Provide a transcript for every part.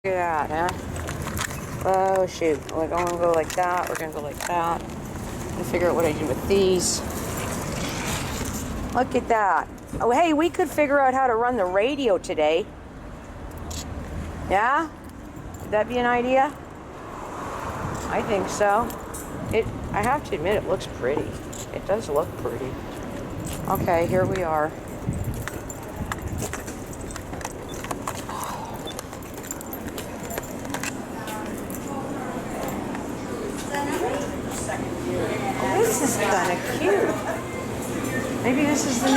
Look at that, huh? Oh, shoot. We're going to go like that. We're going to go like that. I'm going to figure out what I do with these. Look at that. Oh, hey, we could figure out how to run the radio today. Yeah? Would that be an idea? I think so. I have to admit, it looks pretty. It does look pretty. Okay, here we are. Oh, this is kind of cute. Maybe this is the new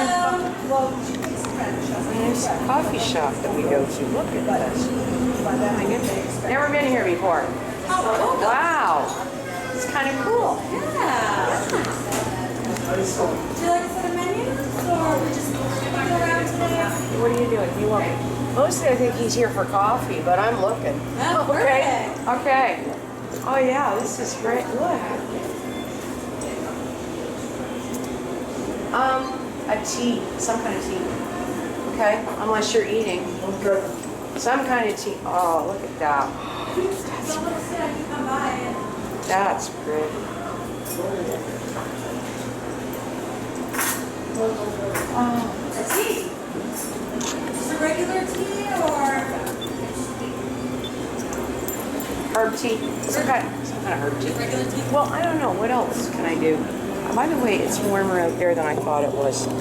coffee shop that we go to. Look at this. Oh my goodness. Never been here before. Wow. It's kind of cool. Yeah. Do you like a set of menus, or we just go around today? What are you doing? You looking? Mostly I think he's here for coffee, but I'm looking. Oh, okay. perfect. Okay. Oh yeah, this is great. Look. A tea, some kind of tea. Okay, unless you're eating. Okay. Some kind of tea. Oh, look at that. That's great. A tea. Just a regular tea or Herb tea. Some kind of herb tea. regular tea? Well, I don't know. What else can I do? By the way, it's warmer out there than I thought it was. If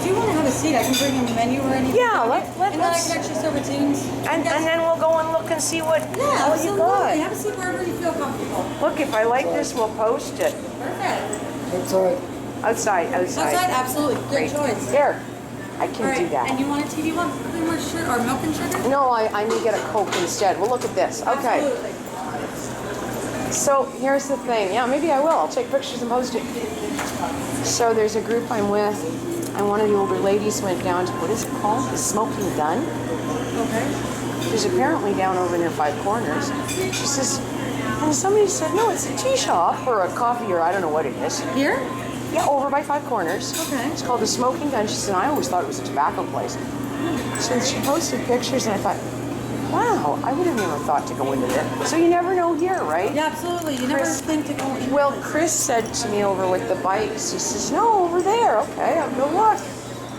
you want to have a seat, I can bring you a menu or anything. Yeah, and then I let's. can actually serve a tunes. And then we'll go and look and see what Yeah, all you absolutely. got. Have a seat wherever you feel comfortable. Look, if I like this, we'll post it. Perfect. Outside. Outside, absolutely. Good Great. choice. There, I can All right, do that. and you want a tea? Do you want cream or sugar or milk and sugar? No, I may get a Coke instead. Well, look at this. Okay. Absolutely. So here's the thing. Yeah, maybe I will. I'll take pictures and post it. So there's a group I'm with, and one of the older ladies went down to, what is it called? The Smoking Gun. Okay. She's apparently down over near Five Corners. She says, and somebody said, no, it's a tea shop or a coffee or I don't know what it is. Here? Yeah, over by Five Corners. Okay. It's called the Smoking Gun. She said, I always thought it was a tobacco place. So she posted pictures and I thought, wow, I would have never thought to go into there. So you never know here, right? Yeah, absolutely. You never think to go in. Well, Chris said to me over with the bikes, he says, no, over there. Okay, I'll go look.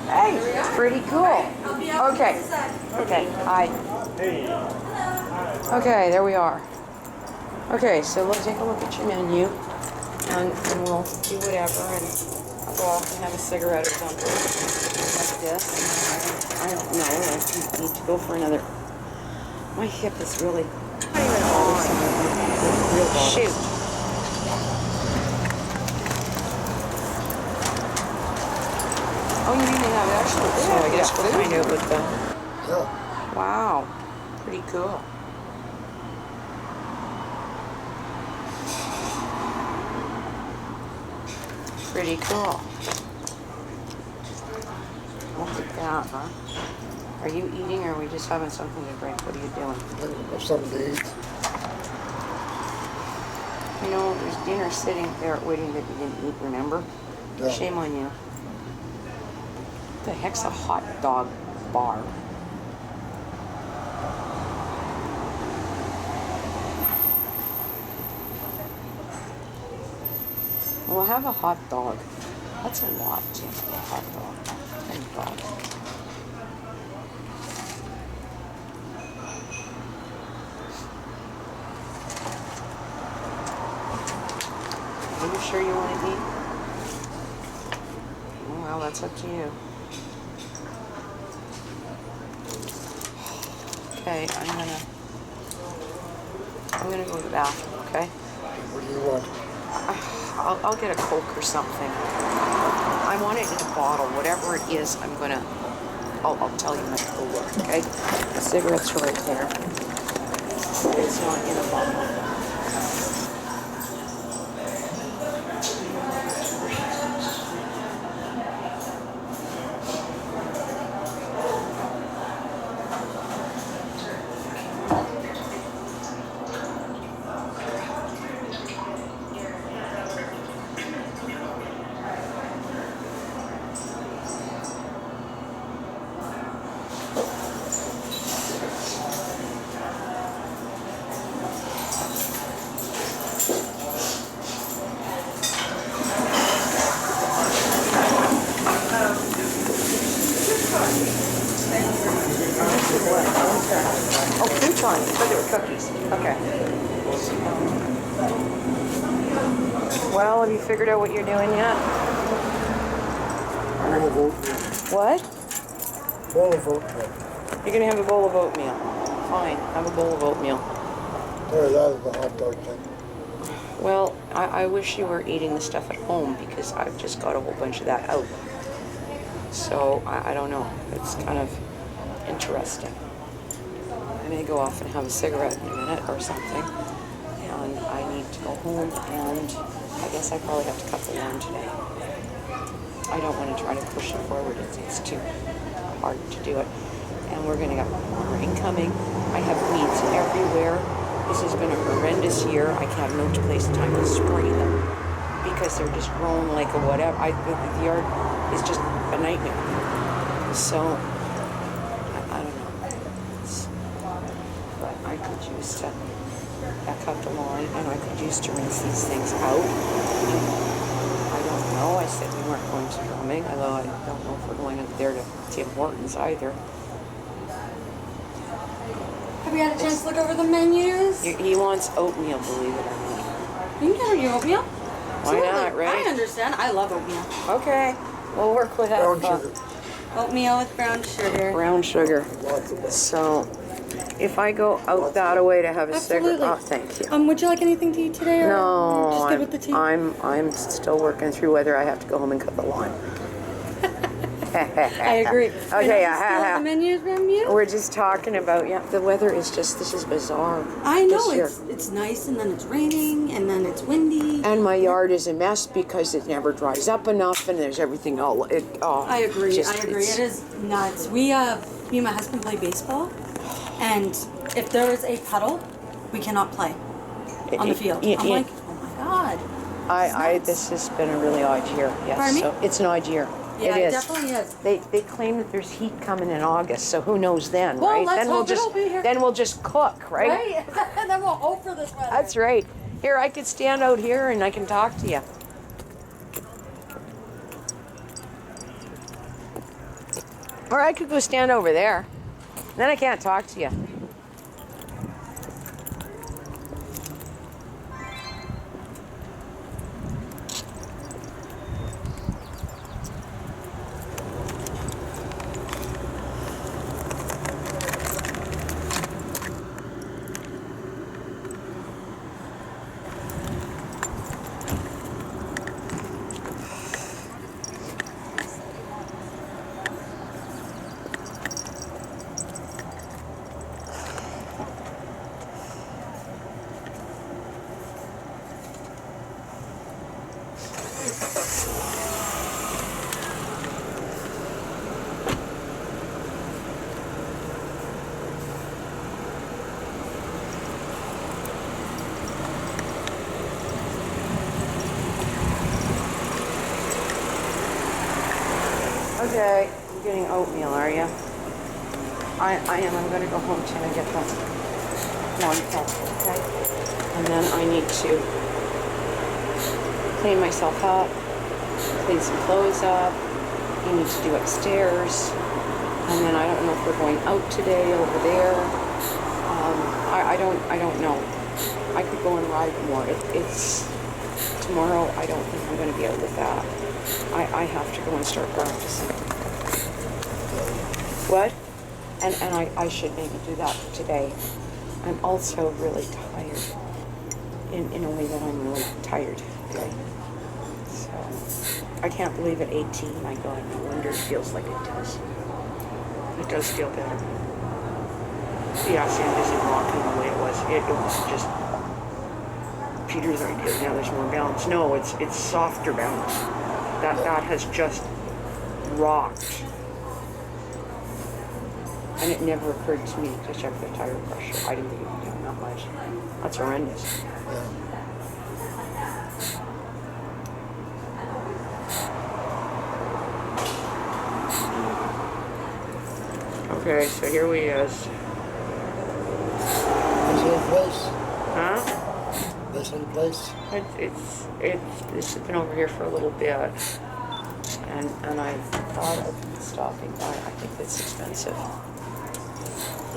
Hey, it's pretty cool. I'll be out Okay. in just a sec. Okay, hi. Okay, there we are. Okay, so we'll take a look at your menu and we'll do whatever and I'll go off and have a cigarette or something like this. I don't know, I need to go for another. My hip is really shoot. Oh, you mean they have actual food? So I guess we'll find out what the... Wow, pretty cool. Pretty cool. Look at that, huh? Are you eating or are we just having something to drink? What are you doing? Something to eat. You know, there's dinner sitting there waiting that you didn't eat, remember? Yeah. Shame on you. What the heck's a hot dog bar? We'll have a hot dog. That's a lot, too, for a hot dog. $10. Are you sure you want to eat? Well, that's up to you. Okay, I'm gonna go to the bathroom, okay? What do you want? I'll get a Coke or something. I want it in a bottle, whatever it is. I'll tell you when I go look, okay? The cigarettes are right there. It's not in a bottle. Oh, croutons. I thought they were cookies. Okay. Well, have you figured out what you're doing yet? Bowl of oatmeal. What? Bowl of oatmeal. You're gonna have a bowl of oatmeal. Fine, have a bowl of oatmeal. There, that is the hot dog thing. Well, I wish you were eating the stuff at home because I've just got a whole bunch of that out. So, I don't know. It's kind of interesting. I may go off and have a cigarette in a minute or something. And I need to go home and I guess I probably have to cut the lawn today. I don't want to try to push it forward. It's too hard to do it. And we're going to get more incoming. I have weeds everywhere. This has been a horrendous year. I have no place time to spray them because they're just growing like a whatever. The yard is just a nightmare. So, I don't know. But I could use to cut the lawn and I could use to rinse these things out. I don't know. I said we weren't going to drumming, although I don't know if we're going up there to Tim Hortons either. Have you had a chance to look over the menus? He wants oatmeal, believe it or not. You can get your oatmeal. Why not, right? I understand. I love oatmeal. Okay, we'll work with that. Brown sugar. Oatmeal with brown sugar. Brown sugar. Lots of it. So, if I go out that way to have a cigarette, Absolutely. oh, thank you. Would you like anything to eat today? Or No, just good with the tea? I'm still working through whether I have to go home and cut the lawn. I agree. Okay, The menus from you? We're just talking about, the weather is just, this is bizarre. I know this year. it's nice, and then it's raining, and then it's windy. And my yard is a mess because it never dries up enough, and there's everything all. I agree. just- I agree. It is nuts. Me and my husband play baseball, and if there is a puddle, we cannot play on the field. I'm like, oh my god. This has been a really odd year. Yes, Pardon me? so it's an odd year. Yeah, it it is. definitely is. They claim that there's heat coming in August, so who knows then, Well, right? let's Then we'll hope just it'll be here. then we'll just cook, right? Right? And then we'll hope for this weather. That's right. Here, I could stand out here and I can talk to you. Or I could go stand over there. Then I can't talk to you. Okay, you're getting oatmeal, are you? I am. I'm going to go home too and get the lawn cut, okay? And then I need to clean myself up, clean some clothes up. I need to do upstairs. And then I don't know if we're going out today over there. I don't know. I could go and ride more. It's tomorrow. I don't think I'm going to be out with that. I have to go and start practicing. What? And I should maybe do that today. I'm also really tired. In a way that I'm really tired today. So I can't believe at 18, my God, no wonder it feels like it does. It does feel better. Yeah, sand isn't rocking the way it was. It was just Peter's idea. Now there's more balance. No, it's softer balance. That has just rocked. And it never occurred to me to check the tire pressure. I didn't think it was doing that much. That's horrendous. Okay, so here we is. Is it in place? Huh? This in place? This has been over here for a little bit. And I thought of stopping by. I think it's expensive.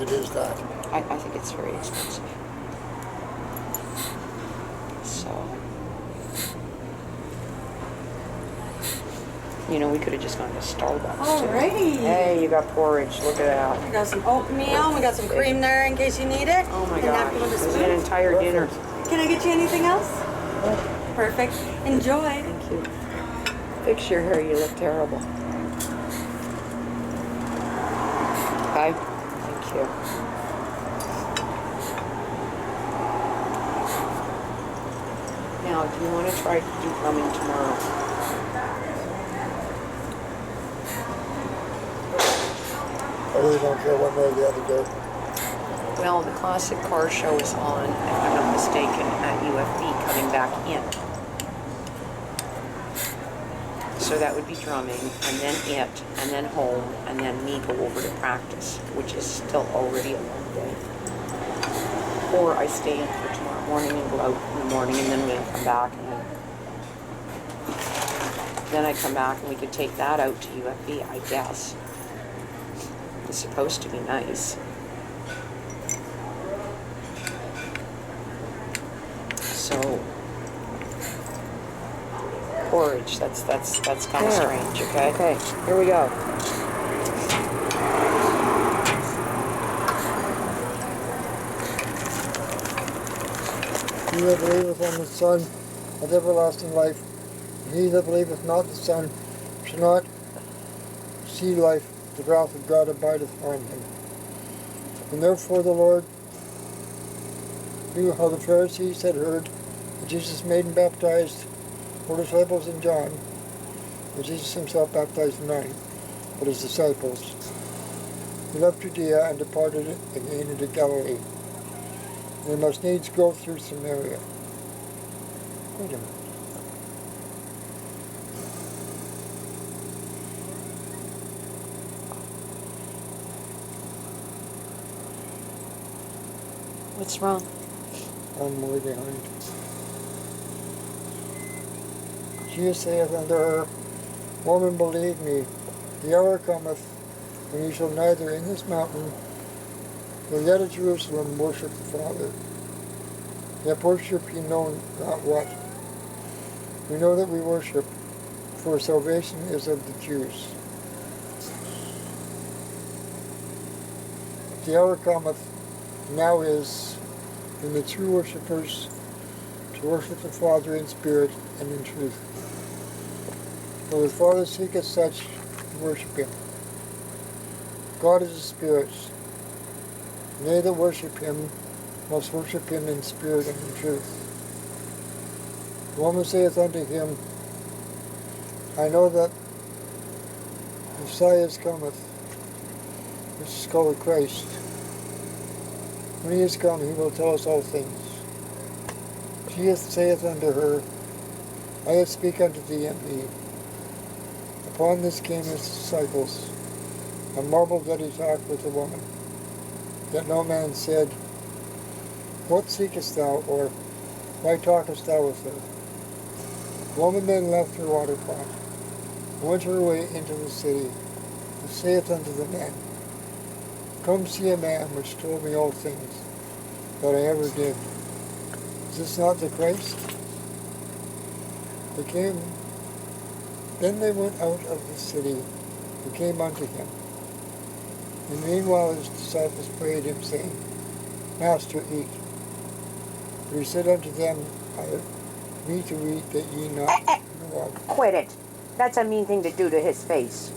It is that. I think it's very expensive. So, you know, we could have just gone to Starbucks. Alrighty. Hey, you got porridge. Look at that. We got some oatmeal. We got some cream there in case you need it. Oh my And gosh. napkin with a This is spoon. an entire dinner. Can I get you anything else? Perfect. Enjoy. Thank you. Fix your hair. You look terrible. Okay. Thank you. Now, do you want to try to do drumming tomorrow? I really don't care one way or the other, Dirk. Well, the classic car show is on, if I'm not mistaken, at UFB coming back in. So that would be drumming, and then it, and then home, and then me go over to practice, which is still already a long day. Or I stay in for tomorrow morning and go out in the morning, and then we come back, and then I come back, and we could take that out to UFB, I guess. It's supposed to be nice. So, porridge, that's kind of strange, okay? Okay, here we go. He that believeth on the Son hath everlasting life, and he that believeth not the Son shall not see life, the wrath of God abideth on him. And therefore the Lord knew how the Pharisees had heard that Jesus made and baptized 4 disciples in John, and Jesus himself baptized 9, but his disciples. He left Judea and departed again into Galilee. And they must needs go through Samaria. Wait a minute. What's wrong? I'm way behind. Jesus saith unto her, Woman, believe me, the hour cometh when ye shall neither in this mountain nor yet at Jerusalem worship the Father. Yet worship ye know not what. We know that we worship, for salvation is of the Jews. The hour cometh, now is, when the true worshippers to worship the Father in spirit and in truth. For the Father seeketh such to worship him. God is a spirit, and they that worship him must worship him in spirit and in truth. The woman saith unto him, I know that Messiah cometh, which is called Christ. When he is come, he will tell us all things. Jesus saith unto her, I that speak unto thee am he. Upon this came his disciples, and marveled that he talked with the woman. Yet no man said, What seekest thou? Or, Why talkest thou with her? The woman then left her water pot, and went her way into the city, and saith unto the men, Come see a man which told me all things that I ever did. Is this not the Christ? Then they went out of the city, and came unto him. And meanwhile his disciples prayed him, saying, Master, eat. But he said unto them, I have meat to eat that ye not know of. Quit it. That's a mean thing to do to his face.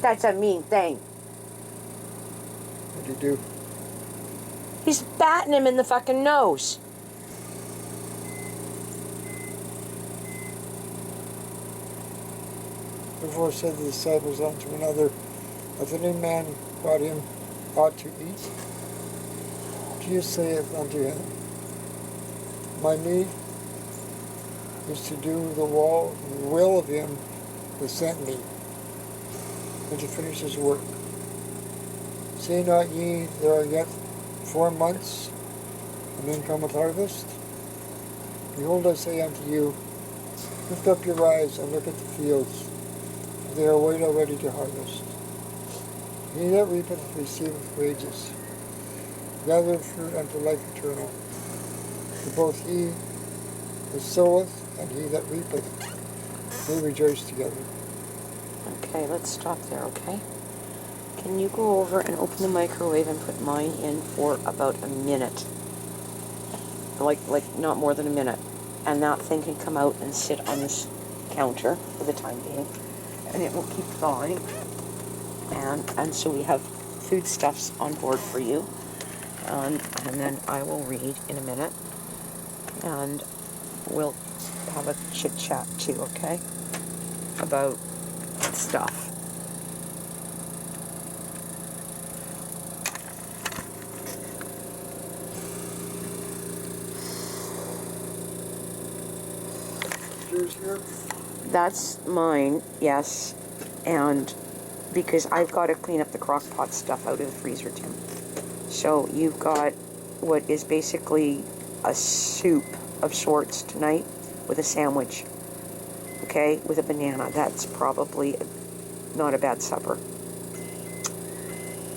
That's a mean thing. What'd he do? He's batting him in the fucking nose. Therefore said the disciples unto another, Hath any man brought him aught to eat? Jesus saith unto him, My meat is to do the will of him that sent me, and to finish his work. See not ye, there are yet 4 months, and then cometh harvest? Behold, I say unto you, lift up your eyes and look at the fields, for they are white already to harvest. He that reapeth receiveth wages, gathereth fruit unto life eternal. For both he that soweth and he that reapeth may rejoice together. Okay, let's stop there, okay? Can you go over and open the microwave and put mine in for about a minute? Like not more than a minute. And that thing can come out and sit on this counter for the time being. And it will keep thawing. And so we have foodstuffs on board for you. And then I will read in a minute. And we'll have a chit chat too, okay? About stuff. Yours here? That's mine, yes. And because I've got to clean up the crock pot stuff out of the freezer, Tim. So you've got what is basically a soup of sorts tonight with a sandwich. Okay, with a banana. That's probably not a bad supper.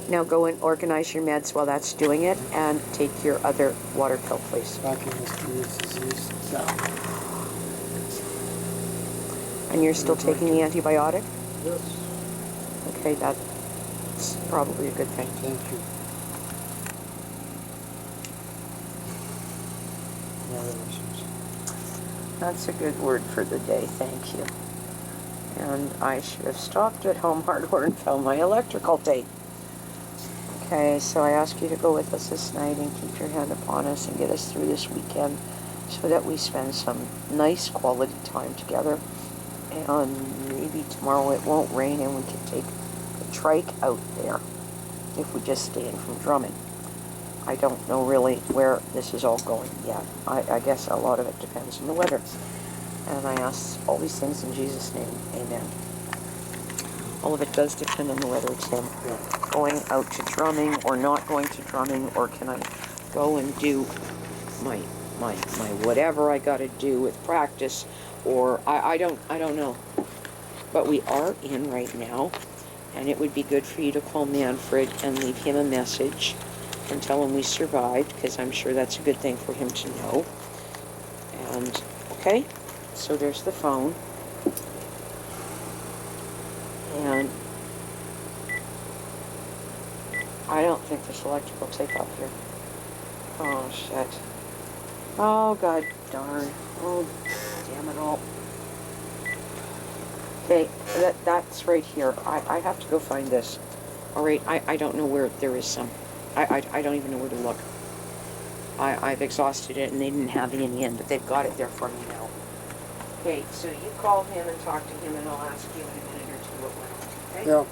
Now go and organize your meds while that's doing it, and take your other water pill, please. Back in this disease. Yeah. And you're still taking the antibiotic? Yes. Okay, that's probably a good thing. Thank you. That's a good word for the day, thank you. And I should have stopped at Home Hardware and found my electrical tape. Okay, so I ask you to go with us this night and keep your hand upon us and get us through this weekend so that we spend some nice quality time together. And maybe tomorrow it won't rain and we can take the trike out there if we just stay in from drumming. I don't know really where this is all going yet. I guess a lot of it depends on the weather. And I ask all these things in Jesus' name. Amen. All of it does depend on the weather, Tim. Yeah. Going out to drumming or not going to drumming, or can I go and do my whatever I got to do with practice, or I don't know. But we are in right now, and it would be good for you to call Manfred and leave him a message and tell him we survived, because I'm sure that's a good thing for him to know. And okay, so there's the phone. And I don't think this electrical tape up here. Oh shit. Oh god darn. Oh damn it all. Okay, that's right here. I have to go find this. Alright, I don't know where there is some. I don't even know where to look. I've exhausted it and they didn't have it in the end, but they've got it there for me now. Okay, so you call him and talk to him and I'll ask you in a minute or two what went on, okay? Yeah.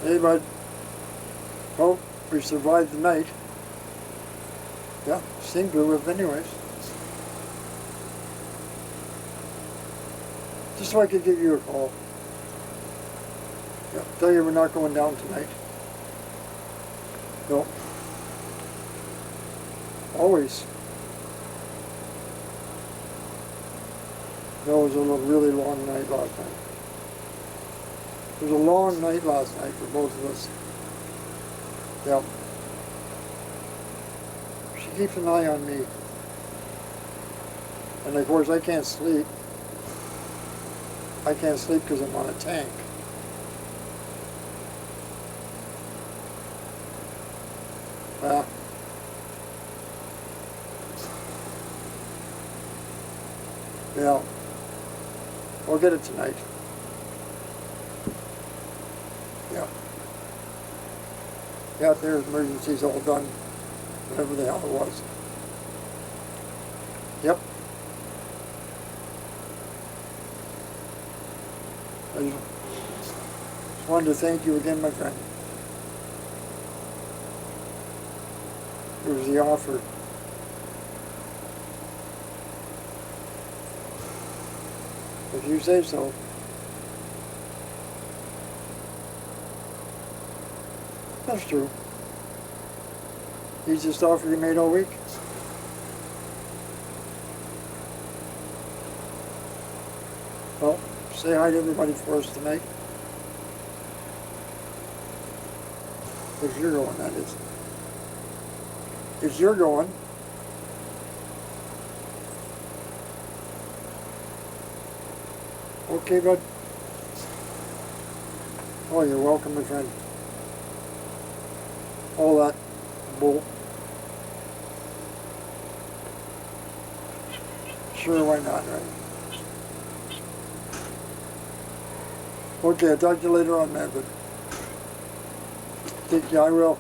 Hey, bud. Well, we survived the night. Yeah, seemed to have anyways. Just so I could give you a call. Yeah, tell you we're not going down tonight. No. Always. That was a really long night last night. It was a long night last night for both of us. Yeah. She keeps an eye on me. And of course I can't sleep. I can't sleep because I'm on a tank. Yeah. We'll get it tonight. Yeah. Yeah, there's emergencies all done. Whatever the hell it was. Yep. I just wanted to thank you again, my friend. It was the offer. If you say so. That's true. Easiest offer you made all week? Well, say hi to everybody for us tonight. If you're going, that is. If you're going. Okay, bud. Oh, you're welcome, my friend. All that bull. Sure, why not, right? Okay, I'll talk to you later on, man, but take care, I will.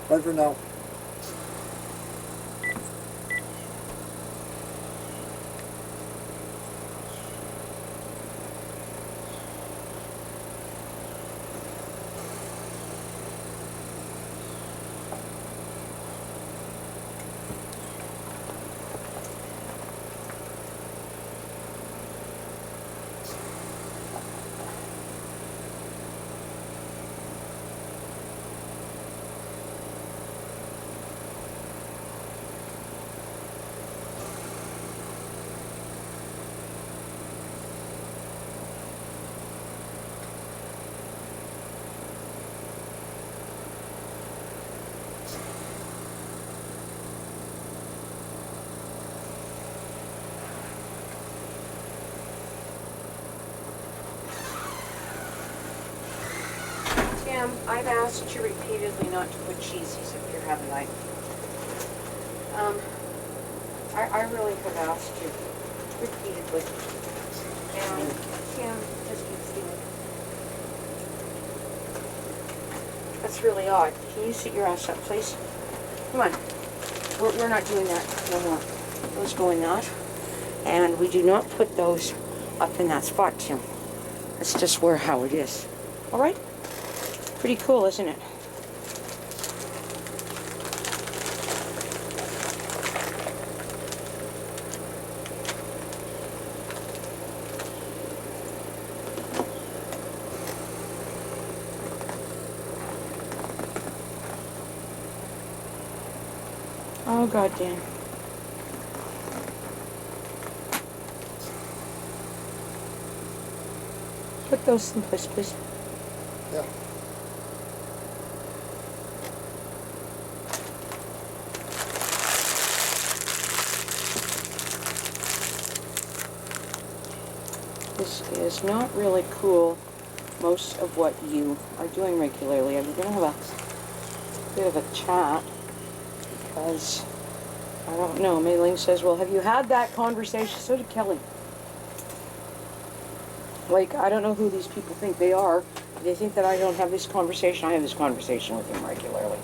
Bye for now. Tim, I've asked you repeatedly not to put cheesies up here, haven't I? I really have asked you repeatedly. And Tim just keeps doing it. That's really odd. Can you sit your ass up, please? Come on. We're not doing that no more. Those go in that. And we do not put those up in that spot, Tim. That's just how it is. All right? Pretty cool, isn't it? Oh, God damn. Put those someplace, please. Yeah. This is not really cool, most of what you are doing regularly. We're going to have a bit of a chat because, I don't know, Mei-Ling says, well, have you had that conversation? So did Kelly. Like, I don't know who these people think they are. They think that I don't have this conversation. I have this conversation with him regularly.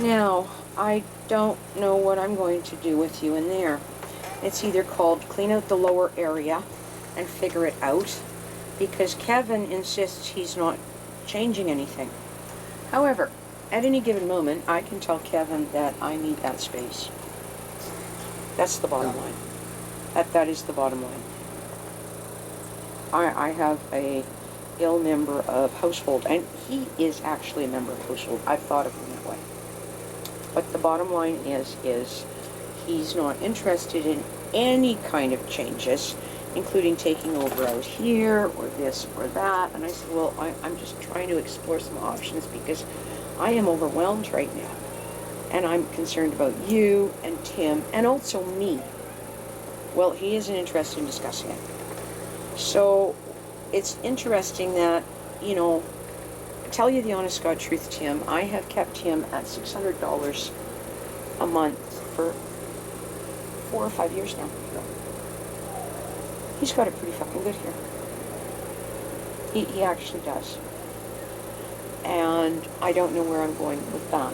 Now, I don't know what I'm going to do with you in there. It's either called clean out the lower area and figure it out, because Kevin insists he's not changing anything. However, at any given moment, I can tell Kevin that I need that space. That's the bottom line. That is the bottom line. I have a ill member of household, and he is actually a member of household. I've thought of him that way. But the bottom line is he's not interested in any kind of changes, including taking over out here or this or that. And I said, well, I'm just trying to explore some options because I am overwhelmed right now. And I'm concerned about you and Tim and also me. Well, he isn't interested in discussing it. So it's interesting that, you know, to tell you the honest God truth, Tim, I have kept him at $600 a month for 4 or 5 years now. He's got it pretty fucking good here. He actually does. And I don't know where I'm going with that.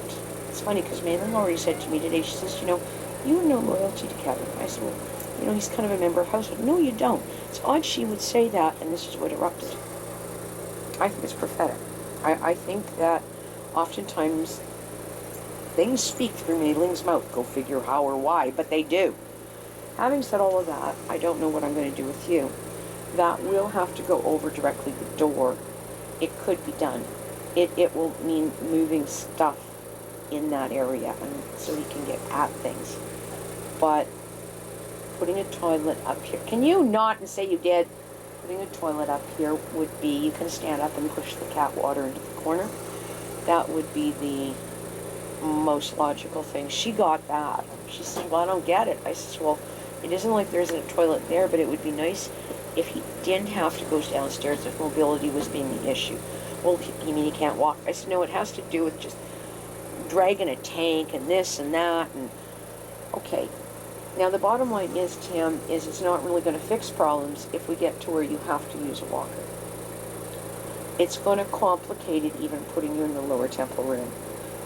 It's funny because Maylin already said to me today, she says, you know, you have no loyalty to Kevin. I said, well, you know, he's kind of a member of household. No, you don't. It's odd she would say that, and this is what erupted. I think it's prophetic. I think that oftentimes things speak through Maylin's mouth. Go figure how or why, but they do. Having said all of that, I don't know what I'm going to do with you. That will have to go over directly the door. It could be done. It will mean moving stuff in that area, and so he can get at things. But putting a toilet up here, can you not and say you did? Putting a toilet up here would be, you can stand up and push the cat water into the corner. That would be the most logical thing. She got that. She said, well, I don't get it. I said, well, it isn't like there isn't a toilet there, but it would be nice if he didn't have to go downstairs if mobility was being the issue. Well, you mean he can't walk? I said, no, it has to do with just dragging a tank and this and that. And okay. Now, the bottom line is, Tim, is it's not really going to fix problems if we get to where you have to use a walker. It's going to complicate it even putting you in the lower temple room.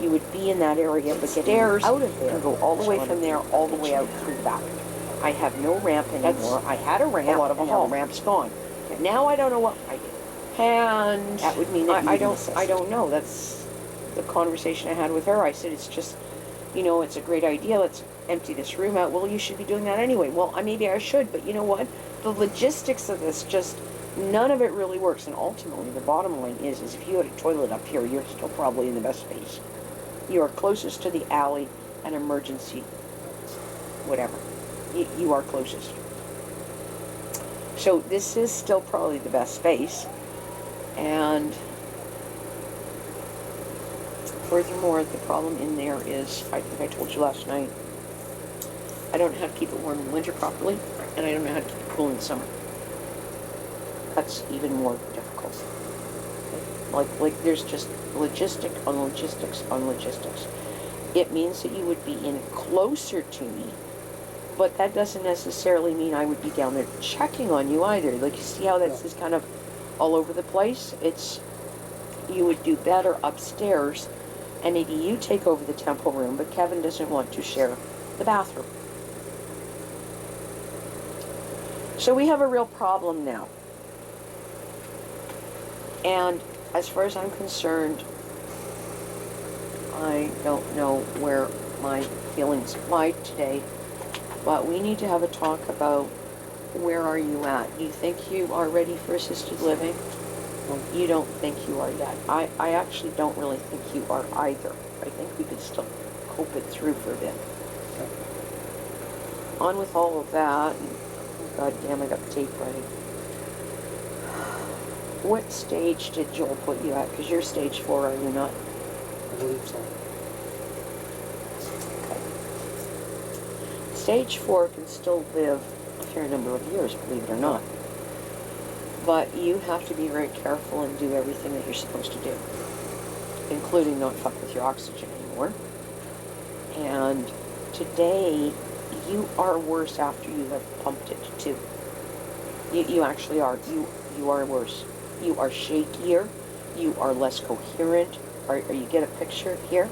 You would be in that area, but get stairs out of there and go all the way from there all the way out through the back. I have no ramp anymore. I had a ramp, and now the ramp's gone. Now I don't know what I do. And that would mean that I don't know. That's the conversation I had with her. I said, it's just, you know, it's a great idea. Let's empty this room out. Well, you should be doing that anyway. Well, maybe I should, but you know what? The logistics of this, just none of it really works. And ultimately, the bottom line is if you had a toilet up here, you're still probably in the best space. You are closest to the alley and emergency, whatever. You are closest. So this is still probably the best space. And furthermore, the problem in there is, I think I told you last night, I don't know how to keep it warm in winter properly, and I don't know how to keep it cool in the summer. That's even more difficult. Okay? Like there's just logistic on logistics on logistics. It means that you would be in closer to me, but that doesn't necessarily mean I would be down there checking on you either. Like, you see how that's just kind of all over the place? It's, you would do better upstairs, and maybe you take over the temple room, but Kevin doesn't want to share the bathroom. So we have a real problem now. And as far as I'm concerned, I don't know where my feelings lie today, but we need to have a talk about where are you at. Do you think you are ready for assisted living? You don't think you are yet. I actually don't really think you are either. I think we could still cope it through for a bit. On with all of that. God damn, I got the tape ready. What stage did Joel put you at? Because you're stage 4, are you not? I believe so. Okay. Stage 4 can still live a fair number of years, believe it or not. But you have to be very careful and do everything that you're supposed to do, including not fuck with your oxygen anymore. And today, you are worse after you have pumped it too. You actually are. You are worse. You are shakier. You are less coherent. Are you get a picture here?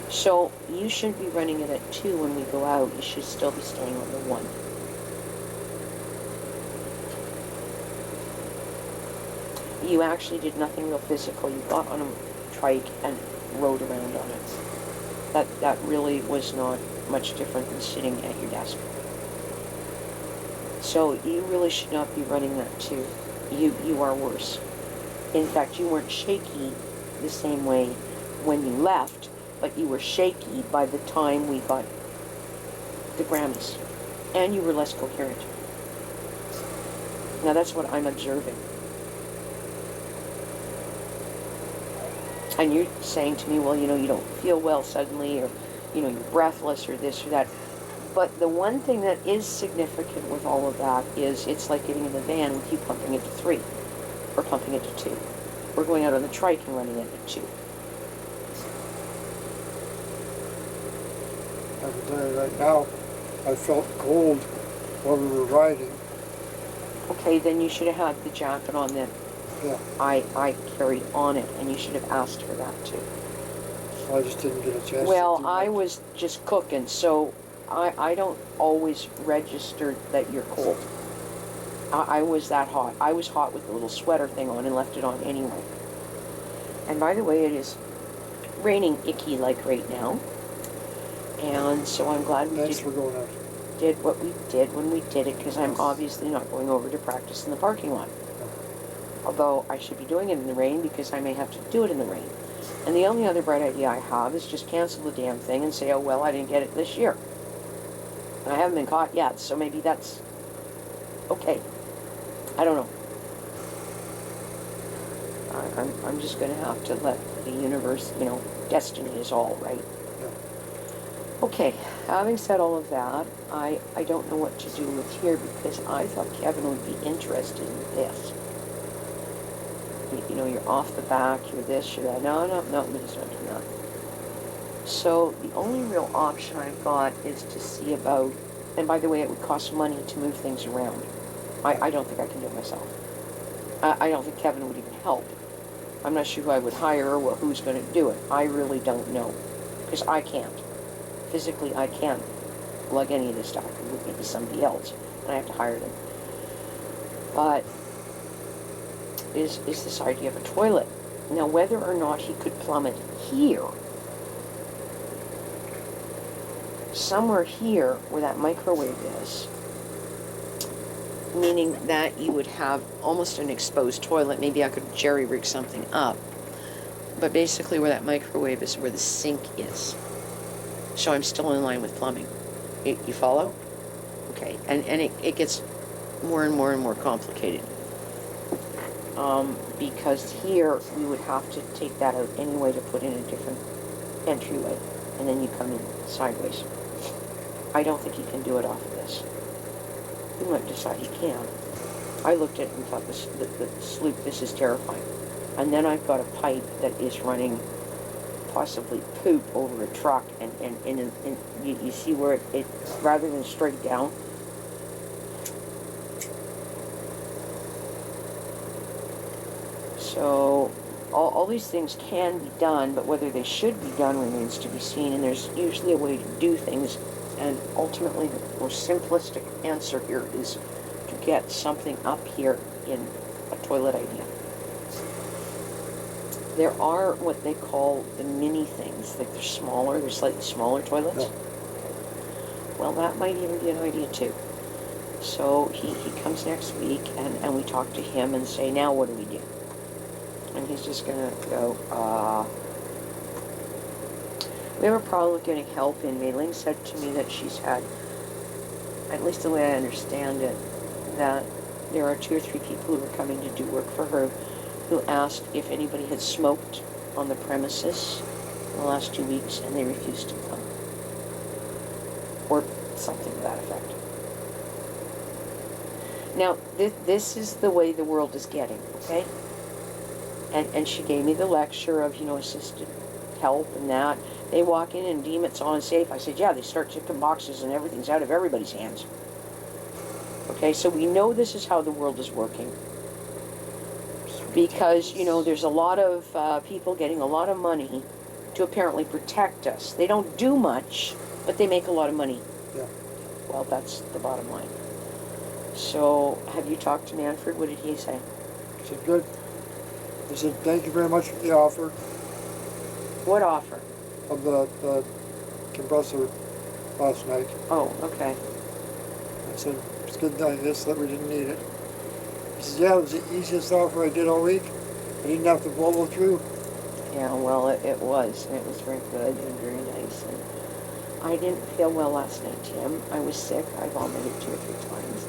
So you shouldn't be running it at 2 when we go out. You should still be staying on the 1. You actually did nothing real physical. You got on a trike and rode around on it. That really was not much different than sitting at your desk. So you really should not be running that too. You are worse. In fact, you weren't shaky the same way when you left, but you were shaky by the time we got the Grammys. And you were less coherent. Now that's what I'm observing. And you're saying to me, well, you know, you don't feel well suddenly, or, you know, you're breathless, or this or that. But the one thing that is significant with all of that is it's like getting in the van with you pumping it to 3 or pumping it to 2. We're going out on the trike and running it at 2. I can tell you right now, I felt cold while we were riding. Okay, then you should have had the jacket on then. Yeah. I carried on it, and you should have asked for that too. I just didn't get a chance Well, to do I that. was just cooking, so I don't always register that you're cold. I was that hot. I was hot with the little sweater thing on and left it on anyway. And by the way, it is raining icky like right now. And so I'm glad we Thanks for going out. did what we did when we did it, because I'm obviously not going over to practice in the parking lot. Although I should be doing it in the rain because I may have to do it in the rain. And the only other bright idea I have is just cancel the damn thing and say, oh well, I didn't get it this year. And I haven't been caught yet, so maybe that's okay. I don't know. I'm just going to have to let the universe, you know, destiny is all, right? Okay, having said all of that, I don't know what to do with here because I thought Kevin would be interested in this. You know, you're off the back, you're this, you're that. No, he's not doing that. So the only real option I've got is to see about, and by the way, it would cost money to move things around. I don't think I can do it myself. I don't think Kevin would even help. I'm not sure who I would hire or who's going to do it. I really don't know because I can't. Physically, I can't lug any of this stuff. It would be somebody else, and I have to hire them. But is this idea of a toilet. Now, whether or not he could plumb it here, somewhere here where that microwave is, meaning that you would have almost an exposed toilet. Maybe I could jerry-rig something up. But basically where that microwave is where the sink is. So I'm still in line with plumbing. You follow? Okay. And it gets more and more and more complicated. Because here we would have to take that out anyway to put in a different entryway. And then you come in sideways. I don't think he can do it off of this. He might decide he can. I looked at it and thought, the sloop, this is terrifying. And then I've got a pipe that is running possibly poop over a truck, and you see where it rather than straight down. So all these things can be done, but whether they should be done remains to be seen, and there's usually a way to do things, and ultimately the most simplistic answer here is to get something up here in a toilet idea. There are what they call the mini things, like they're smaller, they're slightly smaller toilets. No. Well, that might even be an idea too. So he comes next week and we talk to him and say, now what do we do? And he's just gonna go, we have a problem with getting help in. Mei Ling said to me that she's had, at least the way I understand it, that there are 2 or 3 people who are coming to do work for her who asked if anybody had smoked on the premises in the last 2 weeks, and they refused to come. Or something to that effect. Now, this is the way the world is getting, okay? And she gave me the lecture of, you know, assisted help and that. They walk in and deem it's unsafe. I said, yeah, they start ticking boxes and everything's out of everybody's hands. Okay, so we know this is how the world is working. Because, you know, there's a lot of people getting a lot of money to apparently protect us. They don't do much, but they make a lot of money. Yeah. Well, that's the bottom line. So, have you talked to Manfred? What did he say? He said, good. He said, thank you very much for the offer What offer? of the compressor last night. Oh, okay. I said, it's good that that we didn't need it. He said, yeah, it was the easiest offer I did all week. I didn't have to follow through. Yeah, well, it was, and it was very good and very nice. And I didn't feel well last night, Tim. I was sick. I vomited 2 or 3 times.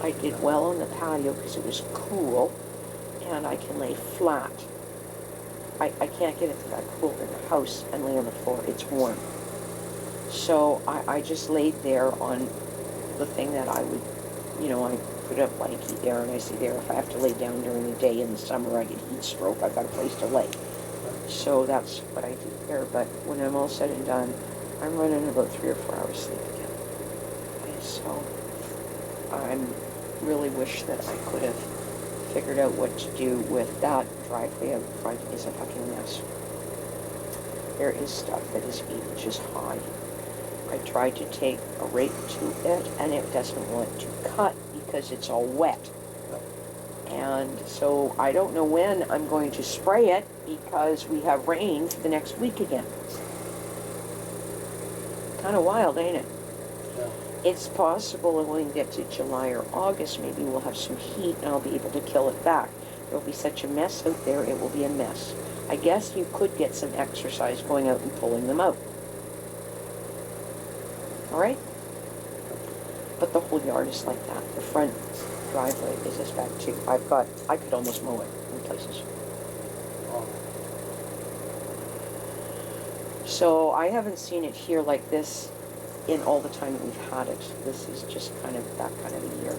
I did well on the patio because it was cool, and I can lay flat. I can't get it that cool in the house and lay on the floor. It's warm. So I just laid there on the thing that I would, I put a blanket there, and I say there, if I have to lay down during the day in the summer, I get heat stroke, I've got a place to lay. So that's what I do there. But when I'm all said and done, I'm running about 3 or 4 hours sleep again. Okay, so I really wish that I could have figured out what to do with that driveway out front. Is a fucking mess. There is stuff that is 8 inches high. I tried to take a rake to it, and it doesn't want to cut because it's all wet. And so I don't know when I'm going to spray it because we have rain for the next week again. Kind of wild, ain't it? Yeah. It's possible that when we get to July or August, maybe we'll have some heat and I'll be able to kill it back. There'll be such a mess out there, it will be a mess. I guess you could get some exercise going out and pulling them out. All right? But the whole yard is like that. The front driveway is this back too. I could almost mow it in places. So I haven't seen it here like this in all the time that we've had it. This is just kind of that kind of a year.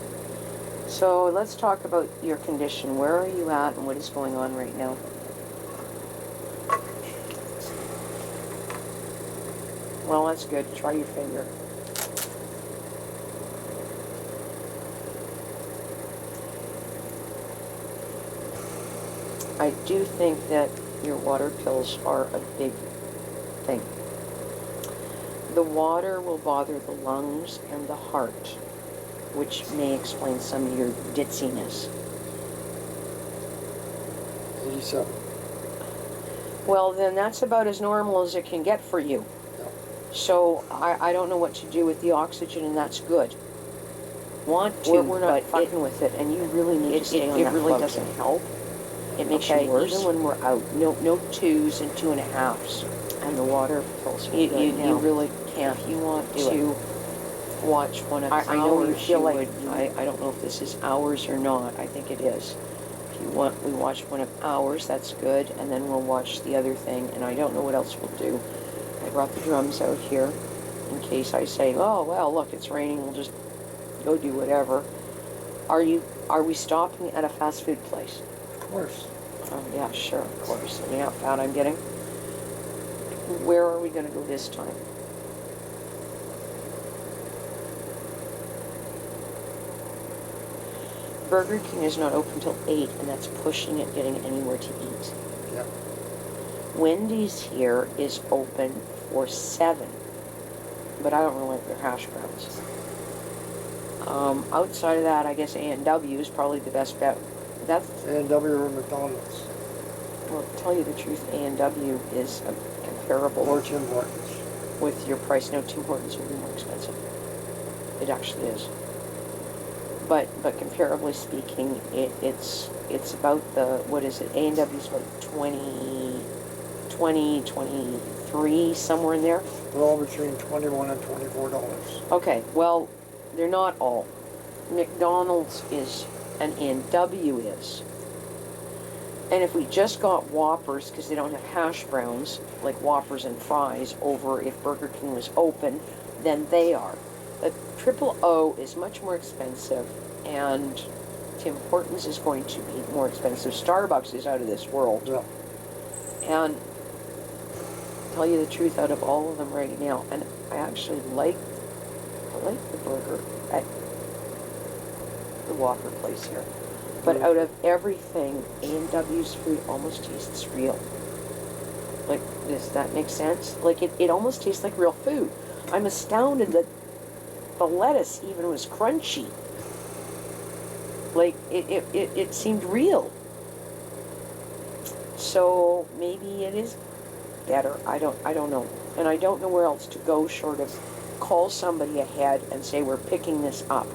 So let's talk about your condition. Where are you at and what is going on right now? Well, that's good. Try your finger. I do think that your water pills are a big thing. The water will bother the lungs and the heart, which may explain some of your ditziness. 87. Well, then that's about as normal as it can get for you. Yeah. So I don't know what to do with the oxygen, and that's good. Want to, we're not fucking with it, and you really need to stay on that. It really doesn't help. It makes you worse. Even when we're out, no 2s and 2.5s, and the water pills. You really can't. If you want to watch one of ours, I know you feel like I don't know if this is ours or not. I think it is. If you want, we watch one of ours. That's good, and then we'll watch the other thing. And I don't know what else we'll do. I brought the drums out here in case I say, oh well, look, it's raining. We'll just go do whatever. Are we stopping at a fast food place? Of course. Oh, yeah, sure, of course. And how fat I'm getting. Where are we going to go this time? Burger King is not open till 8, and that's pushing it getting anywhere to eat. Yep. Wendy's here is open for 7, but I don't really like their hash browns. Outside of that, I guess A&W is probably the best bet. That's A&W or McDonald's. Well, to tell you the truth, A&W is comparable. Or Tim Hortons. With your price. No, Tim Hortons will be more expensive. It actually is. But comparably speaking, it's about the, what is it? A&W is about 23, somewhere in there. They're all between $21 and $24. Okay, well, they're not all. McDonald's is, and A&W is. And if we just got Whoppers, because they don't have hash browns, like Whoppers and fries, over if Burger King was open, then they are. The Triple O is much more expensive, and Tim Hortons is going to be more expensive. Starbucks is out of this world. Yeah. And to tell you the truth, out of all of them right now, and I actually like the burger at the Whopper place here. But out of everything, A&W's food almost tastes real. Like, does that make sense? Like, it almost tastes like real food. I'm astounded that the lettuce even was crunchy. Like, it seemed real. So, maybe it is better. I don't know. And I don't know where else to go short of call somebody ahead and say we're picking this up.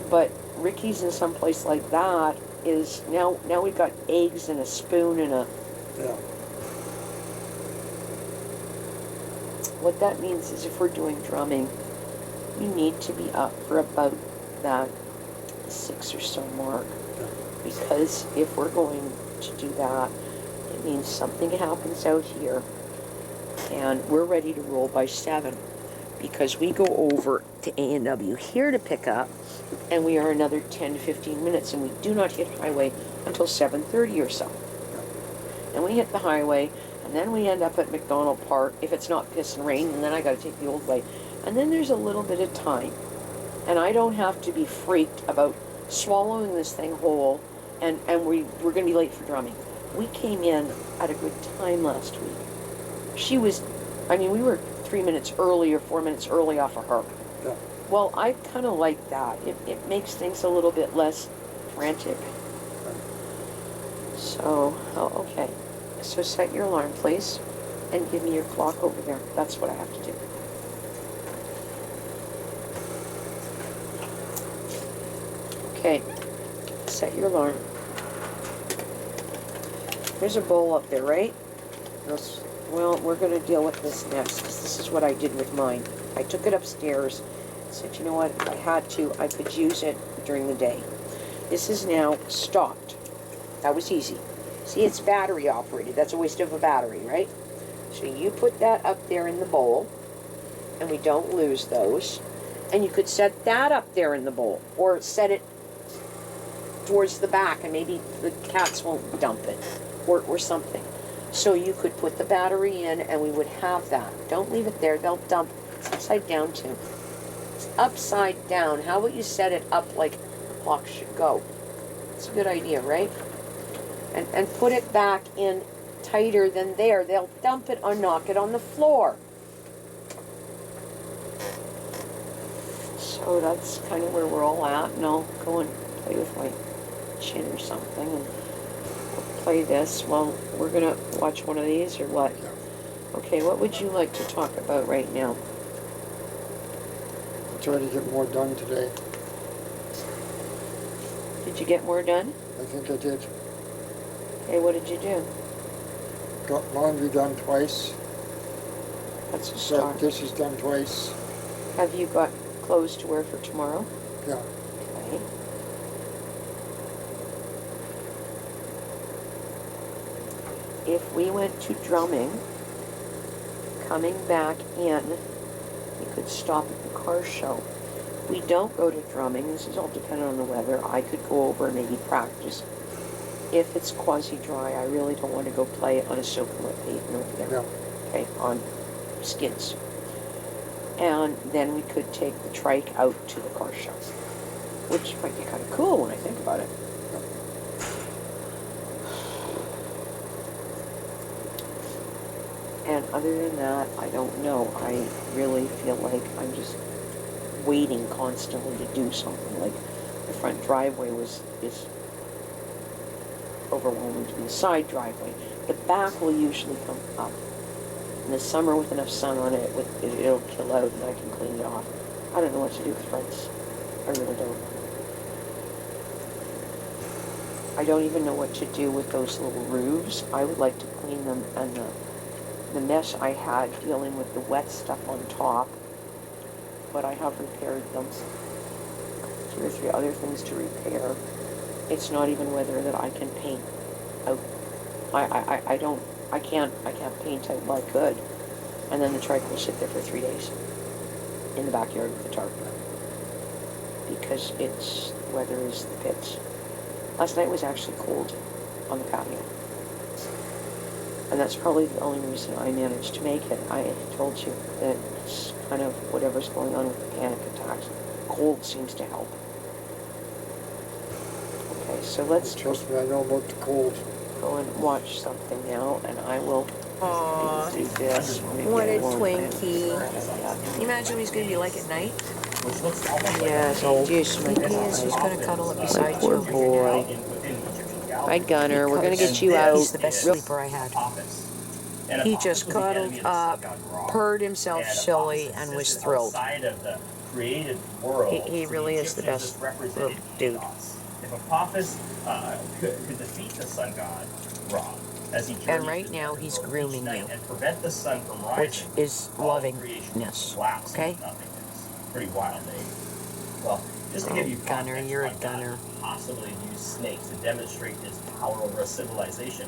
But Ricky's in some place like that is now we've got eggs and a spoon and a. Yeah. What that means is if we're doing drumming, we need to be up for about that 6 or so mark. Yeah. Because if we're going to do that, it means something happens out here. and we're ready to roll by 7 because we go over to A&W here to pick up, and we are another 10 to 15 minutes, and we do not hit highway until 7:30 or so. And we hit the highway, and then we end up at McDonald Park if it's not piss and rain, and then I got to take the old way. And then there's a little bit of time, and I don't have to be freaked about swallowing this thing whole, and we're going to be late for drumming. We came in at a good time last week. She was, I mean, we were 3 minutes early or 4 minutes early off of her. Yeah. Well, I kind of like that. It makes things a little bit less frantic. So, oh, okay. So set your alarm, please, and give me your clock over there. That's what I have to do. Okay, set your alarm. There's a bowl up there, right? Yes. Well, we're going to deal with this next, 'cause this is what I did with mine. I took it upstairs, said, you know what, if I had to, I could use it during the day. This is now stopped. That was easy. See, it's battery operated. That's a waste of a battery, right? So you put that up there in the bowl, and we don't lose those. And you could set that up there in the bowl, or set it towards the back, and maybe the cats won't dump it, or something. So you could put the battery in, and we would have that. Don't leave it there. They'll dump. It's upside down, too. It's upside down. How about you set it up like the clock should go? It's a good idea, right? And put it back in tighter than there. They'll dump it or knock it on the floor. So that's kind of where we're all at. And I'll go and play with my chin or something and we'll play this. Well, we're going to watch one of these or what? Okay, what would you like to talk about right now? I'm trying to get more done today. Did you get more done? I think I did. Okay, what did you do? Got laundry done twice. That's a Got start. dishes done twice. Have you got clothes to wear for tomorrow? Yeah. Okay. If we went to drumming, coming back in, we could stop at the car show. If we don't go to drumming, this is all dependent on the weather, I could go over and maybe practice. If it's quasi-dry, I really don't want to go play on a soaking wet pavement over there. Yeah. Okay, on skids. And then we could take the trike out to the car show, which might be kind of cool when I think about it. And other than that, I don't know. I really feel like I'm just waiting constantly to do something. Like the front driveway is overwhelming to the side driveway. The back will usually come up. In the summer, with enough sun on it, it'll kill out and I can clean it off. I don't know what to do with fronts. I really don't. I don't even know what to do with those little roofs. I would like to clean them, and the mess I had dealing with the wet stuff on top, but I have repaired them. 2 or 3 other things to repair. It's not even whether that I can paint out. I can't paint out like I could. And then the trike will sit there for 3 days in the backyard with the tarp. Because weather is the pits. Last night was actually cold on the patio. And that's probably the only reason I managed to make it. I told you that it's kind of whatever's going on with the panic attacks. Cold seems to help. Okay, so let's Trust me, I know about the cold. go and watch something now, and I will Aww, do this. what a Twinkie. Can you imagine what he's going to be like at night? Yes, juice my He is. He's going to cuddle up beside poor you. boy. Right, Gunner, we're going to get you out. He's the best sleeper I had. He just cuddled up, purred himself silly, and was thrilled. He really is the best little dude. If Apophis could defeat the sun god, Ra, as he And right now he's grooming you, and prevent the sun from rising, which is all creation lovingness. collapse into Okay? nothingness. Pretty wild, eh? Well, just to give you Gunner, context, you're a one god gunner. could possibly use snakes to demonstrate his power over a civilization.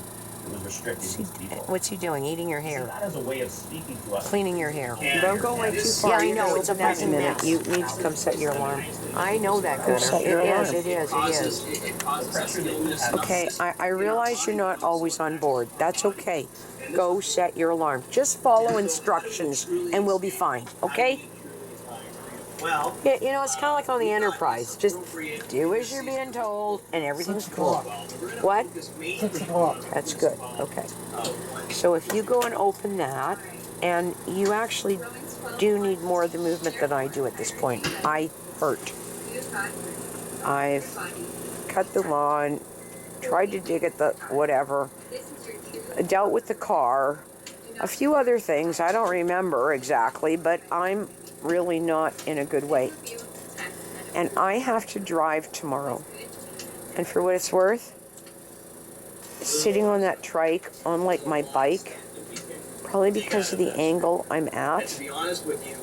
was restricted to these people. What's he doing? Eating your So hair. that is a way of speaking to us. Cleaning your hair. Don't go away too far. Yeah, I You're know, gonna it's a open that fucking in a mess. minute. You need to come set your alarm. I know that, Gunner. set your It alarm. is, it is, it is. It causes us illness. Okay, I realize you're not always on board. That's okay. Go set your alarm. Just follow instructions and we'll be fine, okay? Well, Yeah, you know, it's kind of like on the Enterprise. Just do as you're being told, and everything's cool. What? 6 o'clock. That's good. Okay. So if you go and open that, and you actually do need more of the movement than I do at this point. I hurt. I've cut the lawn, tried to dig at the whatever, dealt with the car, a few other things I don't remember exactly, but I'm really not in a good way. And I have to drive tomorrow. And for what it's worth, sitting on that trike on like my bike, probably because of the angle I'm at, to be honest with you,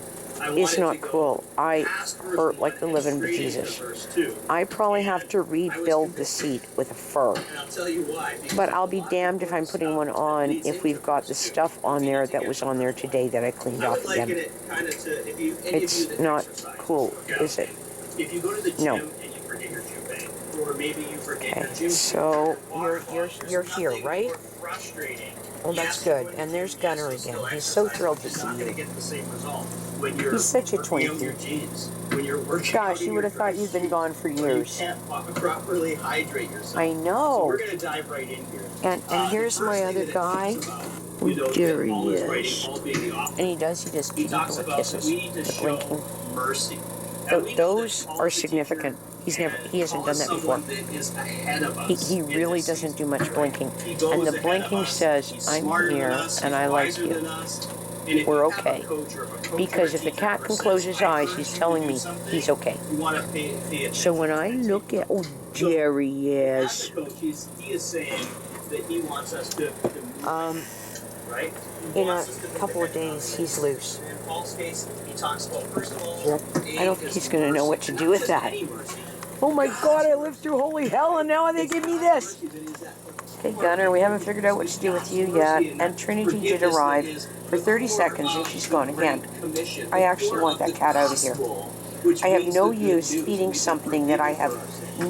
I is wanted not to go cool. I past hurt like the living bejesus. first too. I probably have to rebuild the seat with a fur. And I'll tell you why. because But I'll be damned if I'm putting one on if we've got the stuff on there that was on there today that I cleaned I off would liken again. it kind of to if you any of It's you that not exercise, cool, is it? If you go to the gym No. and you forget your gym bag, or maybe you forget your Okay, gym so bag, you're here, right? more frustrating. Well, that's Yes, good. but And there's yes, Gunner it's still again. He's so exercise. thrilled to You're see not gonna you. get the same result when you're He's such a working out Twinkie. your jeans, when you're working Gosh, out in you would your have thought dry you'd been suit, gone for when years. You can't properly hydrate yourself. I So know. we're gonna dive right in here. And here's The my first other thing that guy. it talks about, you know, There that he all is is. writing, all being the opposite. And he does He people talks with about that kisses. we need to The show blinking. mercy. And we know that Those Paul are the significant. teacher He hasn't done that before. someone that is ahead of He us in really this doesn't season. do much blinking. He goes And the ahead of blinking us. says, He's I'm smarter than here us. and He's I like wiser you. than us. And if We're you have a okay. coach or a coach or Because a if the teacher cat ever can says, close his "I eyes, urge he's you to telling do me something," he's okay. You want to pay attention. So when I look at, oh, there he As is. a coach, he is saying that he wants us to move, right? He In a wants us to couple of pick up days, the he's loose. In Paul's case, he talks about, first of all, Yep. I don't think he's going to know what to do with that. Oh my God, I lived through holy hell and now they give me this. Okay, Gunner, we haven't figured out what to do with you yet. And Trinity did arrive for 30 seconds and she's gone again. I actually want that cat out of here. I have no use feeding something that I have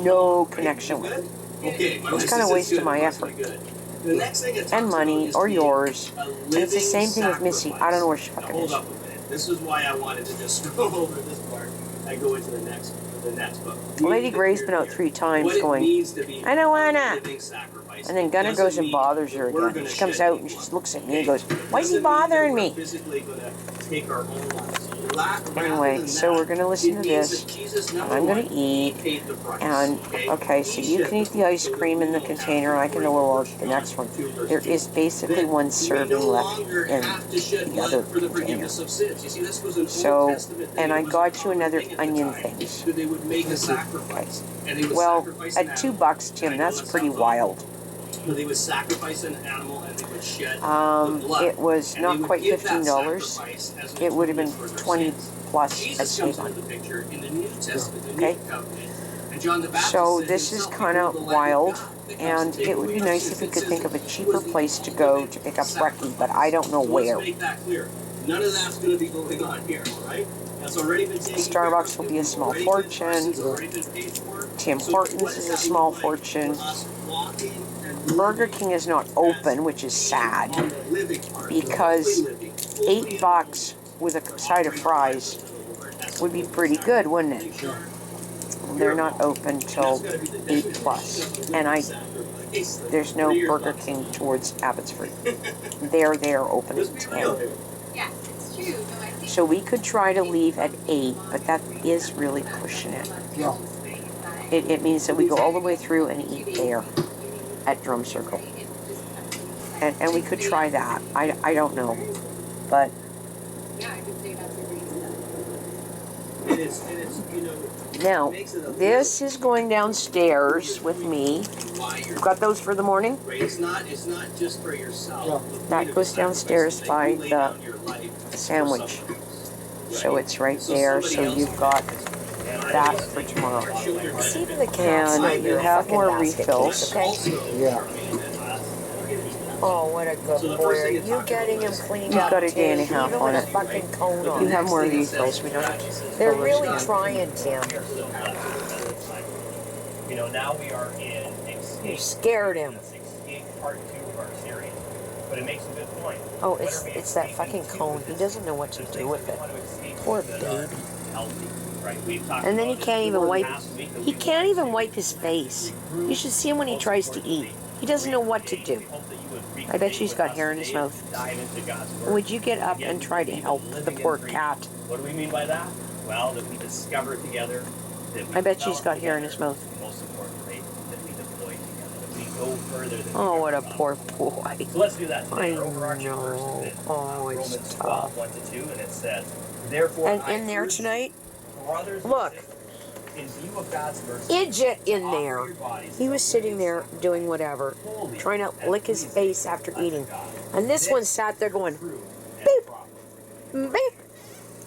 no connection with. It's kind of a waste of my effort. And money, or yours. And it's the same thing with Missy. I don't know where she fucking Hold is. up a minute. This is why I wanted to just scroll over this part. I go into the next book. Lady Gray's been out 3 times going, I don't wanna. And then Gunner goes and bothers her again. She comes out and she looks at me and goes, why is he bothering me? Anyway, so we're going to listen to this. And I'm going to eat. And, okay, so you can eat the ice cream in the container. I can order the next one. There is basically 1 serving left in the other container. So, and I got you another onion things. Okay. Well, at $2, Tim, that's pretty wild. They would sacrifice an animal and they would shed the blood. It was And not they would quite give that $15. sacrifice as an It would have been atonement for their 20 sins. plus at Jesus comes Save into the picture in the New Testament, the Okay. New Covenant. And John the Baptist So said this is himself, kind "Behold of the Lamb wild, of God that comes and to take it would away be our nice sins." if we It could says think of a that cheaper he place to was go the to pick up sacrifice. Brecky, but I don't know So where. let's make that clear. None of that's going to be going on here, all right? That's already been taken care Starbucks of. will be a small Already been- fortune. prices already been paid for. Tim So Hortons what is does a that small look like fortune. for us walking and Burger King is not open, which is sad, on the living part, because fully living, fully $8 with a side of fries would be pretty good, wouldn't it? They're not open till 8 plus, and there's no Burger King towards Abbotsford. They're open at 10. So we could try to leave at 8, but that is really pushing it. Yeah. It means that we go all the way through and eat there at Drum Circle. And we could try that. I don't know. But It is, you know, now, this is going downstairs with me. why you're You've got those for the morning? great. It's not just for yourself. That goes downstairs by the sandwich. So it's right there. So you've got that for tomorrow. See to the cats. And you have more refills. Yeah. Oh, what a good So the boy. first Are thing you to talk getting about him is- cleaned You've up got a too, day and a half even on with a it. fucking cone You on. have more refills. We don't. They're fill those really down. trying, Tim. You know, now we are in You Escape. scared him. That's Escape Part 2 of our series. But it makes a good point. Oh, What it's are we that escaping fucking to cone. with He this? doesn't know what to There's do things with we it. want to escape Poor that are baby. healthy, right? We've talked And then he about can't this even for the wipe. past week that He we can't want even to wipe his face. regroup. You should see him when he Most tries to eat. importantly, He doesn't know what to do. we hope that you would I bet you he's reconnect got with hair us in his today mouth. and dive into God's Word. Would you get up Again, and try to we help believe the in poor living cat? What do we mean by that? Well, that we discover together, that we I bet she's develop got hair in together, his mouth. and most importantly, that we deploy together, that we go further than Oh, we what a ever thought. poor boy. So let's do that today. I Our overarching verse know. is in Oh, it's Romans tough. 12, 1-2, and it says, therefore And I in there urge tonight, you, brothers and look. sisters, in view of God's mercy, Idjit in to offer there. your bodies He as was a sitting living there sacrifice, doing whatever, holy trying to and lick his pleasing face after unto eating. God. And this one sat there going, True and beep, proper. beep,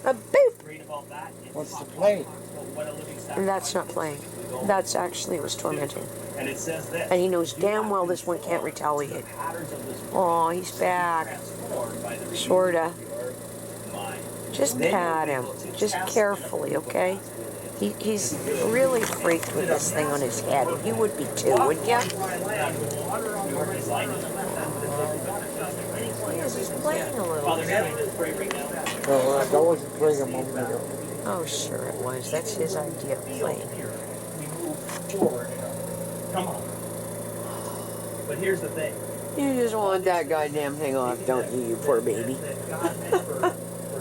a beep. Read about that. It's What's the talks play? about what a living And that's sacrifice not is. playing. We go That's actually, it was tormenting. And it says this, And he knows "Do damn not well this one can't conform to retaliate. the patterns of this Aw, world, he's but be back. transformed by the renewing Sorta. of your mind." Just Then you'll pat be him. able to Just test carefully, and approve okay? what God's will is. He's really freaked with this thing on his head. And you would be too, wouldn't you? He is, he's playing a little. Father, may we just pray right now? No, that wasn't playing a moment ago. Oh, sure it was. That's his idea of playing. Here, we move forward. Come on. But here's the thing. You just want that goddamn thing off, don't you, you poor baby? That God meant for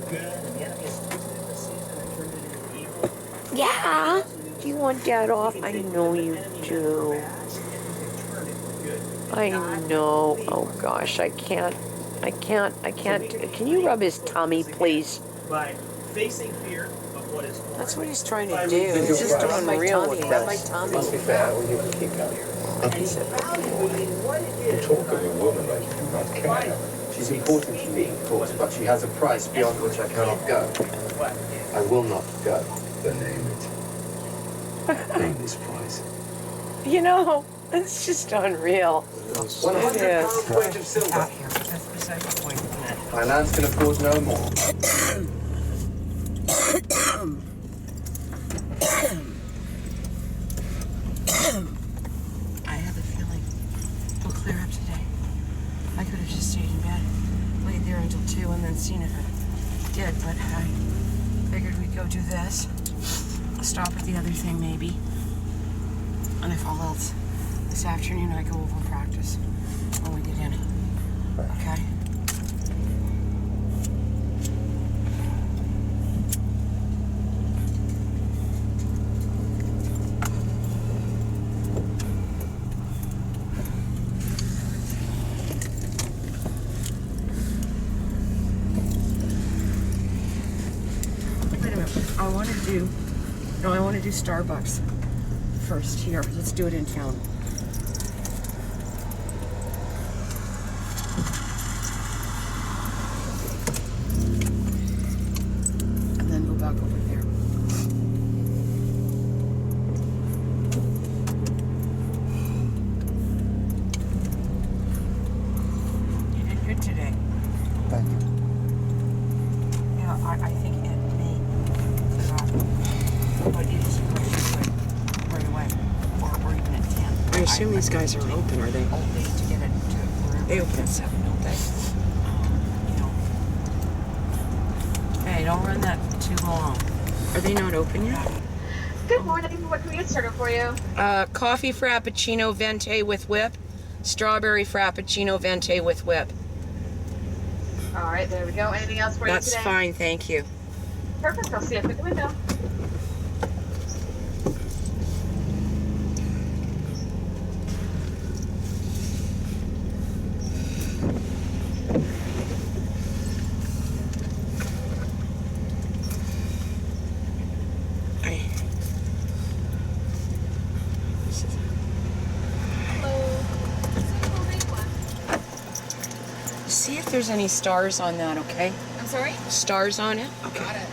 good, and the enemy has twisted the season and turned it into evil. Yeah. Do you want that off? I know you do. I know. Oh gosh, I can't. Can you rub his tummy, please? By facing fear of what is That's what he's trying to do. He's just doing my tummy. Rub my tummy. Must be fair when you can keep going. You talk of a woman like you do not care. She's important to me, of course, but she has a price beyond which I cannot go. I will not go. Then name it. Name this price. You know, it's just unreal. 100 It is. pounds weight of silver. Here, that's beside the point. My lands can afford no more. I have a feeling it'll clear up today. I could have just stayed in bed, laid there until 2 and then seen if it did, but I figured we'd go do this, stop at the other thing maybe, and if all else, this afternoon I go over and practice when we get in. Okay? Wait a minute. I want to do Starbucks first here. Let's do it in town. And then go back over there. You did good today. Thank you. Yeah, I think it may clear up. But it is right away. Or even at 10. I assume these guys are open, are they? All day to get it to wherever. They open at 7, don't they? Hey, don't run that too long. Are they not open yet? Good morning. What can we get started for you? Coffee Frappuccino Venti with whip. Strawberry Frappuccino Venti with whip. All right, there we go. Anything else for you That's today? fine, thank you. Perfect. I'll see you at the window. Hey. See if there's any stars on that, okay? I'm sorry? Stars on it? Okay. Got it.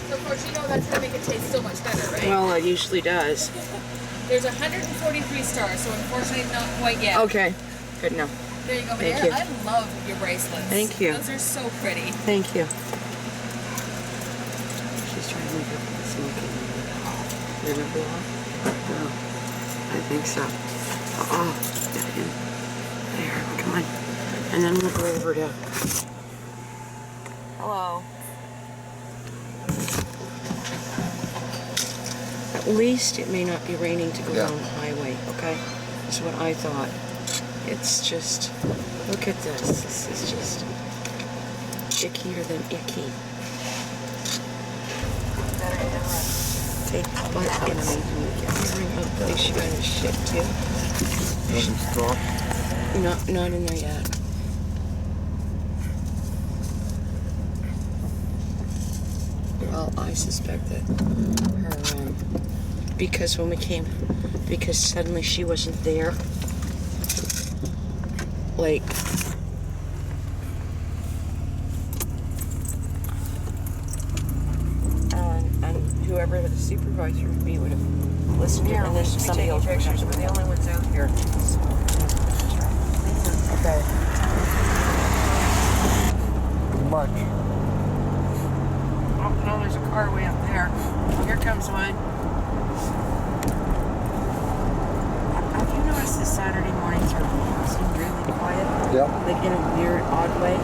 So, of course, you know that's going to make it taste so much better, right? Well, it usually does. There's 143 stars, so unfortunately not quite yet. Okay, good enough. There you go, Thank Maria. you. I love your bracelets. Thank you. Those are so pretty. Thank you. She's trying to make up for the smoking. Remember that? No. I think so. Oh, get in. There, come on. And then we'll go over to... Hello. At least it may not be raining to go down the highway, okay? That's what I thought. It's just... Look at this. This is just... ickier than icky. Take what it's getting out place you got to ship to. Not in there yet. Well, I suspect that her, because when we came, because suddenly she wasn't there, like, and whoever the supervisor would be would have listened to her, and there's somebody taking pictures. We're the only ones out here. So, okay. Much. Oh, no, there's a car way up there. Here comes one. Have you noticed that Saturday mornings seem really quiet? Yeah. Like in a weird, odd way?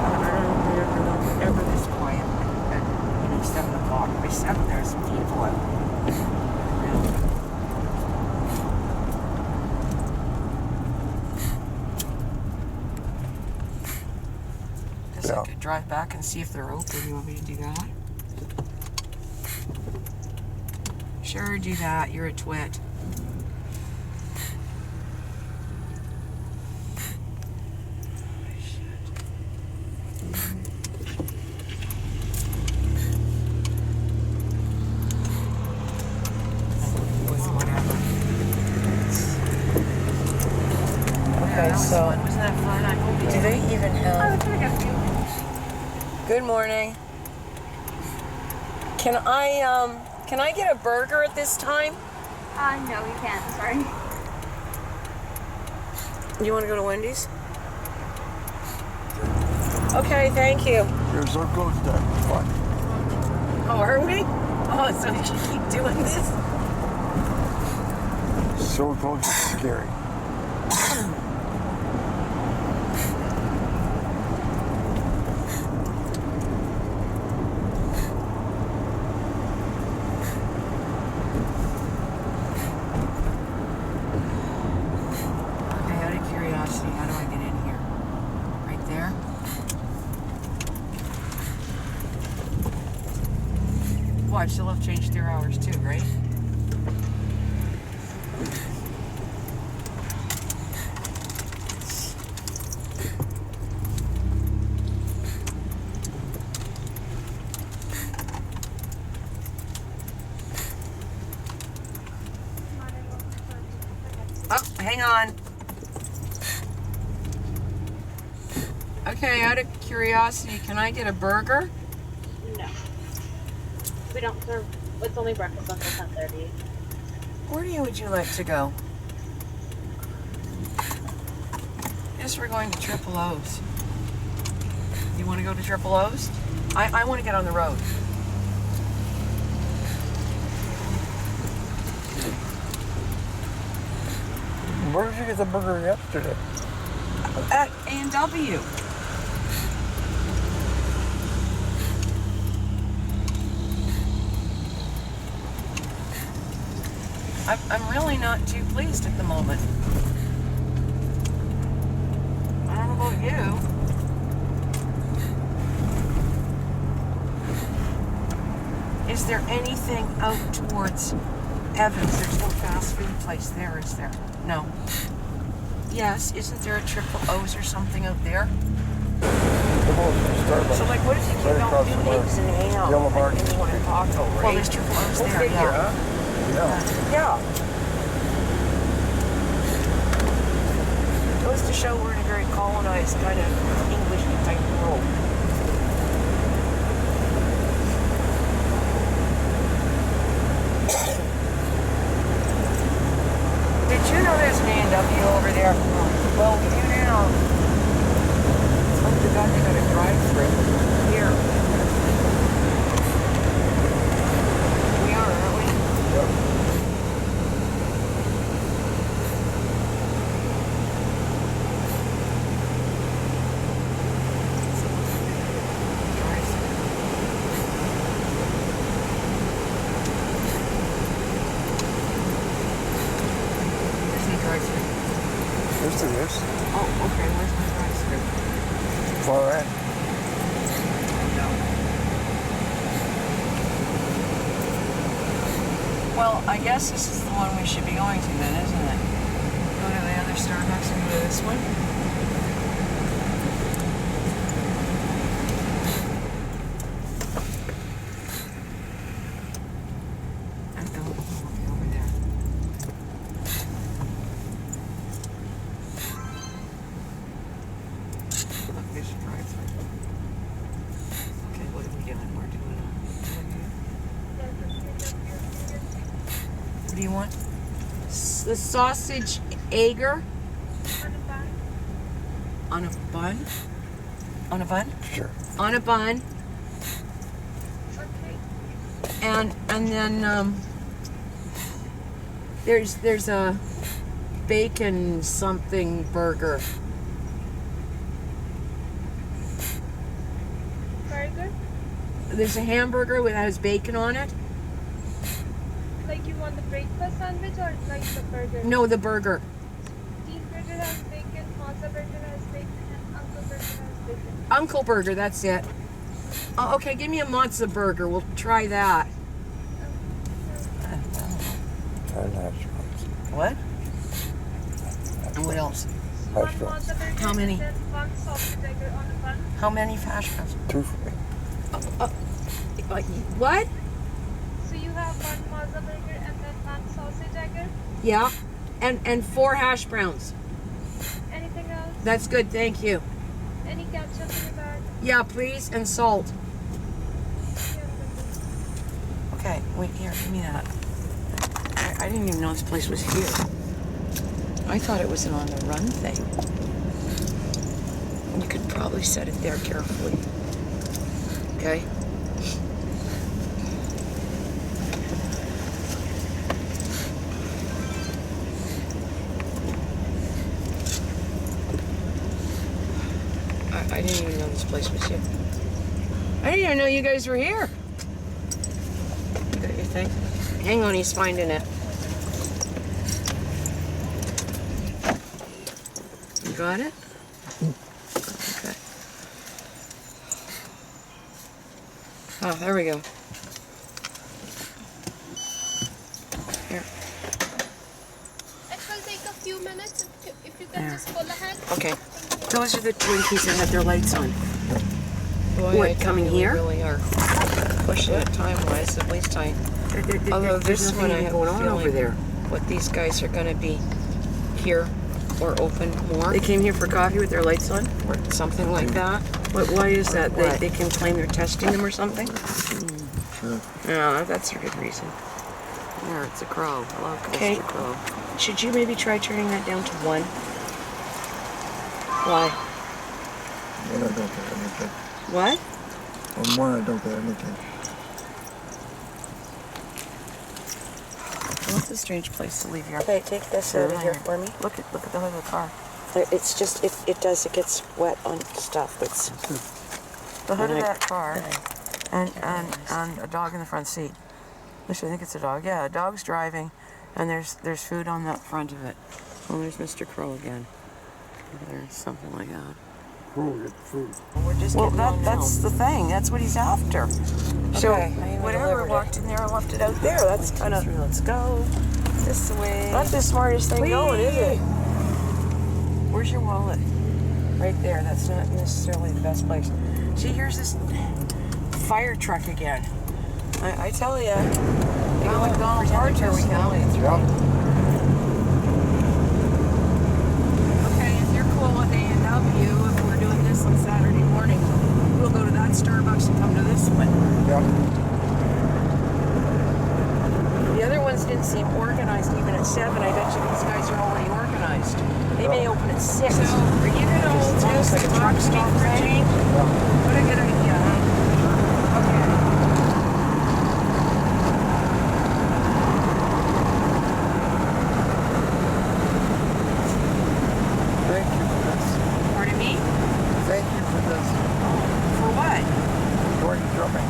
I don't know if we're ever this quiet at 7 o'clock. By 7, there's people out. I could drive back and see if they're open. You want me to do that? Sure, do that. You're a twit. Okay, so wasn't that fun? I hope do they even have? Good morning. Can I get a burger at this time? No, you can't. Sorry. You want to go to Wendy's? Okay, thank you. Here's our ghost time. Fun. Oh, are we? Oh, so you keep doing this? So close, it's scary. Okay, out of curiosity, how do I get in here? Right there? Watch, they'll have changed their hours too, right? Oh, hang on. Okay, out of curiosity, can I get a burger? No. We don't serve. It's only breakfast until 10:30. Where would you like to go? Yes, we're going to Triple O's. You want to go to Triple O's? I want to get on the road. Where did you get the burger yesterday? At A&W. I'm really not too pleased at the moment. I don't know about you. Is there anything out towards Evans? There's no fast food place there, is there? No. Yes, isn't there a Triple O's or something out there? So like, what if you keep on doing eggs and ham Yellow Barn. and you want a taco, right? Well, there's Triple O's there, yeah. Yeah. Goes to show we're in a very colonized kind of English type world. this. Oh, okay. Where's my drive-through? Far end. Well, I guess this is the one we should be going to then, isn't it? Go to the other Starbucks and go to this one? Over there. Look, there's a drive-through. Okay, what are we doing? We're doing What do you want? The sausage Ager? On a bun? On a bun? Sure. On a bun. And then there's a bacon something burger. Burger? There's a hamburger that has bacon on it. Like you want the breakfast sandwich or like the burger? No, the burger. Cheese burger has bacon, Mazda burger has bacon, and Uncle burger has bacon. Uncle Burger, that's it. Oh, okay, give me a matzo burger. We'll try that. And hash browns. What? And what else? One Hash browns. Mazda burger How many? and then one sausage burger on a bun. How many hash browns? 2 for me. What? So you have one Mazda burger and then one sausage burger. Yeah. And 4 hash browns. Anything else? That's good, thank you. Any ketchup in your bag? Yeah, please, and salt. Yeah, Okay, wait, here, give me that. I didn't even know this place was here. I thought it was an on the run thing. You could probably set it there carefully. Okay? I didn't even know this place was here. I didn't even know you guys were here. You got your thing? Hang on, he's finding it. You got it? Okay. Oh, there we go. Here. It will take a few minutes if you can There. just pull ahead. Okay. Those are the Twinkies that had their lights on. Boy, What, I tell coming you, here? We really are pushing it time-wise, at least time. Although this one, I have going a on feeling over there. what these guys are going to be here or open more. They came here for coffee with their lights on? Or something like that. Why is that? What? They can claim they're testing them or something? Sure. No, that's a good reason. There, it's a crow. Hello, Okay. Mr. Crow. Should you maybe try turning that down to 1? Why? One, I don't get anything. What? On one, I don't get anything. Well, it's a strange place to leave your... Okay, take this out of here for me. Look at the hood of the car. It's just, it gets wet on stuff. It's, The hood of And I- that car and a dog in the front seat. Actually, I think it's a dog. Yeah, a dog's driving, and there's food on the front of it. Oh, there's Mr. Crow again. There's something like that. Oh, get food. We're just that's the thing. That's what he's after. So Okay, I even whatever delivered it. walked in there, I left it out there. That's kind of Let's go. This way. not the smartest thing going, is it? Where's your wallet? Right there. That's not necessarily the best place. See, here's this fire truck again. I tell you, McDonald's hard here we go. Yeah. Okay, if you're cool with A&W, if we're doing this on Saturday morning, we'll go to that Starbucks and come to this one. Yeah. The other ones didn't seem organized even at 7. I bet you these guys are already organized. They may open at 6. So, are you going to hold almost like a truck stop for a thing. change? What a good idea, huh? Okay. Thank you for this. Pardon me? Thank you for this. For what? Going drumming.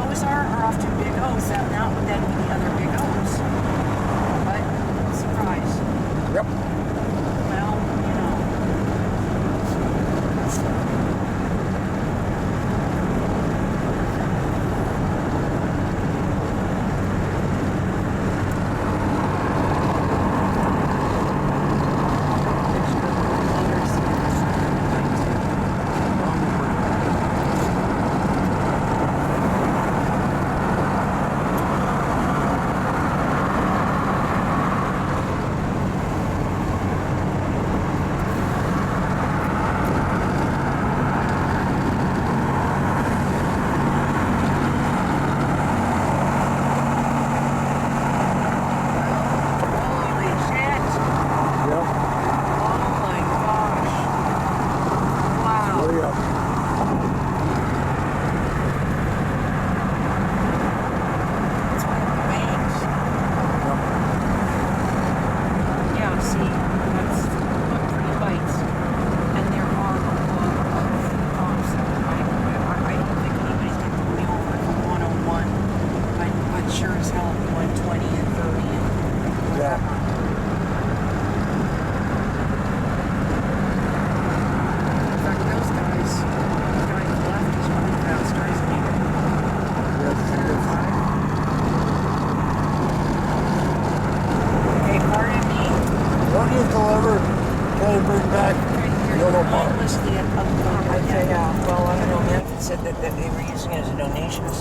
O's are off to big O's. That would then be the other big O's. But, surprise. Yep. Well, you know.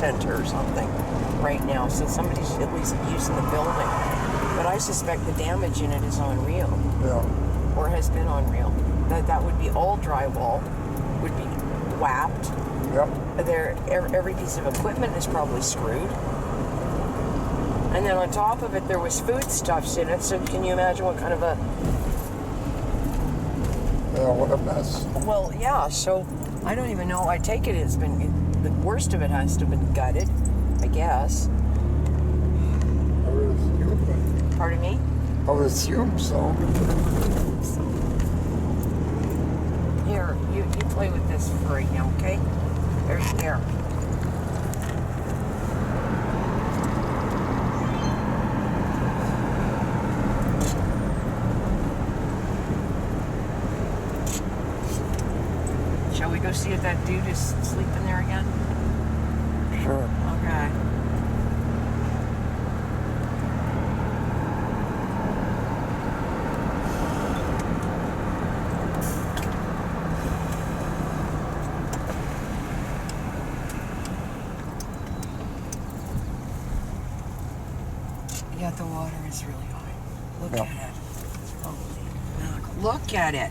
Center or something right now, so somebody's at least using the building. But I suspect the damage in it is unreal. Yeah. Or has been unreal. That would be all drywall, would be whapped. Yep. Every piece of equipment is probably screwed. And then on top of it, there was foodstuffs in it, so can you imagine what kind of a... Yeah, what a mess. Well, yeah, so I don't even know. I take it it's been... The worst of it has to have been gutted, I guess. I would assume. Pardon me? I would assume so. Here, you play with this for right now, okay? There's there. Shall we go see if that dude is sleeping there again? Sure. Okay. Yeah, the water is really high. Look at it. Holy mackerel. Look at it.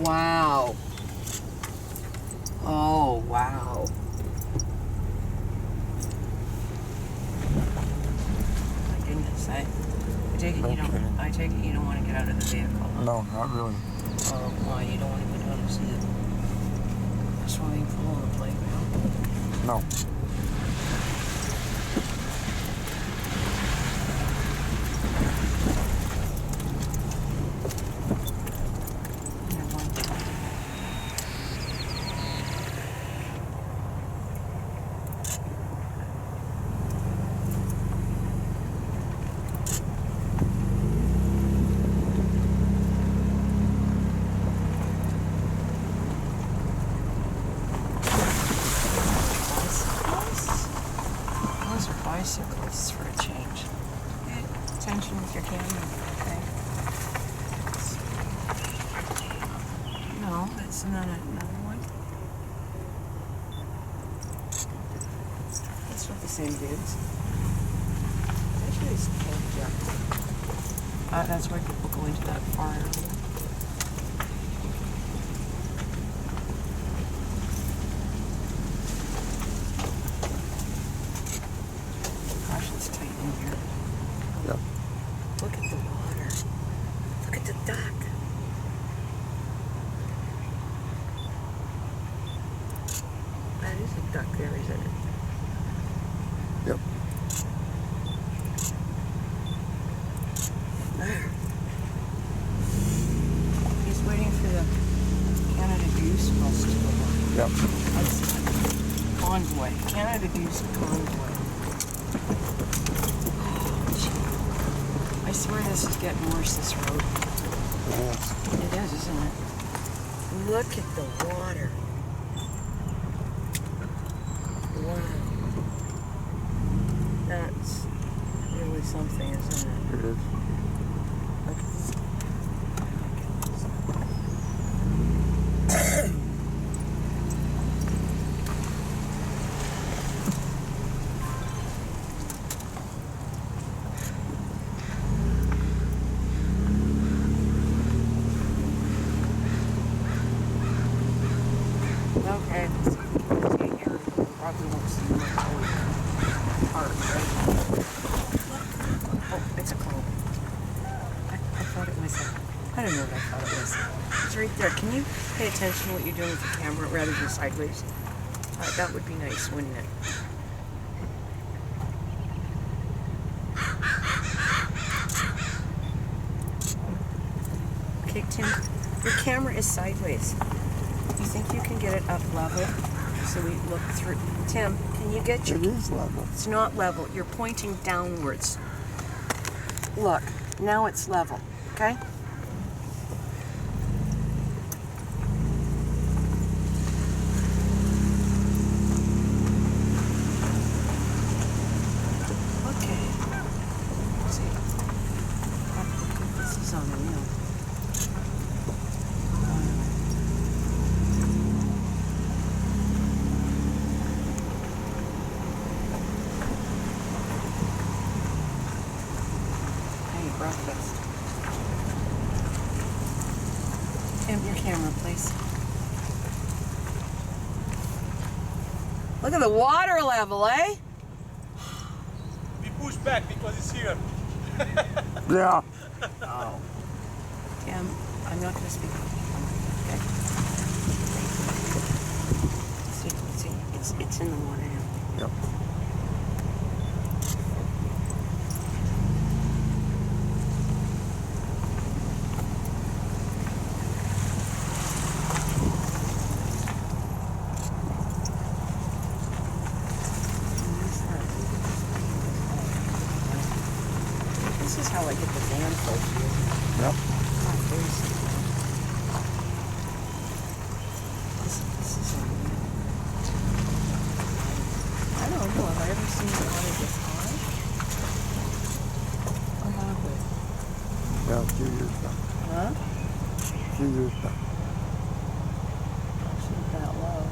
Wow. Oh, wow. My goodness, I take it you don't want to get out of the vehicle. Huh? No, not really. Oh, why? You don't want to go down and see the swimming pool and the playground? No. Bicycles for a change. Pay attention with your camera, okay? No, that's not another one. That's not the same dudes. Actually, it's camped. That's why people go into that far area. Look at the water. Look at the dock. That is a duck there, isn't it? Yep. There. convoy. I swear this is getting worse, this road. Yes. It is, isn't it? Look at the water. Wow. That's really something, isn't it? It is. Look at this. Okay, let's get here. Probably won't see much part, right? Oh, it's a cone. I thought it was a... I don't know what I thought it was. It's right there. Can you pay attention to what you're doing with the camera rather than sideways? That would be nice, wouldn't it? Okay, Tim, your camera is sideways. You think you can get it up level so we look through? Tim, can you get your... It is level. It's not level. You're pointing downwards. Look, now it's level, okay? Okay. Let's see. This is on the wheel. Breakfast. Tim, your camera, please. Look at the water level, eh? We push back because it's here. Yeah. Oh. Tim, I'm not going to speak. Okay. See, it's in the water now. Yep. This is how I get the van full here. Yep. This is I don't know. Have I ever seen water this high? Or have we? Yeah, a few years back. Huh? A few years back. Shouldn't that low.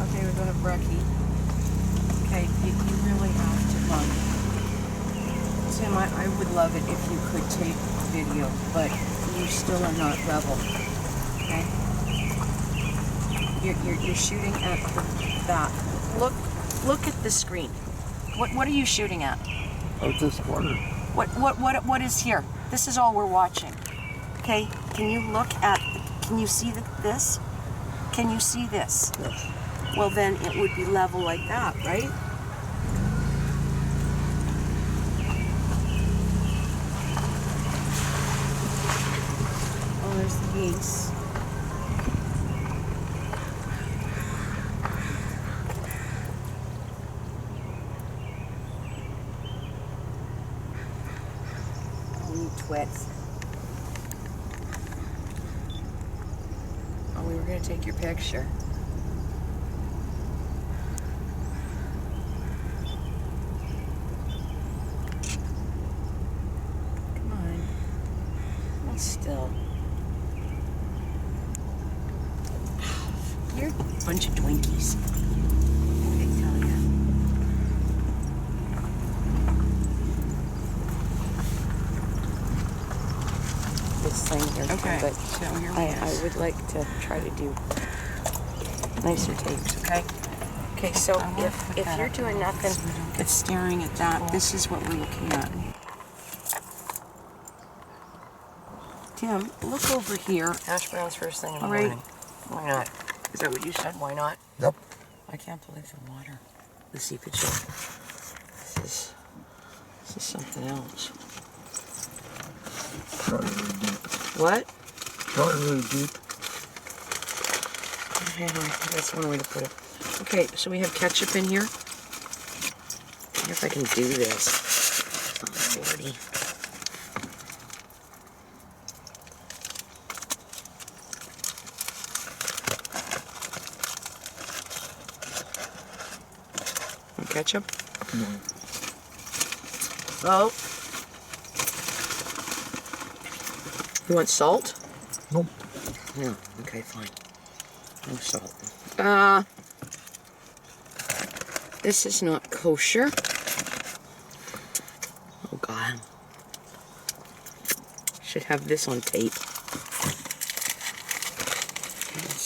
Okay, we're going to brekkie. Okay, you really have to run. Tim, I would love it if you could take video, but you still are not level. Okay? You're shooting at that. Look at the screen. What are you shooting at? I was just wondering. What is here? This is all we're watching. Okay? Can you look at? Can you see this? Can you see this? Yes. Well, then it would be level like that, right? Oh, there's the geese. Oh, you twits. Oh, we were going to take your picture. Still. You're a bunch of Twinkies. I tell ya. This thing here, Okay, but so here we I is. would like to try to do nicer takes, okay? Okay, so if you're doing nothing but staring at that, this is what we're looking at. Tim, look over here. Hash browns first thing in the morning. Why not? Is that what you said? Why not? Yep. I can't believe the water. The seepage. This is something else. Shot really deep. What? Shot really deep. hang on. That's one way to put it. Okay, so we have ketchup in here. I wonder if I can do this. It's not 40. Ketchup? No. Oh. You want salt? Nope. No. Okay, fine. No salt. This is not kosher. Oh God. Should have this on tape.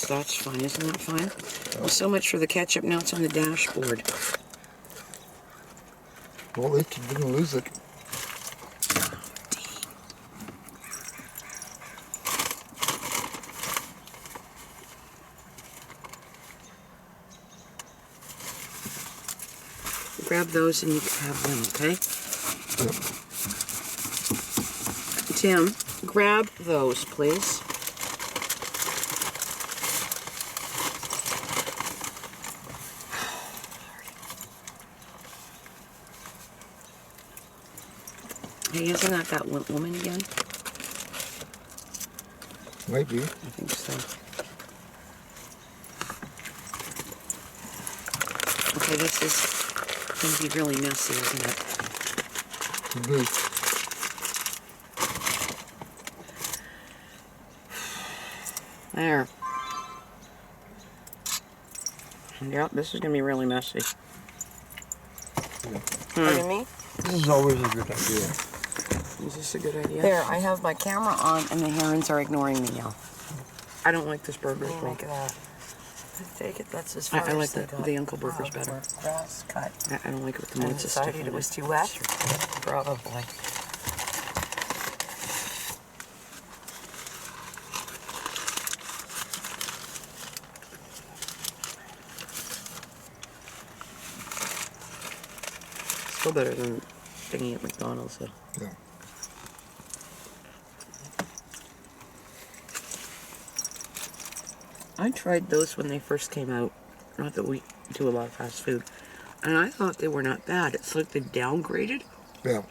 That's fine, isn't that fine? Well, so much for the ketchup. Now it's on the dashboard. Well, at least you didn't lose it. Grab those and you can have them, okay? Tim, grab those, please. Hey, isn't that woman again? Maybe. I think so. Okay, this is going to be really messy, isn't it? Good. There. Yep, this is going to be really messy. Pardon me? This is always a good idea. Is this a good idea? There, I have my camera on and the herons are ignoring me now. I don't like this burger. Look at that. Take it. That's as far I like as they got. the Uncle Burger's better. Grass cut. I don't like it with the And mozzarella stick decided in it was too wet. Probably. Still better than thingy at McDonald's, though. Yeah. I tried those when they first came out. Not that we do a lot of fast food. And I thought they were not bad. It's like they downgraded. Yeah.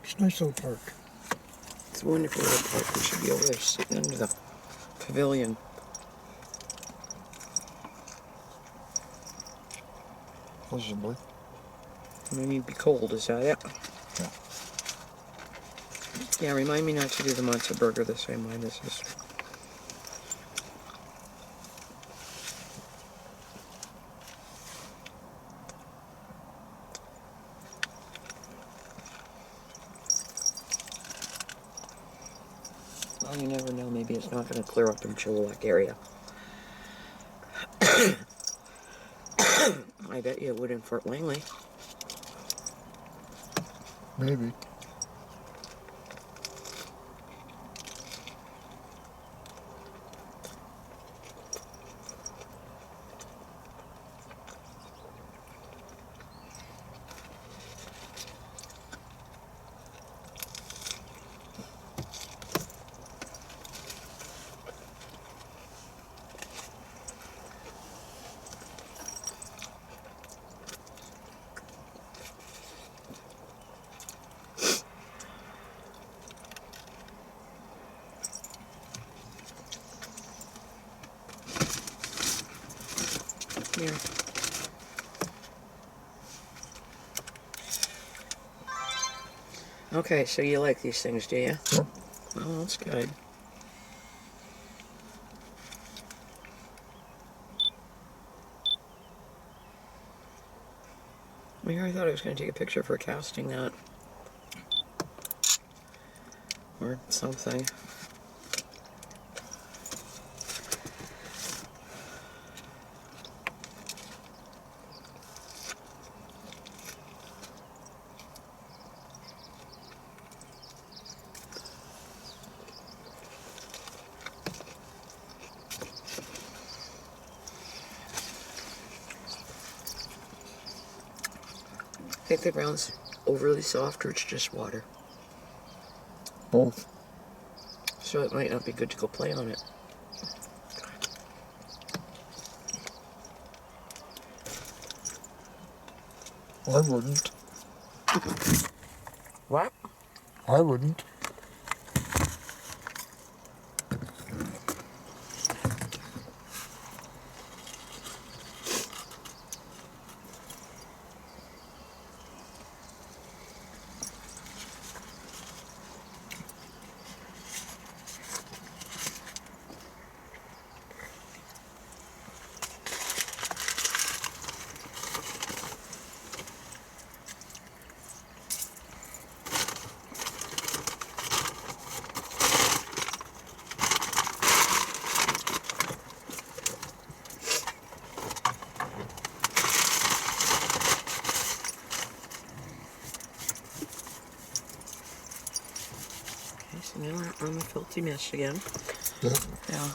It's a nice little park. It's a wonderful little park. We should be over there sitting under the pavilion. Possibly. Maybe it'd be cold, is that it? Yeah. Yeah, remind me not to do the matzo burger the same way this is. Well, you never know. Maybe it's not going to clear up in Chilliwack area. I bet you it would in Fort Langley. Maybe. Here. Okay, so you like these things, do you? Yeah. Oh, that's good. I thought I was going to take a picture for casting that. Or something. think the ground's overly soft or it's just water? Both. So it might not be good to go play on it. I wouldn't. What? I wouldn't. Okay, so now we're on the filthy mesh again. Yeah. Yeah.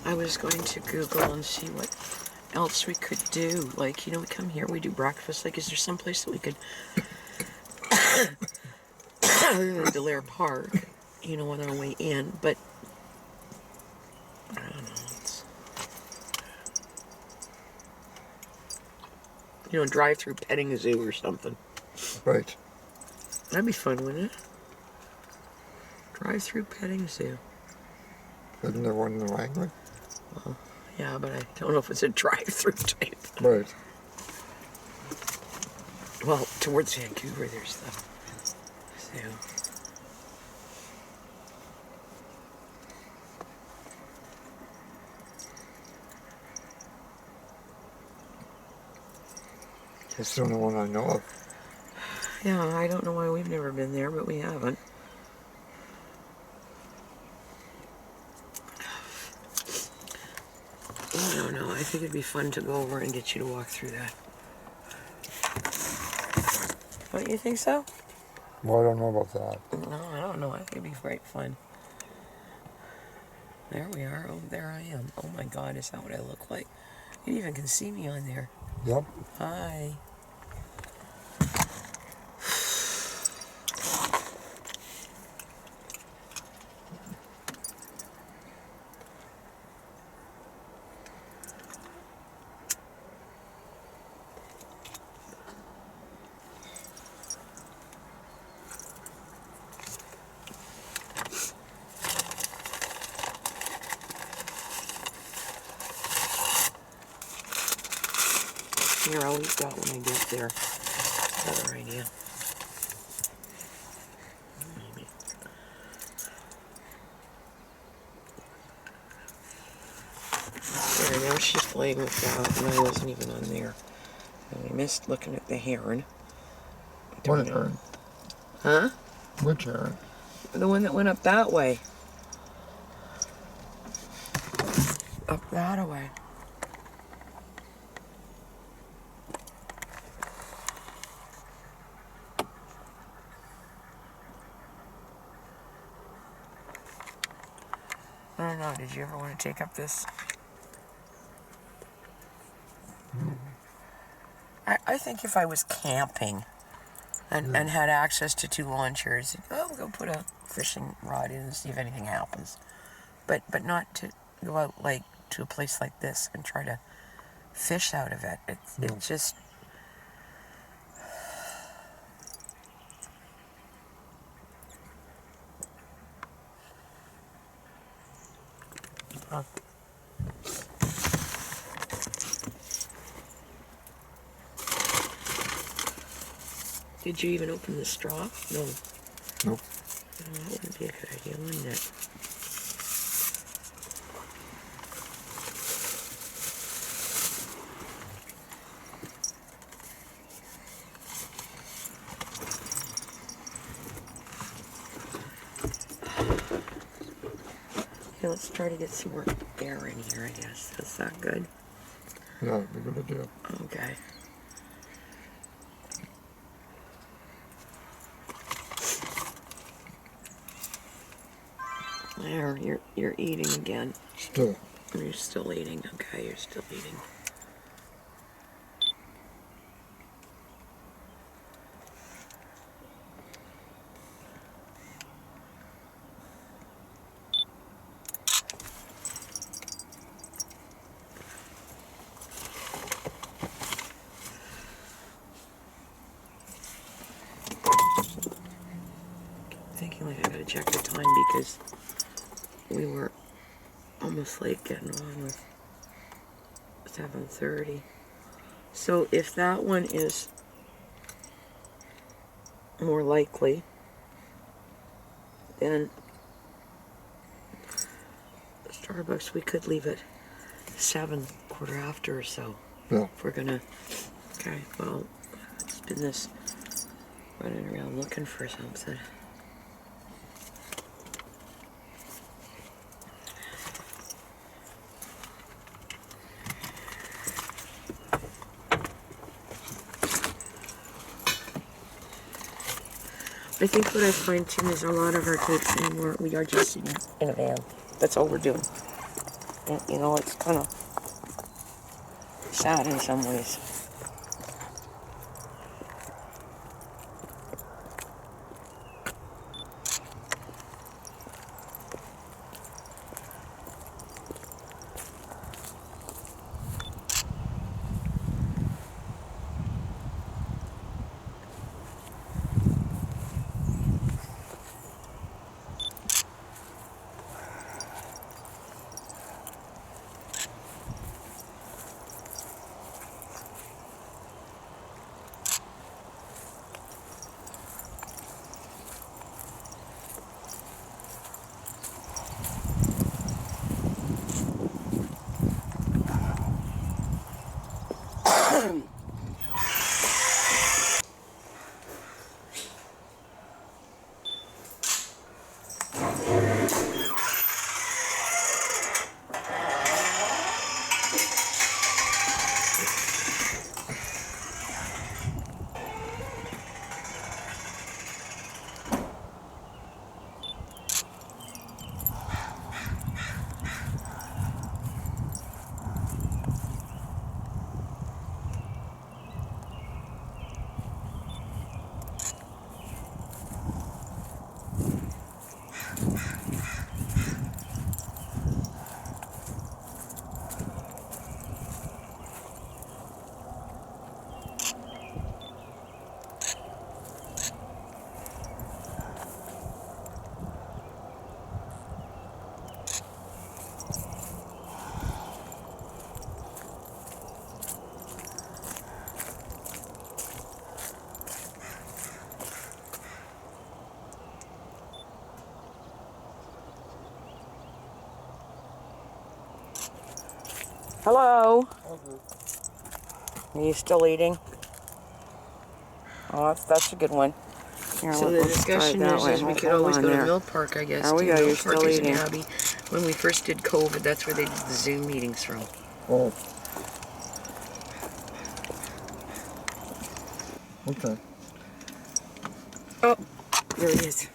I was going to Google and see what else we could do. Like, you know, we come here, we do breakfast. Like, is there some place that we could, other than Delaire Park, you know, on our way in, but I don't know. It's, you know, drive through petting zoo or something. Right. That'd be fun, wouldn't it? Drive through petting zoo. Isn't there one in Langley? Well, yeah, but I don't know if it's a drive-through type. Right. Well, towards Vancouver, there's the zoo. It's the only one I know of. Yeah, I don't know why we've never been there, but we haven't. I don't know. I think it'd be fun to go over and get you to walk through that. Don't you think so? Well, I don't know about that. No, I don't know. I think it'd be great fun. There we are. Oh, there I am. Oh my God, is that what I look like? You even can see me on there. Yep. Hi. Here, I'll eat that when I get there. Better idea. Maybe. There, now she's playing with that, and I wasn't even on there. And I missed looking at the heron. What heron? Huh? Which heron? The one that went up that way. Up that way. I don't know, did you ever want to take up this? I think if I was camping and had access to 2 lawn chairs, oh, we'll go put a fishing rod in and see if anything happens. But not to go out like to a place like this and try to fish out of it. It's just... Huh. Did you even open the straw? No. Nope. That wouldn't be a good idea, wouldn't it? Okay, let's try to get some more air in here, I guess. Is that good? Yeah, that'd be a good idea. Okay. There, you're eating again. Still. You're still eating. Okay, you're still eating. Thinking like I gotta check the time because we were almost late getting on with 7:30. So if that one is more likely, then Starbucks we could leave at 7, quarter after or so. Yeah. If we're gonna. Okay, well, it's been this running around looking for something. I think what I find too is a lot of our tapes anymore, we are just sitting in a van. That's all we're doing. And, you know, it's kind of sad in some ways. Hello? Are you still eating? Oh, that's a good one. Here, so the discussion is we could always go to Mill Park, I guess. There we go, you're still eating. Abbey. When we first did COVID, that's where they did the Zoom meetings from. Oh. Okay. Oh, there he is.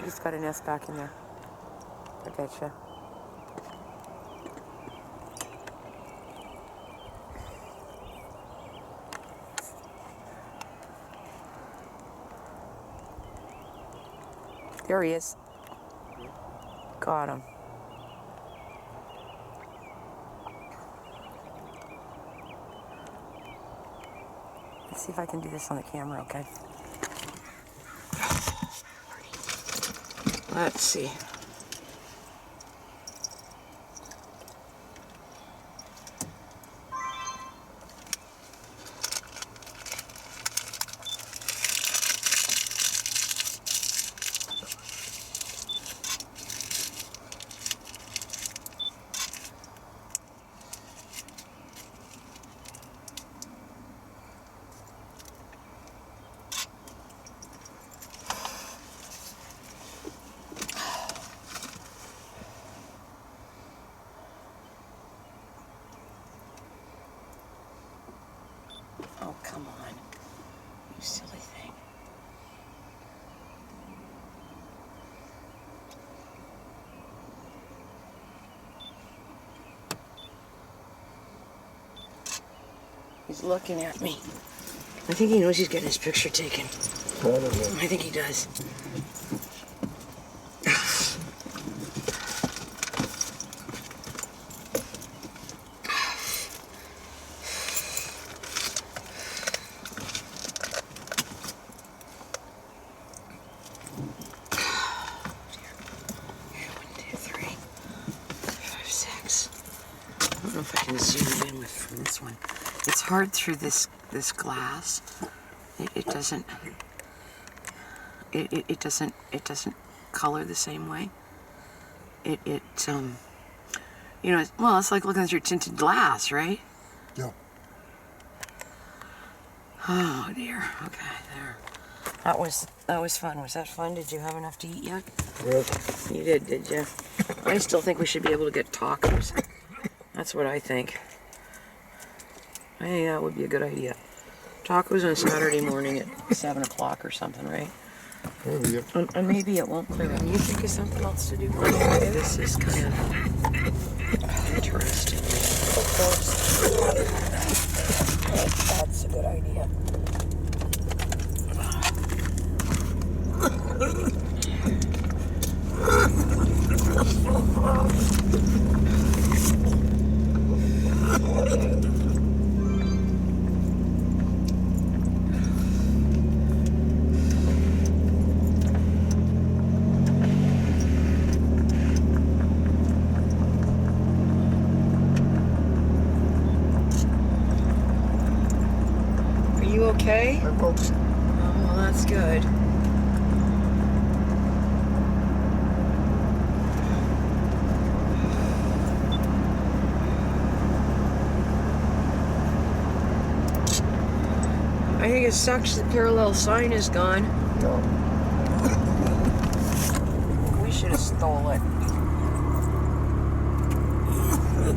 He's got a nest back in there. I betcha. There he is. Got him. Let's see if I can do this on the camera, okay? Let's see. He's looking at me. I think he knows he's getting his picture taken. Probably. I think he does. I don't know if I can zoom in with from this one. It's hard through this glass. It doesn't color the same way. You know, well, it's like looking through tinted glass, right? Yeah. Oh dear. Okay, there. That was fun. Was that fun? Did you have enough to eat yet? Yes. You did you? I still think we should be able to get tacos. That's what I think. I think that would be a good idea. Tacos on Saturday morning at 7 o'clock or something, right? Oh, yeah. And maybe it won't clear up. You think of something else to do? This is kind of interesting. That's a good idea. Are you okay? I hope so. Oh, well, that's good. I think it sucks the parallel sign is gone. Yeah. We should have stole it.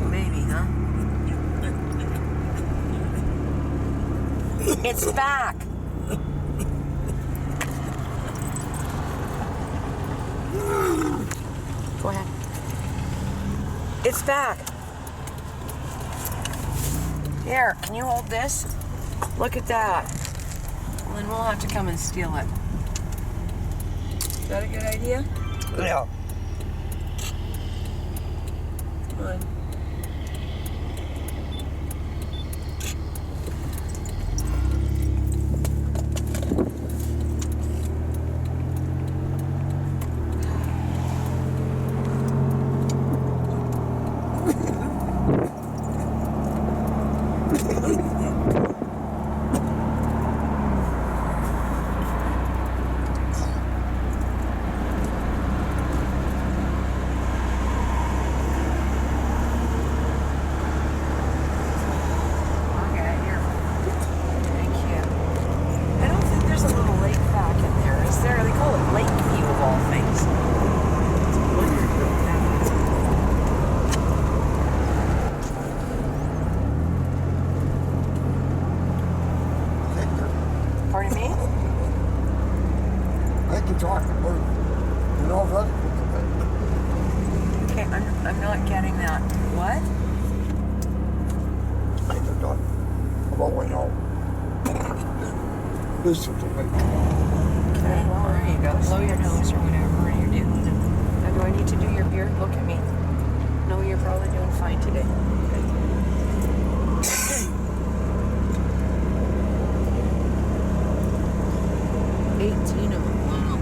Maybe, huh? It's back. Go ahead. It's back. Here, can you hold this? Look at that. Well, then we'll have to come and steal it. Is that a good idea? Yeah. Come on. Pardon me? I can talk about, you know, that. Okay, I'm not getting that. What? I can talk about what now. Listen to me. Okay, well, there you go. Blow your nose or whatever you're doing. Now, do I need to do your beard? Look at me. No, you're probably doing fine today. Okay. 18 of them. Wow.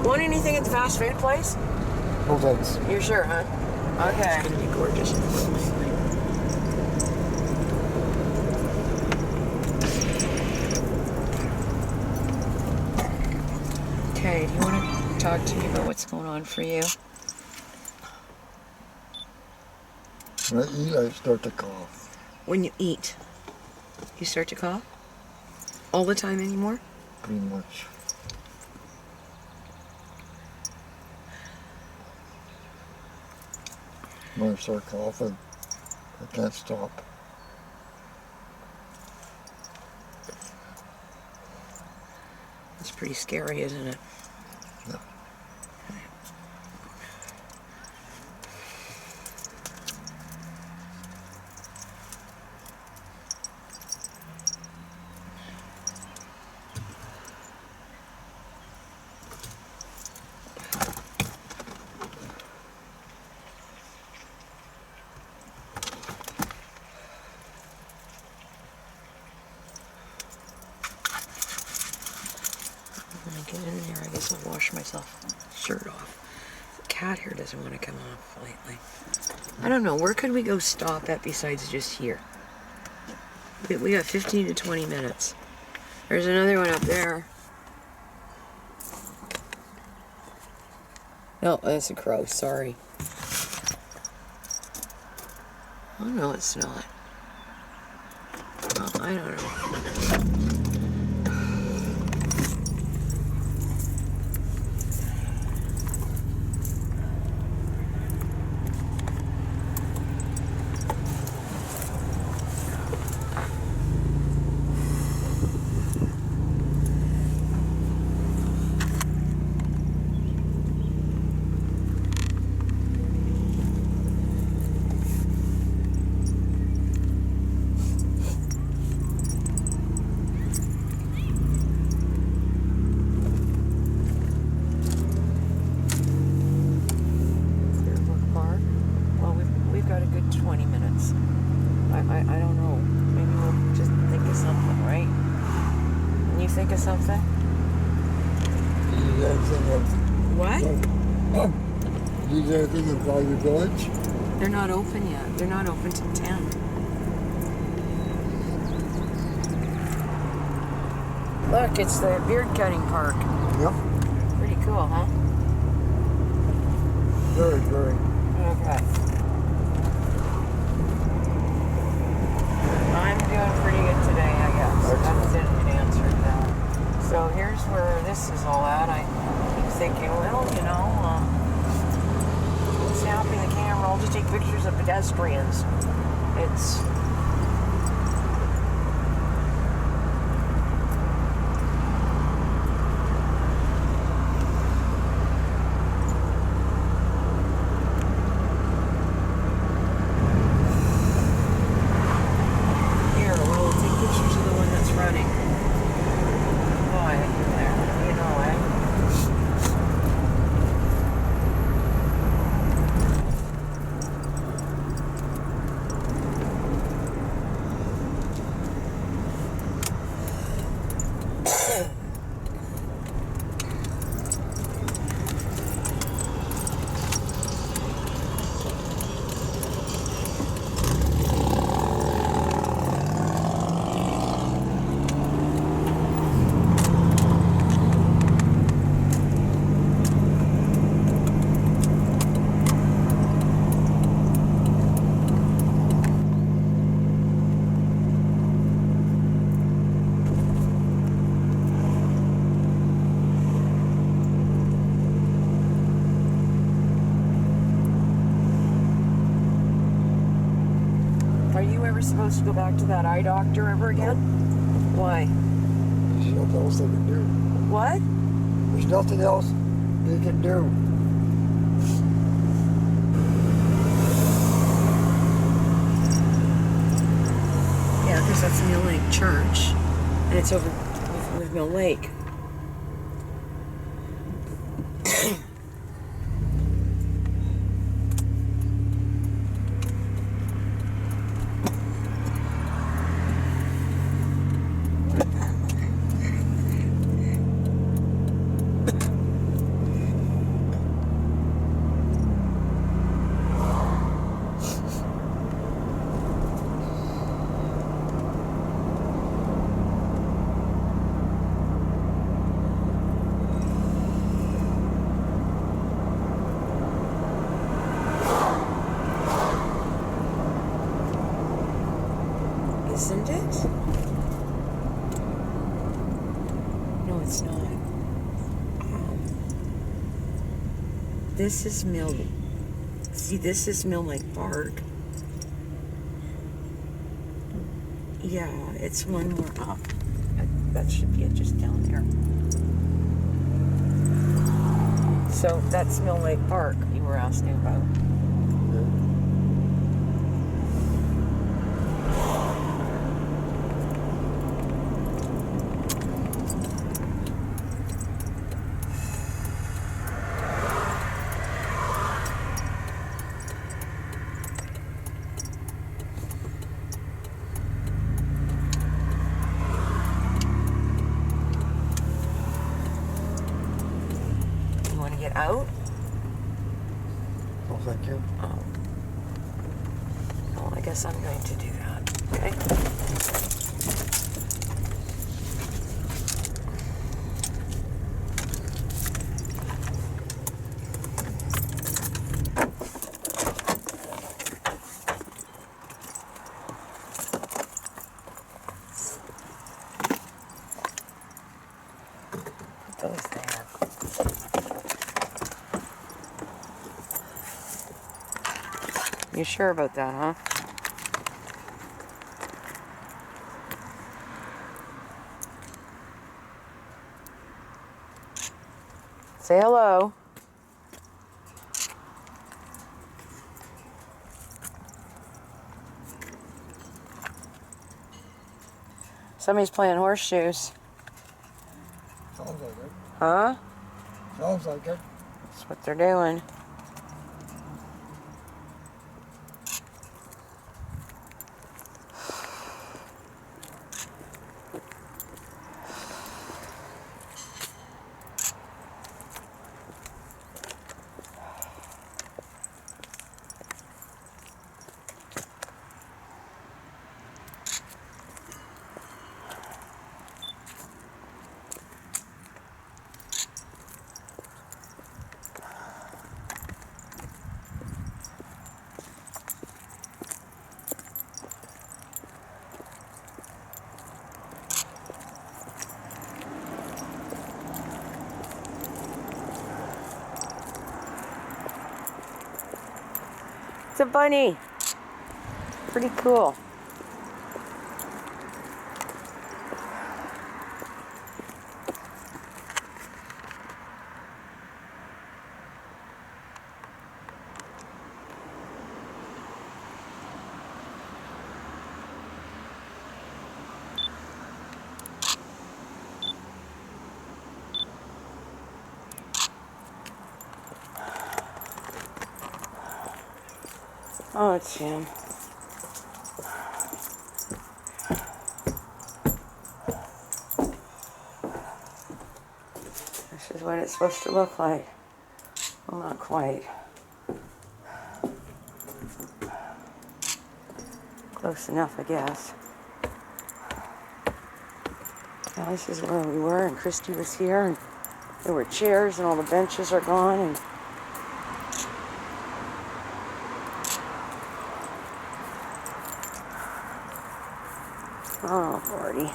Want anything at the fast food place? No thanks. You're sure, huh? Okay. It's gonna be gorgeous. Okay, do you want to talk to me about what's going on for you? When I eat, I start to cough. When you eat, you start to cough? All the time anymore? Pretty much. When I start coughing, I can't stop. It's pretty scary, isn't it? Yeah. get in there. I guess I'll wash myself shirt off. The cat hair doesn't want to come off lately. I don't know. Where could we go stop at besides just here? We got 15 to 20 minutes. There's another one up there. No, that's a crow. Sorry. Oh, no, it's not. Well, I don't know. Something? What? Is there anything in Value Village? They're not open yet. They're not open till 10. Look, it's the beard cutting park. Yep. Pretty cool, huh? Very, very. Okay. I'm doing pretty good today, I guess. That didn't answer that. So here's where this is all at. I keep thinking, well, you know, snapping the camera, I'll just take pictures of pedestrians. It's... Here, we'll take pictures of the one that's running. Supposed to go back to that eye doctor ever again? Why? There's nothing else they can do. What? There's nothing else they can do. Yeah, because that's Mill Lake Church, and it's over with Mill Lake. Isn't it? No, it's not. This is Mill. See, this is Mill Lake Park. Yeah, it's one more up. That should be it, just down there. So that's Mill Lake Park you were asking about. it out? Oh, thank you. Well, I guess I'm going to do that. Okay. Put those there. You sure about that, huh? Say hello. Somebody's playing horseshoes. Sounds like it. Huh? Sounds like it. That's what they're doing. It's a bunny. Pretty cool. Oh, it's him. This is what it's supposed to look like. Well, not quite. Close enough, I guess. Now, this is where we were, and Christy was here, and there were chairs, and all the benches are gone, and oh, Lordy.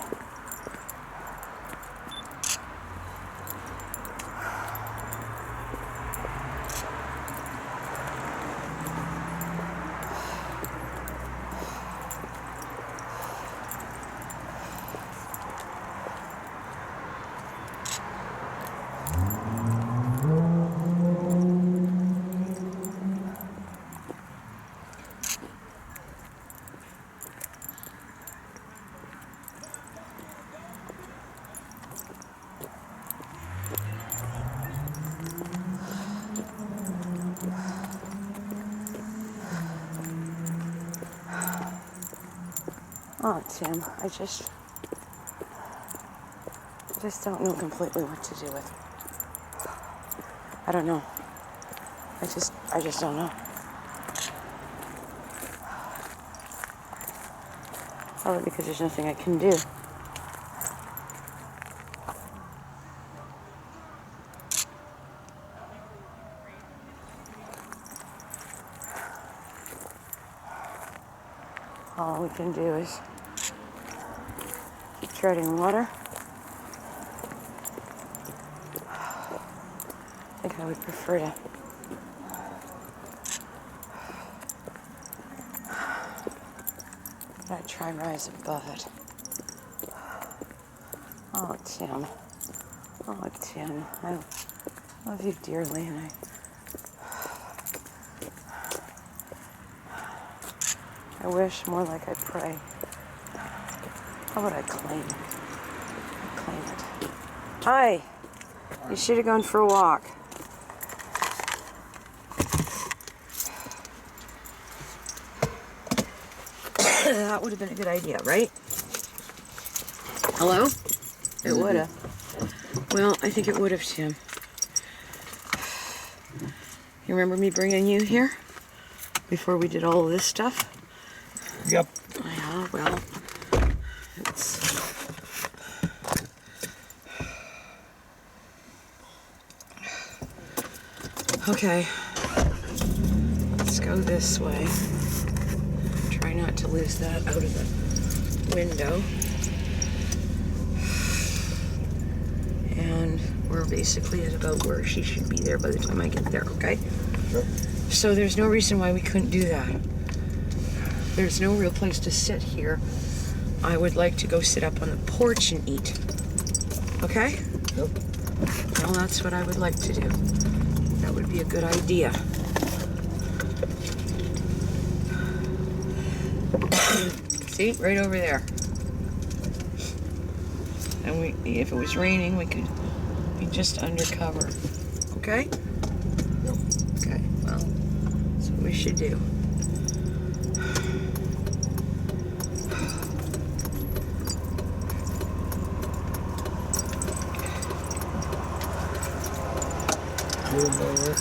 Oh, Tim, I just don't know completely what to do with it. I don't know. I just don't know. Probably because there's nothing I can do. All we can do is keep treading water. I think I would prefer to not try and rise above it. Oh, Tim. Oh, Tim. I love you dearly, and I wish more like I pray. How would I claim it? Claim it. Hi. You should have gone for a walk. That would have been a good idea, right? Hello? It would have. Well, I think it would have, Tim. You remember me bringing you here before we did all of this stuff? Yep. Yeah, well, it's... Okay, let's go this way. Try not to lose that out of the window. And we're basically at about where she should be there by the time I get there, okay? Yep. So there's no reason why we couldn't do that. There's no real place to sit here. I would like to go sit up on the porch and eat. Okay? Yep. Well, that's what I would like to do. That would be a good idea. See, right over there. And if it was raining, we could be just undercover. Okay? Yep. Okay, well, that's what we should do.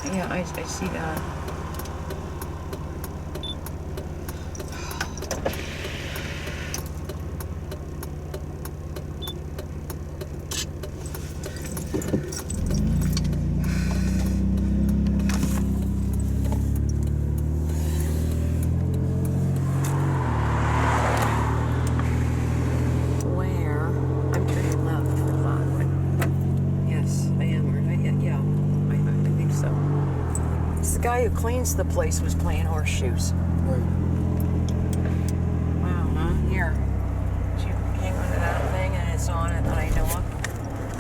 Yeah, I see that. Where? I'm turning left for that one. Yes, I am, aren't I? Yeah, I think so. This guy who cleans the place was playing horseshoes. Right. Wow, huh? Here. Did you hang onto that thing and it's on it that I know of?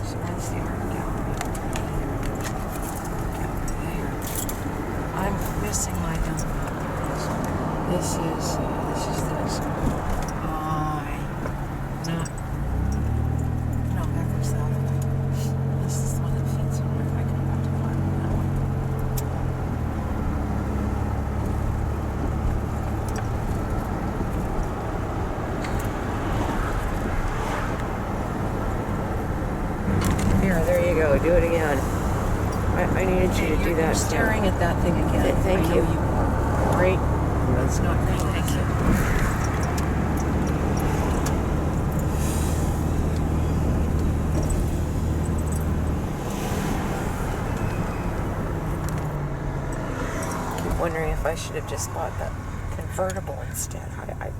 So that's the art gallery. Gallery there. I'm missing my number. This is this. No, that was that one. This is the one that fits in if I come back to find that one. Here, there you go. Do it again. I needed you to do that. You're staring at that thing again. Thank I you. know you are. Great. That's not great. Thank you. Keep wondering if I should have just bought that convertible instead.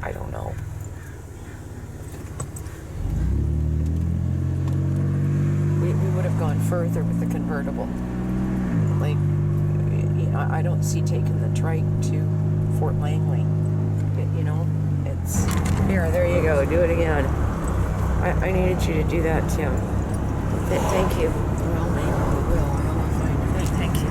I don't know. We would have gone further with the convertible. Like, I don't see taking the trike to Fort Langley. You know, it's... Here, there you go. Do it again. I needed you to do that, Tim. Thank you. Well, maybe we will. I will find it. Thank you.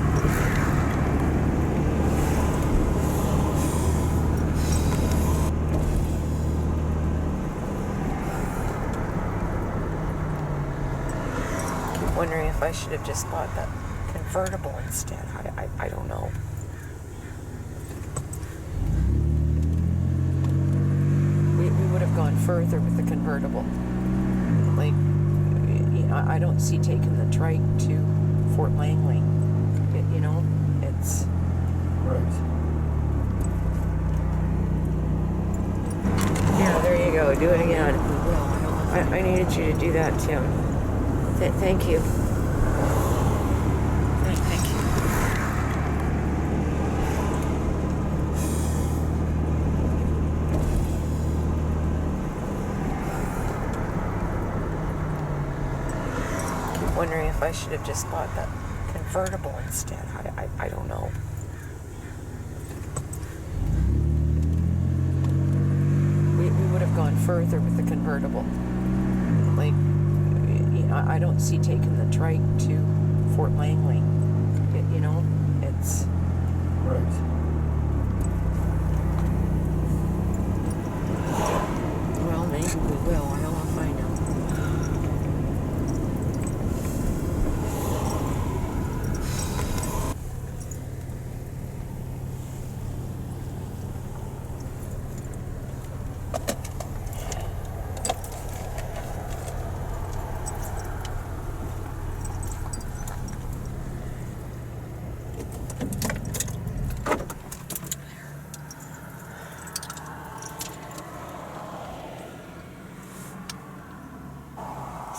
Keep wondering if I should have just bought that convertible instead. I don't know. We would have gone further with the convertible. Like, I don't see taking the trike to Fort Langley. You know, it's... Right. Yeah, there you go. Do it again. I needed you to do that, Tim. Thank you. Thank you. Keep wondering if I should have just bought that convertible instead. I don't know. We would have gone further with the convertible. Like, I don't see taking the trike to Fort Langley. You know, it's... Right. Well, maybe we will. I will find out.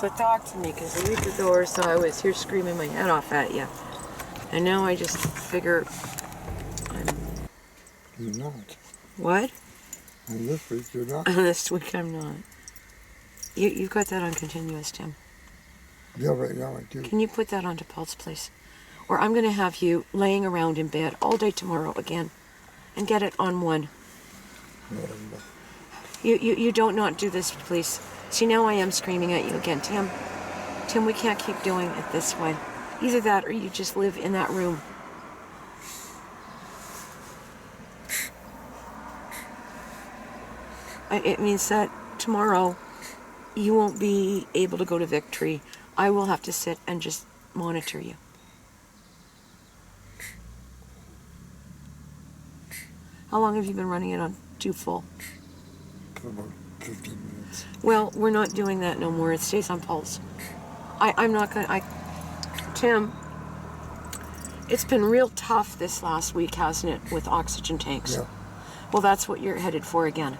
So talk to me, because a week ago or so I was here screaming my head off at you. And now I just figure You're not. What? And this week you're not. This week I'm not. You've got that on continuous, Tim. Yeah, right now I do. Can you put that onto pulse, please? Or I'm going to have you laying around in bed all day tomorrow again and get it on 1. You don't not do this, please. See, now I am screaming at you again, Tim. Tim, we can't keep doing it this way. Either that or you just live in that room. It means that tomorrow you won't be able to go to Victory. I will have to sit and just monitor you. How long have you been running it on 2 full? For about 15 minutes. Well, we're not doing that no more. It stays on pulse. I'm not gonna, Tim, it's been real tough this last week, hasn't it, with oxygen tanks? Yeah. Well, that's what you're headed for again.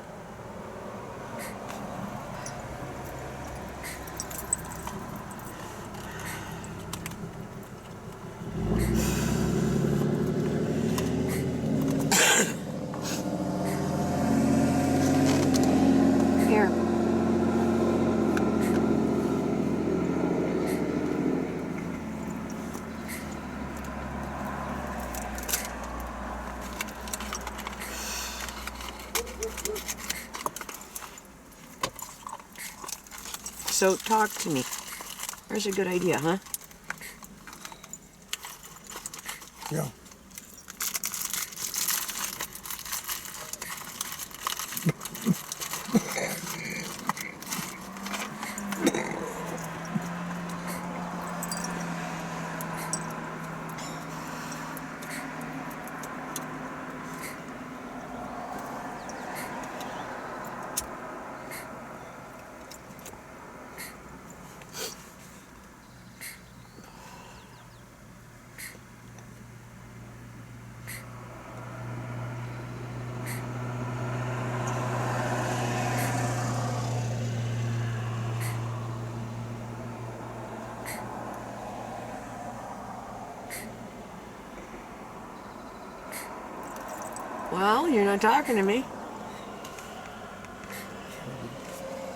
Here. So talk to me. There's a good idea, huh? Yeah. Well, you're not talking to me.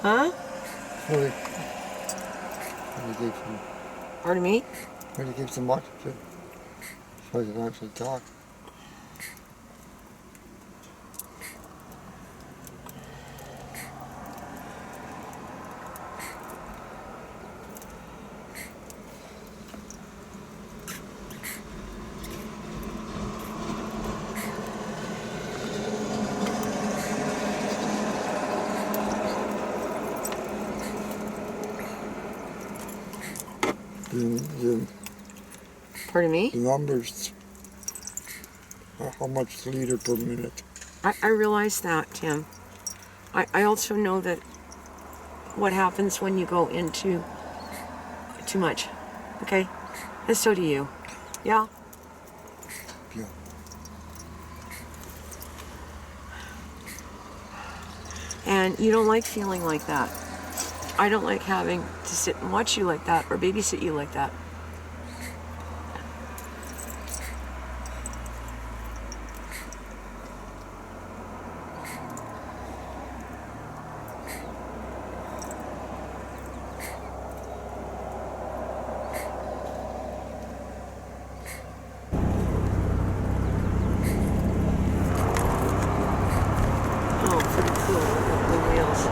Huh? Really gave some, Pardon me? really gave some oxygen so I can actually talk. The Pardon me? numbers, how much liter per minute. I realize that, Tim. I also know that what happens when you go into too much, okay? And so do you. Yeah? Yeah. And you don't like feeling like that. I don't like having to sit and watch you like that or babysit you like that. Oh, pretty cool. The wheels.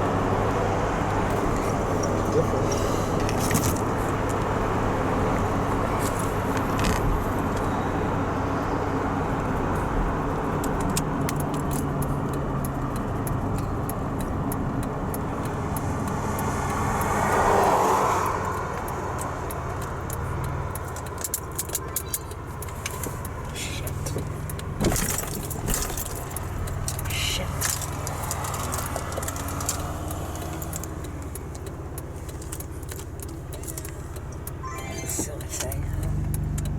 Silly thing.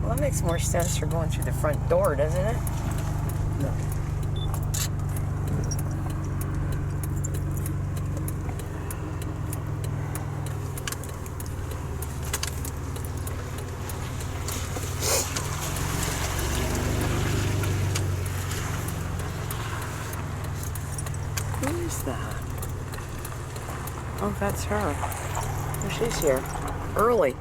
Well, that makes more sense for going through the front door, doesn't it? Yeah. Oh, that's her. Oh, she's here. Early.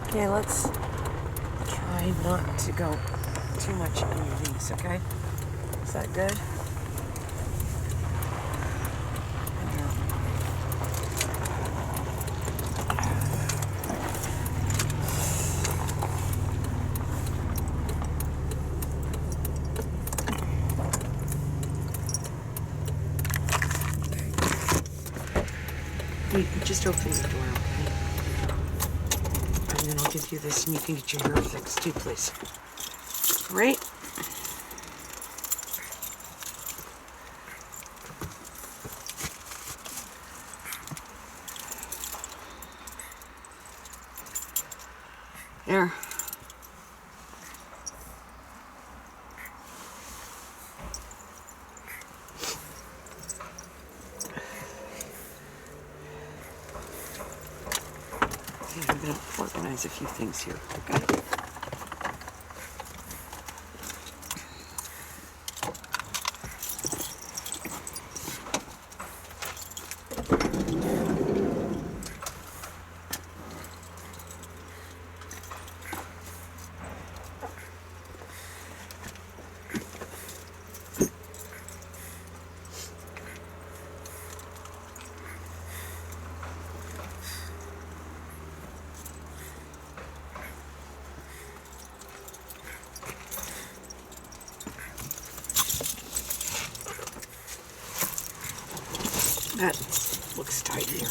Okay, let's try not to go too much under these, okay? Is that good? You just open the door, okay? And then I'll give you this and you can get your hair fixed too, please. All right? There. I'm going to organize a few things here, okay? That looks tidier.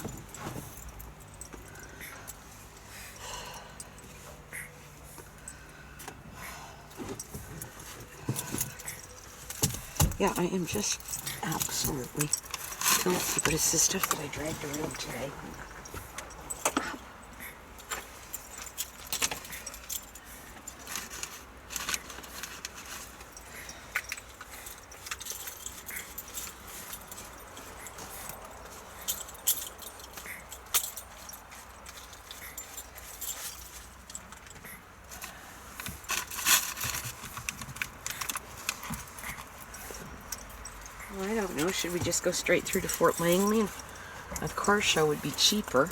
Yeah, I am just absolutely filthy, but it's the stuff that I dragged around today. Well, I don't know. Should we just go straight through to Fort Langley? A car show would be cheaper.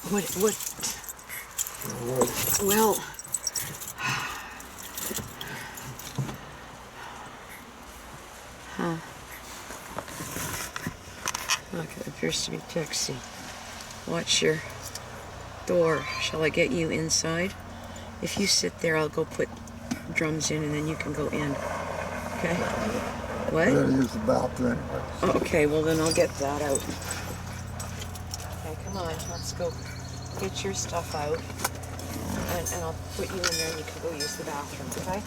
What? Well, huh. Okay, it appears to be taxi. Watch your door. Shall I get you inside? If you sit there, I'll go put drums in and then you can go in. Okay? What? I'm gonna use the bathroom anyway. Oh, okay, well then I'll get that out. Okay, come on, let's go get your stuff out. And I'll put you in there and you can go use the bathroom, okay?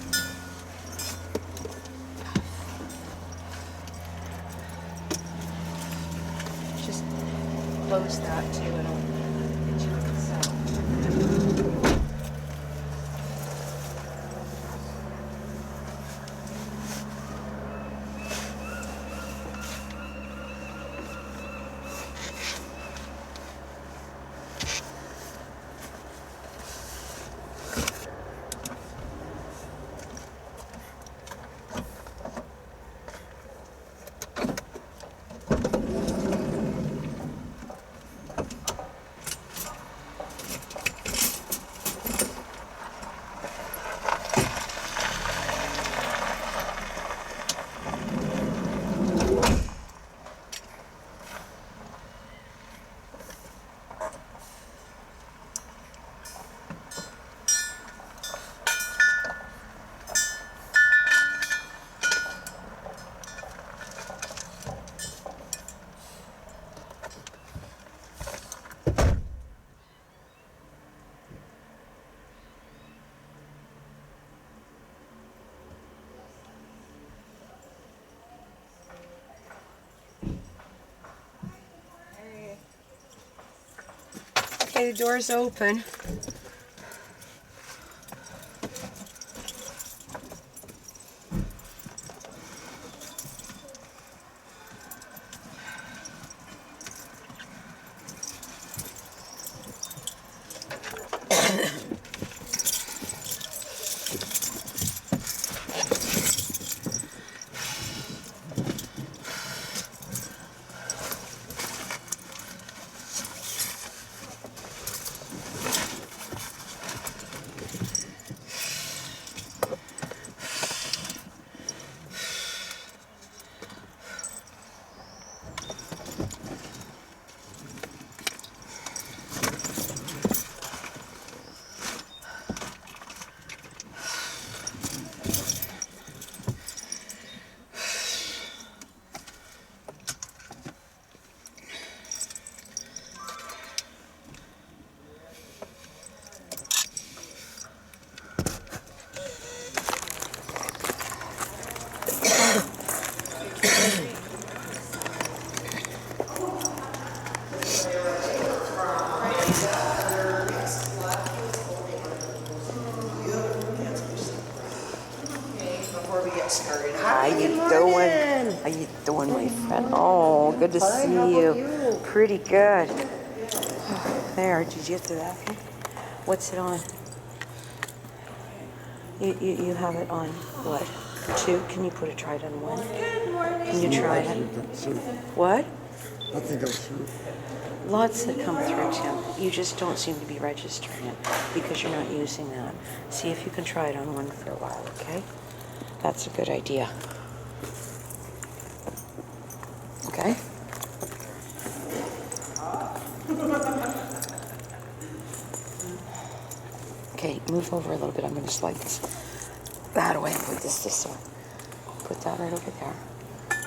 Just close that too and I'll get you inside. Okay, the door's open. Oh, good to Hi, see how you. about you? Pretty good. There, did you get to that one? What's it on? You have it on what? 2? Can you put it, try it on 1? Can you try it? What? I think I'll shoot. Lots that come through, Tim. You just don't seem to be registering it because you're not using that. See if you can try it on 1 for a while, okay? That's a good idea. Okay? Okay, move over a little bit. I'm going to slide that away and put this way. Put that right over there.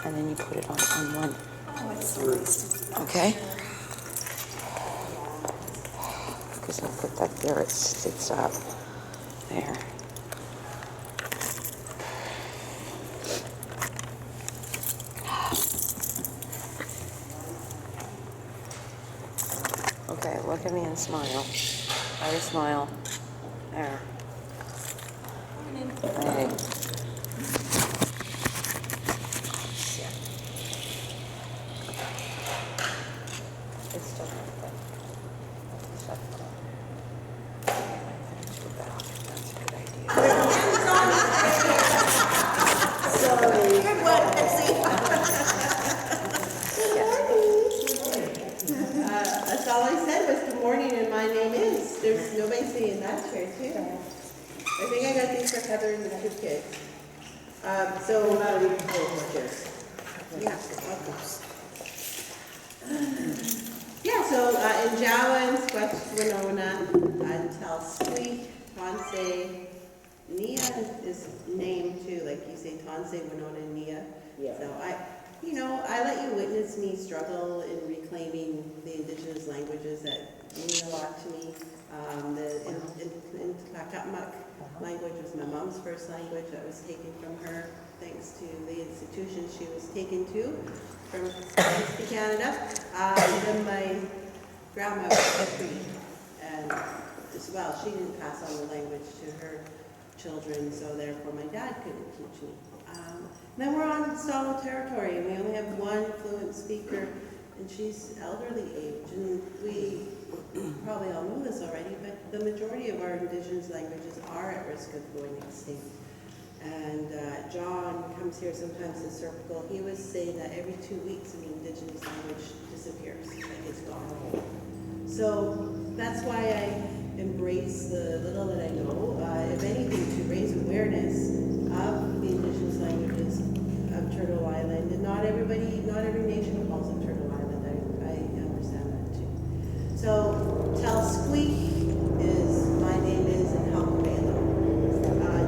And then you put it on 1. Okay? Because I put that there, it sits up. There. Okay, look at me and smile. Try to smile. There. Hey. It's still not good. Shut it up. That's a good idea. Good one, Pixie. That's all I said was good morning and my name is. There's nobody saying that chair too. I think I got these for Heather and the 2 kids. So not even 4 chairs. Yeah, yeah, so in Jawa and Squatch Winona, until Squeak, Tonse, Nia is named too, like you say Tonse, Winona, Nia. Yeah. So I let you witness me struggle in reclaiming the indigenous languages that mean a lot to me. The Kaka'mak language was my mom's first language that was taken from her, thanks to the institution she was taken to from Canada. Then my grandma was free, and as well, she didn't pass on the language to her children, so therefore my dad couldn't teach me. Then we're on Stonewall territory, and we only have 1 fluent speaker, and she's elderly age, and we probably all know this already, but the majority of our indigenous languages are at risk of going extinct. And John comes here sometimes to Circle. He was saying that every 2 weeks an indigenous language disappears, like it's gone. So that's why I embrace the little that I know, if anything, to raise awareness of the indigenous languages of Turtle Island. And not every nation calls it Turtle Island. I understand that too. So Tel Squeak is my name is in Halpamela.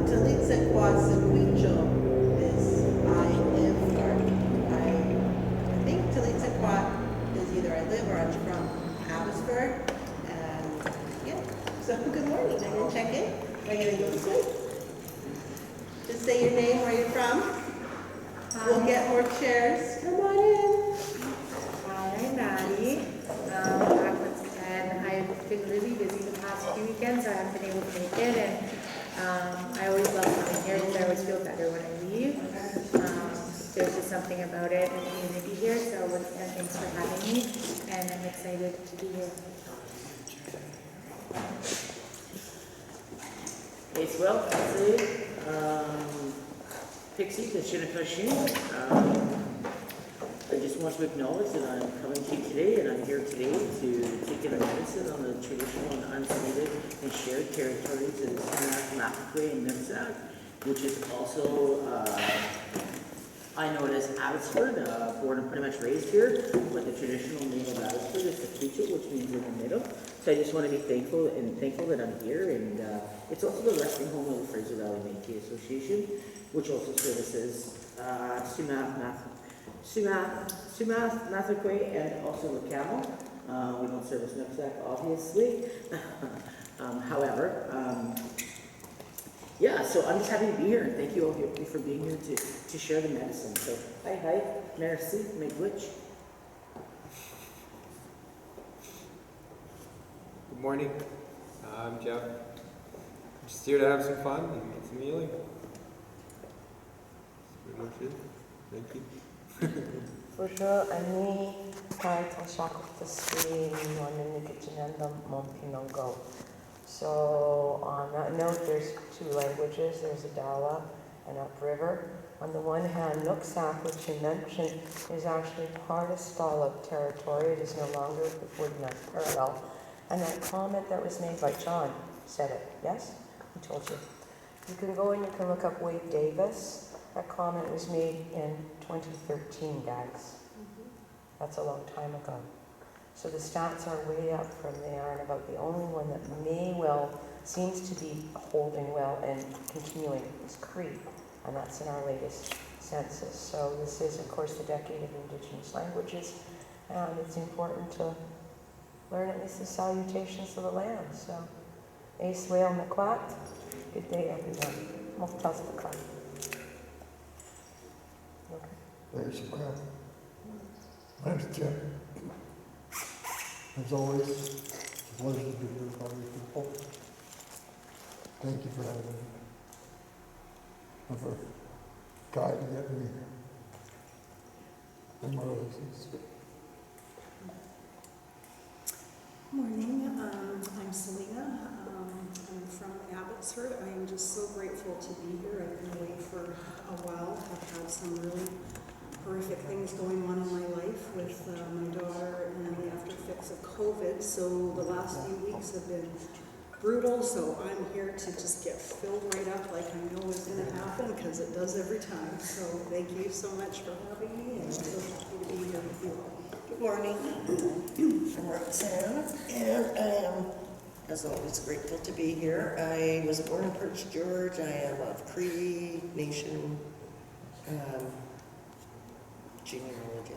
Talitza Kwasaquicho is I live or I think Talitza Kwa is either I live or I'm from Abbotsford. And yeah. So good morning. I'm gonna check in. Are you gonna go to sleep? Just say your name, where you're from. We'll get more chairs. Come on in. Hi, I'm Maddie. And I've been really busy the past few weekends, so I haven't been able to make it. And I always love coming here because I always feel better when I leave. There's just something about it, the community here. So thanks for having me, and I'm excited to be here. It's well, Pixie, the Shinnecoashin. I just want to acknowledge that I'm coming to you today, and I'm here today to take in a medicine on the traditional and unceded and shared territories of the Sumac, Mapakwe, and Nipsac, which is also, I know it as Abbotsford, born and pretty much raised here, but the traditional name of Abbotsford is Takucha, which means in the middle. So I just want to be thankful that I'm here, and it's also the resting home of the Fraser Valley Métis Association, which also services Sumac, Mapakwe, and also Lacamo. We don't service Nipsac, obviously. However, yeah, so I'm just happy to be here, and thank you all for being here to share the medicine. So, hi, merci, miigwech. Good morning. I'm Jeff. I'm just here to have some fun and get some healing. That's pretty much it. Thank you. Bonjour, Annie. Title Shakoptasri, Noninikitanendam, Mompinongo. So on that note, there's two languages. There's Adawa and upriver. On the one hand, Nooksack, which you mentioned, is actually part of Stallop territory. It is no longer Woodman parallel. And that comment that was made by John said it, yes? He told you. You can go and you can look up Wade Davis. That comment was made in 2013, guys. That's a long time ago. So the stats are way up from there, and about the only one that seems to be holding well and continuing is Cree, and that's in our latest census. So this is, of course, the decade of Indigenous languages, and it's important to learn at least the salutations of the land. So, Ace Whale Nakwat, good day everyone. Moftas Bakat. There's your crowd. My name's Jim. As always, it's a pleasure to be here with all you people. Thank you for having me. And for guiding me here. And my releases. Morning, I'm Selena. I'm from Abbotsford. I am just so grateful to be here. I've been away for a while. I've had some really horrific things going on in my life with my daughter and the after effects of COVID. So the last few weeks have been brutal. So I'm here to just get filled right up like I know is going to happen, because it does every time. So thank you so much for having me, and I'm so happy to be here with you all. Good morning. I'm Roxanne, and I am, as always, grateful to be here. I was born in Prince George. I am of Cree Nation genealogy.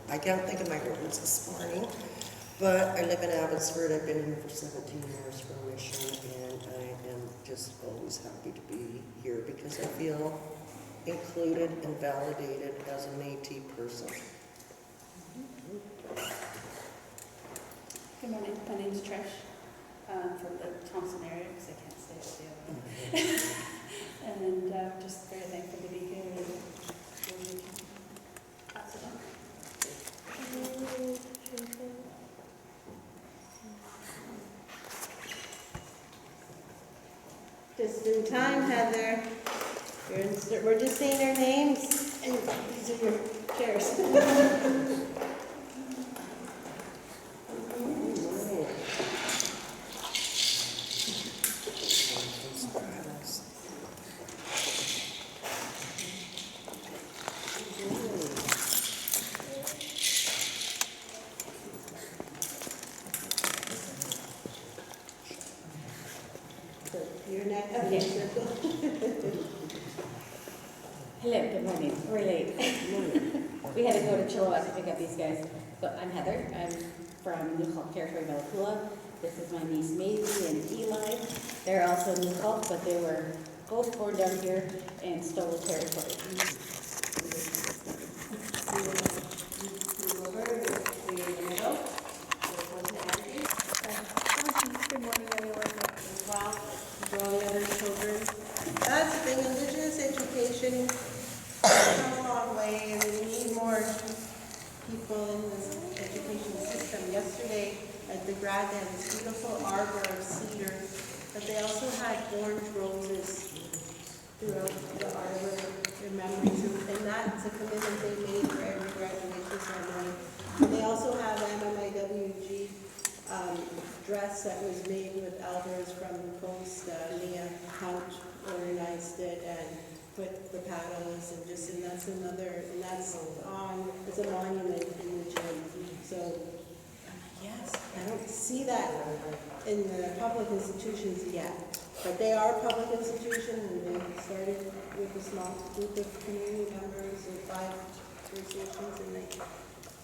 I can't think of my words this morning, but I live in Abbotsford. I've been here for 17 years for a mission, and I am just always happy to be here because I feel included and validated as a Métis person. Good morning, my name is Trish. I'm from the Thompson area because I can't stay at the other one. And just very thankful to be here. And pass it on. Just in time, Heather. We're just saying our names, and these are your chairs. You're next. Okay. Hello, good morning. We're late. We had to go to Chilliwack to pick up these guys. So I'm Heather. I'm from Newcalp Territory, Malakula. This is my niece Maisie and Eli. They're also Newcalp, but they were both born down here in Stoll Territory. Good morning, everyone. As well as all the other children. That's the thing, Indigenous education has come a long way, and we need more people in this education system. Yesterday at the grad, they had this beautiful arbor of cedar, but they also had orange roses throughout the arbor in memories, and that's a commitment they made for every graduation ceremony. And they also have MMIWG dress that was made with elders from the coast. Leah Hunt organized it and put the paddles, and that's another, and that's on, it's a monument in the gym. So, yes, I don't see that in the public institutions yet, but they are public institutions, and they started with a small group of community members of 5 associations, and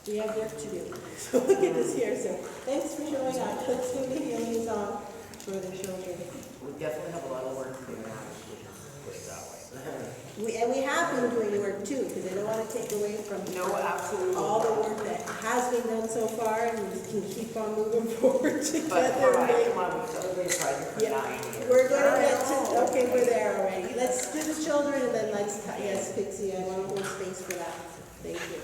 we have work to do. So look at this here. So thanks for showing up. Let's do the healing song for the children. We definitely have a lot of work to do now. Put it that way. We have been doing work too, because I don't want to take away from all the work that has been done so far, and we can keep on moving forward together. But all right, come on, we celebrate Pride for 9 years. We're going to get to, okay, we're there already. Let's do the children, and then let's, yes, Pixie, I want to hold space for that. Thank you.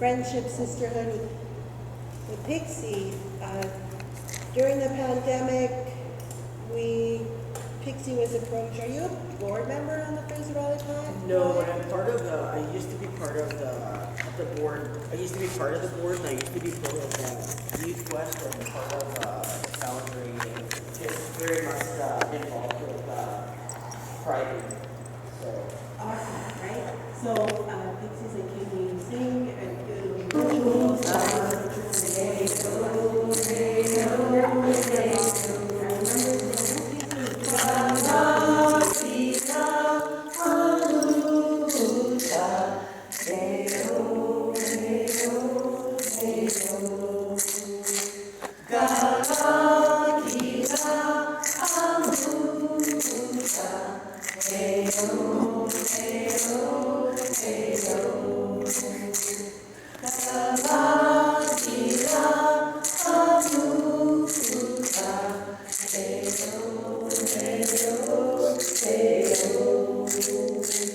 friendship, sisterhood with Pixie. During the pandemic, Pixie was approached. Are you a board member on the Fraser Valley Pod? No, but I'm part of I used to be part of the board. I used to be part of the board, and I used to be part of the Youth Quest and part of the Salary, and just very much involved with Friday. So. Awesome, right? So, Pixie's like, can you sing and do a little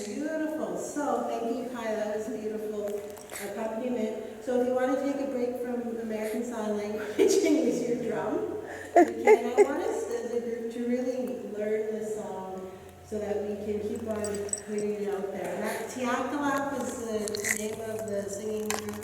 Beautiful. So, thank you, Kai. That was a beautiful accompaniment. So, if you want to take a break from American Sign Language and use your drum, you can. I want us as a group to really learn the song so that we can keep on putting it out there. And that Tiakalap is the name of the singing group.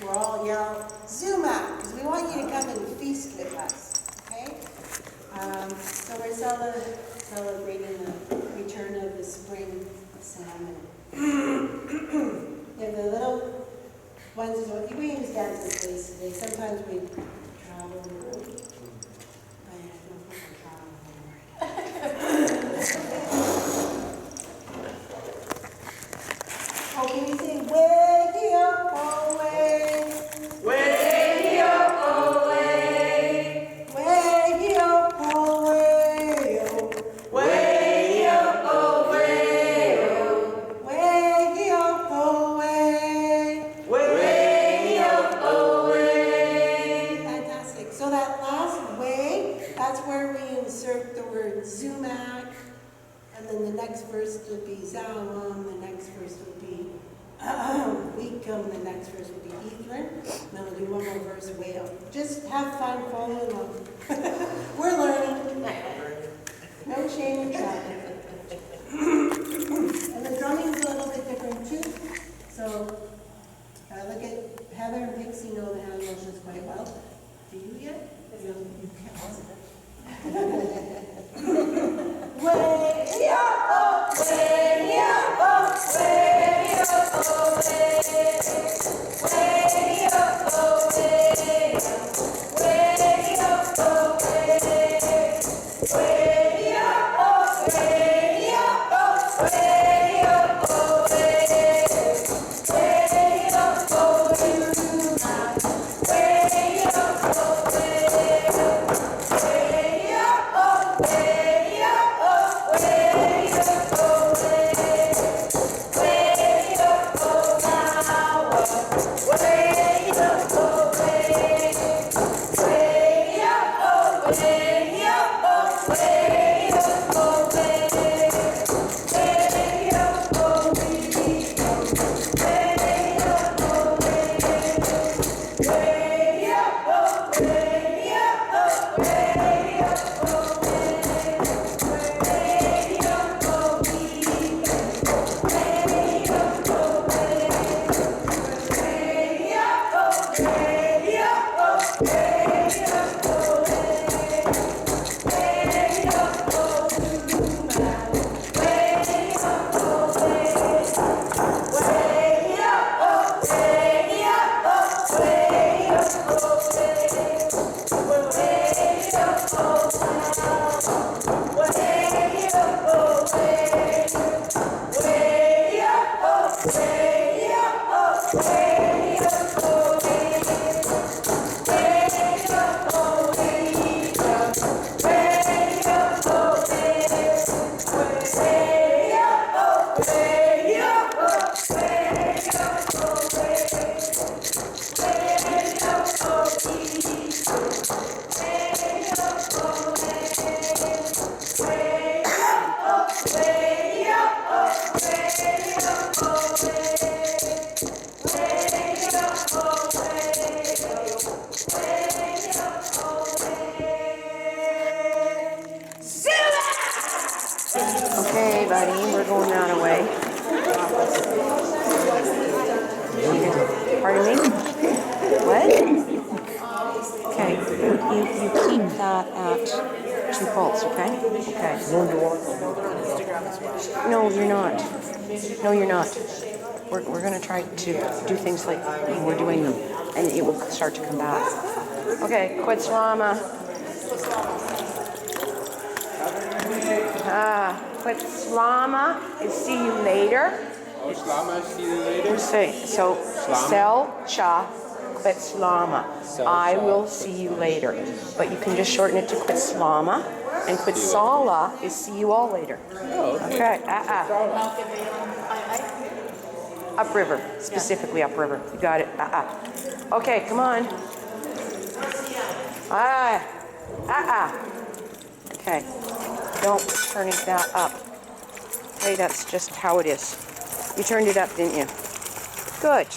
we'll all yell, Zuma, because we want you to come and feast with us, okay? So we're celebrating the return of the spring salmon. And the little ones is what we use dance this place today. Sometimes we travel the road. I don't think we're traveling anymore. Oh, can you sing way up, oh way? Way up, oh way. Way up, oh way. Way up, oh way. Way up, oh way. Way up, oh way. Fantastic. So that last way, that's where we insert the word Zumac. And then the next verse would be Zawam, the next verse would be Weekum, the next verse would be Evelyn. Then we'll do one more verse, way up. Just have fun following along. We're learning. No shame in trying. And the drumming's a little bit different too. So look at Heather and Pixie know the hand motions quite well. Do you yet? You can't. Way up, oh, way up, oh, way up, oh, way up, oh, way up, oh, way up, oh, way up, oh, way up, oh, way up, oh, way up, oh, Okay, buddy, we're going that way. Pardon me? What? Okay, you keep that at 2 volts, okay? Okay. No, you're not. No, you're not. We're going to try to do things like we're doing them, and it will start to come back. Okay, quit slama. Quit slama is see you later. Slama, see you later. So sell cha, quit slama. I will see you later. But you can just shorten it to quit slama. And quit sala is see you all later. Okay. Upriver, specifically upriver. You got it. Okay, come on. Okay. Don't turn that up. Okay, that's just how it is. You turned it up, didn't you? Good.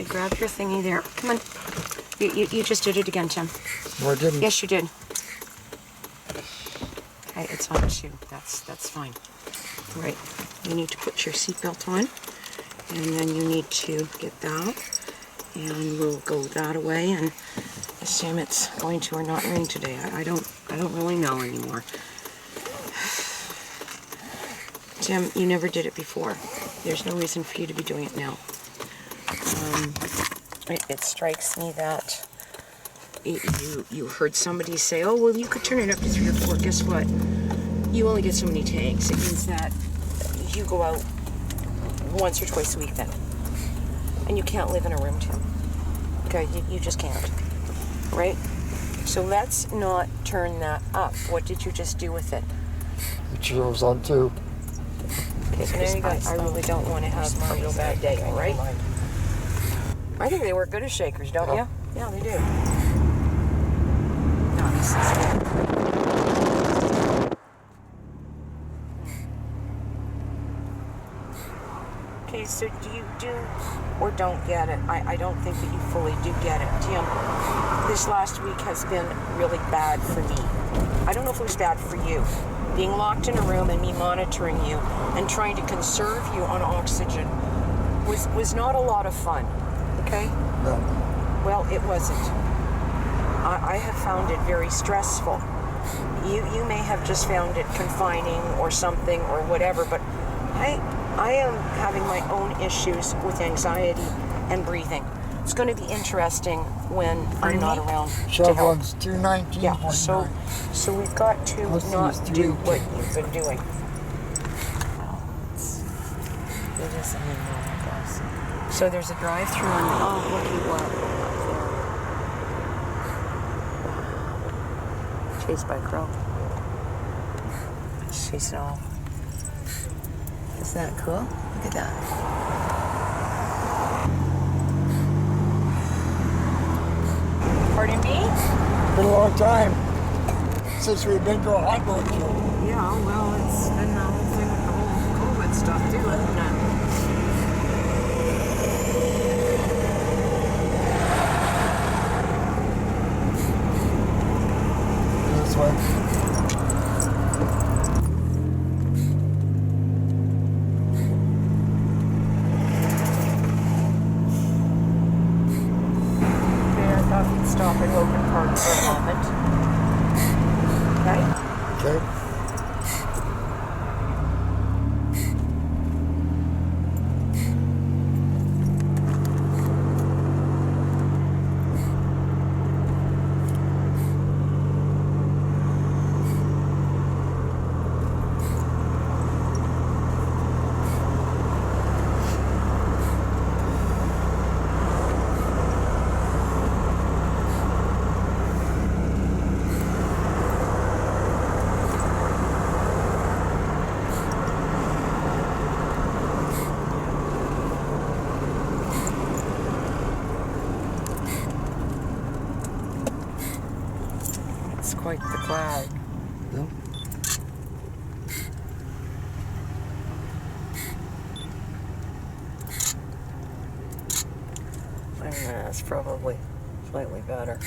Okay, grab your thingy there. Come on. You just did it again, Tim. No, I didn't. Yes, you did. Okay, it's on too. That's fine. Right. You need to put your seatbelt on, and then you need to get that, and we'll go that away and assume it's going to or not rain today. I don't really know anymore. Tim, you never did it before. There's no reason for you to be doing it now. It strikes me that you heard somebody say, oh, well, you could turn it up to 3 or 4. Guess what? You only get so many tanks. It means that you go out once or twice a week then. And you can't live in a room, Tim. Okay, you just can't. Right? So let's not turn that up. What did you just do with it? The churros on too. Okay, so there you go. I really don't want to have a real bad day, all right? I think they work good as shakers, don't you? Yeah, they do. No, this is good. Okay, so do you do or don't get it? I don't think that you fully do get it. Tim, this last week has been really bad for me. I don't know if it was bad for you. Being locked in a room and me monitoring you and trying to conserve you on oxygen was not a lot of fun, okay? No. Well, it wasn't. I have found it very stressful. You may have just found it confining or something or whatever, but I am having my own issues with anxiety and breathing. It's going to be interesting when I'm not around to help. Chevron's 219.9. Yeah, so we've got to not do what you've been doing. It isn't anymore, I guess. So there's a drive-through on the, oh, looky what, up there. Chased by a crow. Chasing off. Isn't that cool? Look at that. Pardon me? Been a long time since we've been to a hot boat show. Yeah, well, it's been the whole thing with the whole COVID stuff too, isn't it? This way. Stop at Logan Park for a moment. Okay? Okay. Quite the cloud. No. That's probably slightly better.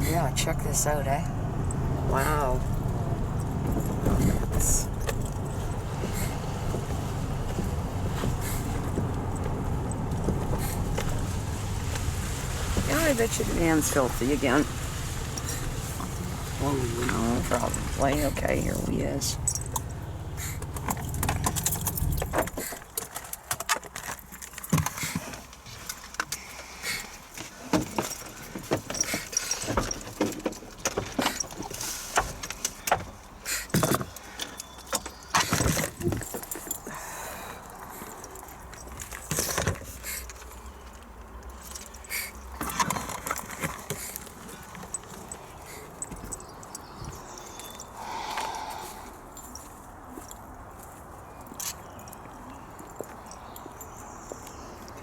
Yeah, check this out, eh? Wow. This. I bet you the van's filthy again. Oh, no, probably. Okay, here he is.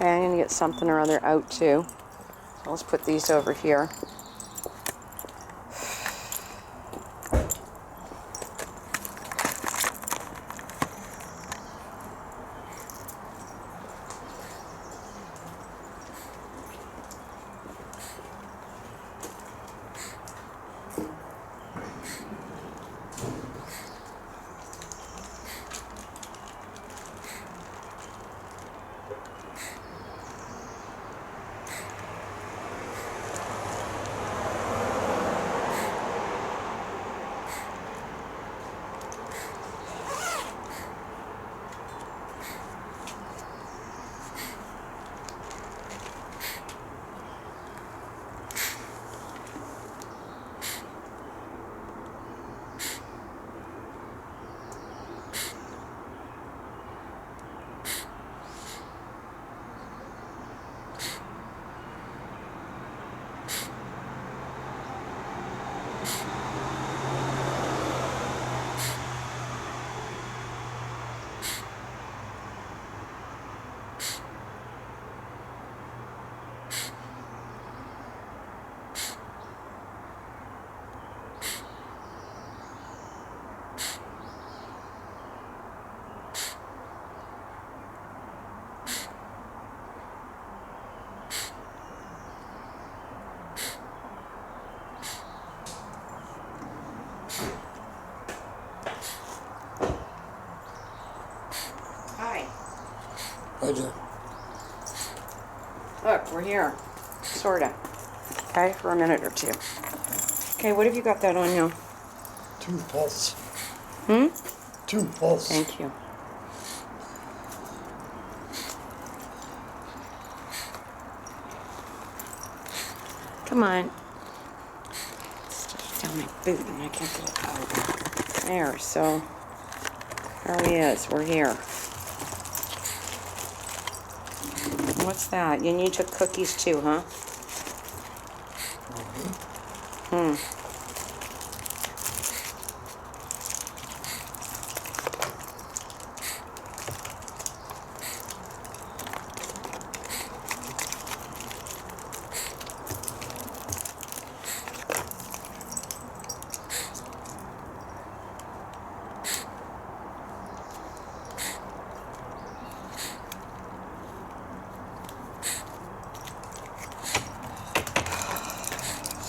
Okay, I'm gonna get something or other out too. So let's put these over here. Look, we're here. Sorta. Okay, for a minute or two. Okay, what have you got that on now? 2 pulse. 2 pulse. Thank you. Come on. Stuff down my boot and I can't get it out. There, so there he is. We're here. What's that? And you took cookies too, huh?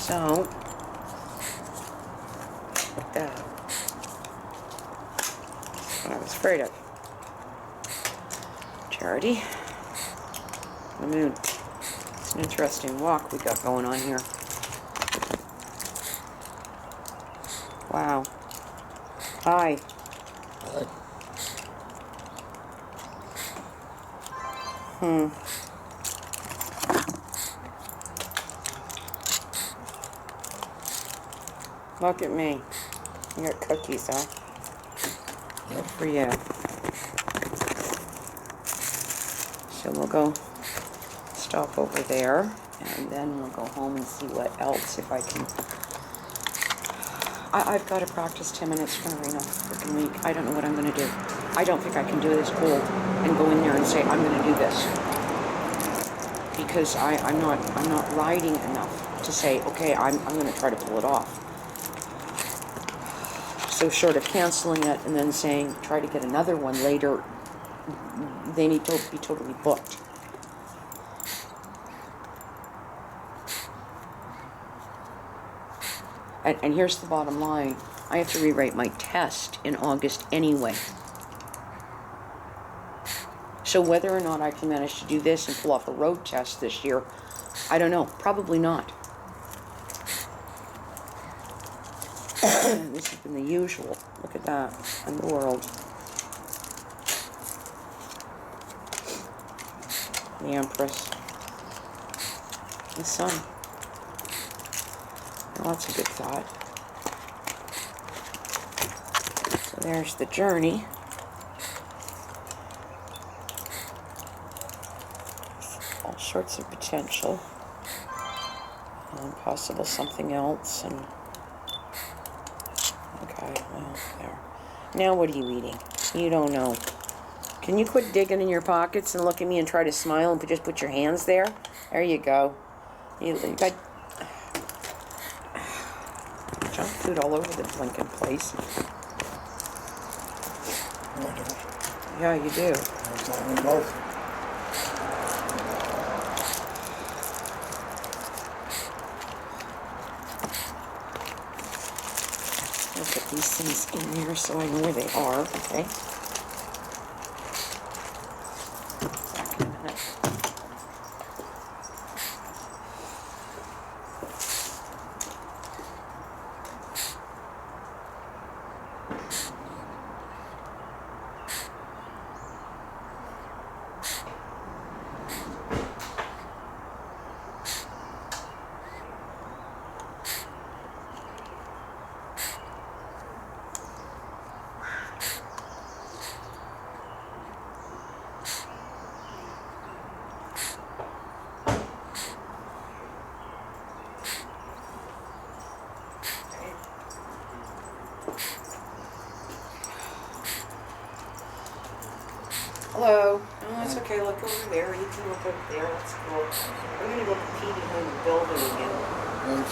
So, like that. That's what I was afraid of. Charity. The moon. It's an interesting walk we got going on here. Wow. Hi. Look at me. You got cookies, huh? Good for you. So we'll go stop over there, and then we'll go home and see what else, if I can. I've got to practice 10 minutes for a freaking week. I don't know what I'm going to do. I don't think I can do this whole and go in there and say, I'm going to do this. Because I'm not riding enough to say, okay, I'm going to try to pull it off. So short of canceling it and then saying, try to get another one later, they need to be totally booked. And here's the bottom line. I have to rewrite my test in August anyway. So whether or not I can manage to do this and pull off a road test this year, I don't know. Probably not. This has been the usual. Look at that. In the world. The Empress. The Sun. Well, that's a good thought. So there's the journey. All sorts of potential. And possible something else. And okay, well, there. Now what are you eating? You don't know. Can you quit digging in your pockets and look at me and try to smile and just put your hands there? There you go. You got junk food all over the blinking place. Yeah, you do. I'll put these things in there so I know where they are, okay? Back in a minute. Hello. Oh, it's okay. Look over there. You can look over there. That's cool. We're going to go pee behind the building again. Right.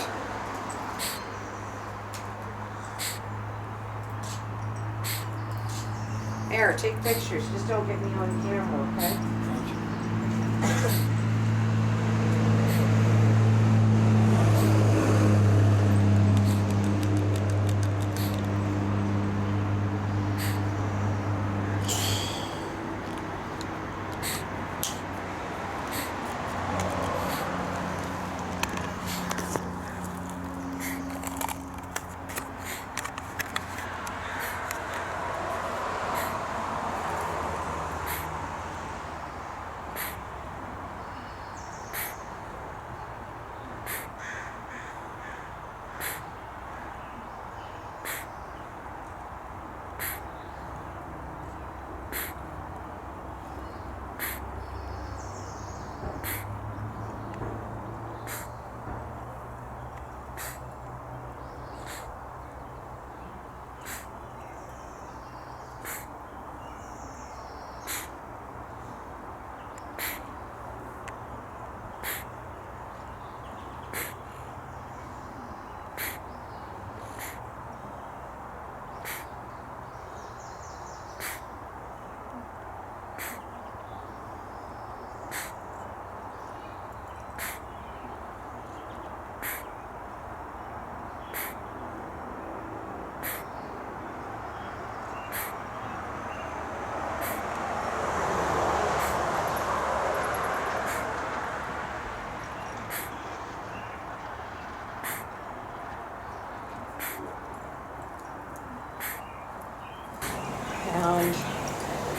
Here, take pictures. Just don't get me on camera, okay?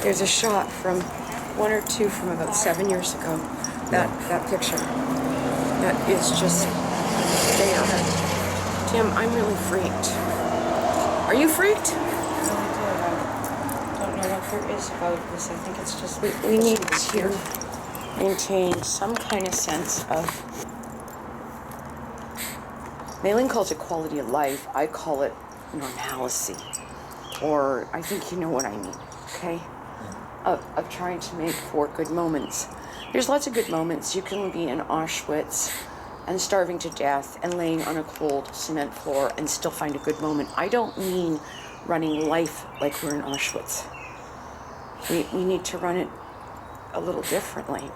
There's a shot from one or two from about 7 years ago. That picture. That is just there. Tim, I'm really freaked. Are you freaked? I don't know what there is about this. I think it's just we need to maintain some kind of sense of. Maylin calls it quality of life. I call it normalcy. Or I think you know what I mean, okay? Of trying to make for good moments. There's lots of good moments. You can be in Auschwitz and starving to death and laying on a cold cement floor and still find a good moment. I don't mean running life like we're in Auschwitz. We need to run it a little differently.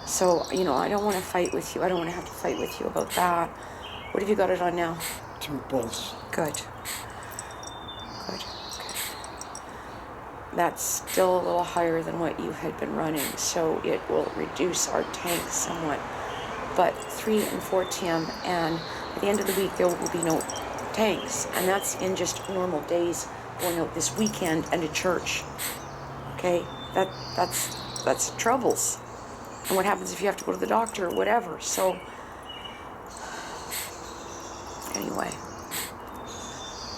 So, I don't want to fight with you. I don't want to have to fight with you about that. What have you got it on now? 2 pulse. Good. Good. That's still a little higher than what you had been running, so it will reduce our tank somewhat. But 3 and 4 TM, and at the end of the week there will be no tanks, and that's in just normal days going out this weekend and to church. Okay, that's troubles. And what happens if you have to go to the doctor or whatever? So anyway,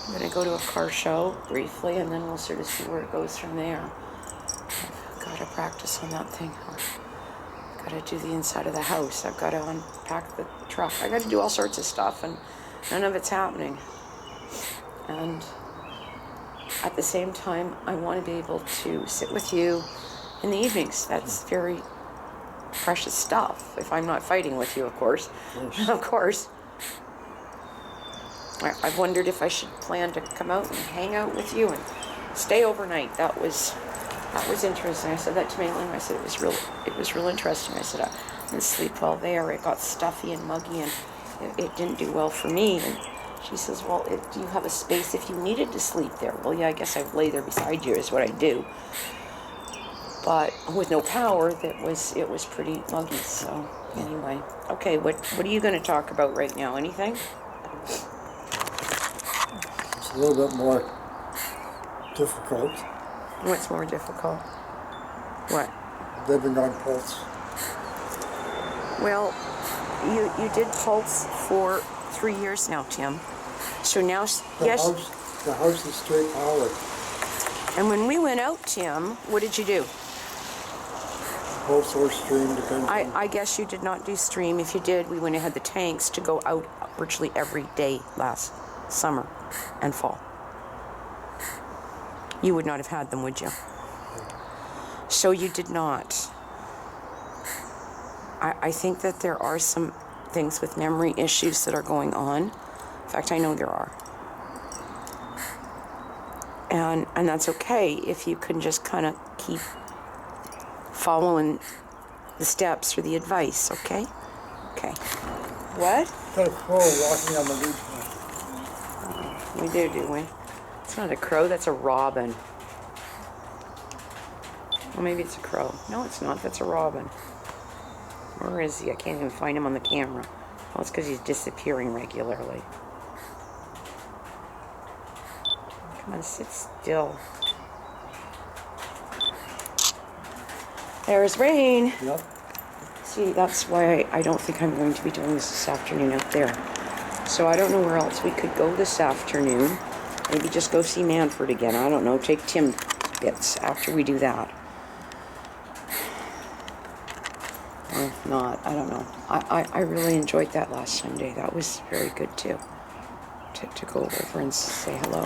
I'm gonna go to a car show briefly, and then we'll sort of see where it goes from there. I've got to practice on that thing. I've got to do the inside of the house. I've got to unpack the truck. I got to do all sorts of stuff, and none of it's happening. And at the same time, I want to be able to sit with you in the evenings. That's very precious stuff. If I'm not fighting with you, of course. Of course. I've wondered if I should plan to come out and hang out with you and stay overnight. That was interesting. I said that to Maylin. I said it was real interesting. I said I didn't sleep well there. It got stuffy and muggy, and it didn't do well for me. And she says, "Well, do you have a space if you needed to sleep there?" Well, yeah, I guess I'd lay there beside you is what I do. But with no power, it was pretty muggy. So anyway, okay. What are you going to talk about right now? Anything? It's a little bit more difficult. What's more difficult? What? Living on pulse. Well, you did pulse for 3 years now, Tim. So now, The house is straight power. And when we went out, Tim, what did you do? Pulse or stream, depends. I guess you did not do stream. If you did, we went and had the tanks to go out virtually every day last summer and fall. You would not have had them, would you? So you did not. I think that there are some things with memory issues that are going on. In fact, I know there are. And that's okay if you can just kind of keep following the steps or the advice, okay? Okay. What? Got a crow walking on the beach. We do we? It's not a crow, that's a robin. Well, maybe it's a crow. No, it's not. That's a robin. Where is he? I can't even find him on the camera. Oh, it's because he's disappearing regularly. Come on, sit still. There's rain. Yep. See, that's why I don't think I'm going to be doing this afternoon out there. So I don't know where else we could go this afternoon. Maybe just go see Manford again. I don't know. Take Tim bits after we do that. Or if not, I don't know. I really enjoyed that last Sunday. That was very good too. To go over and say hello.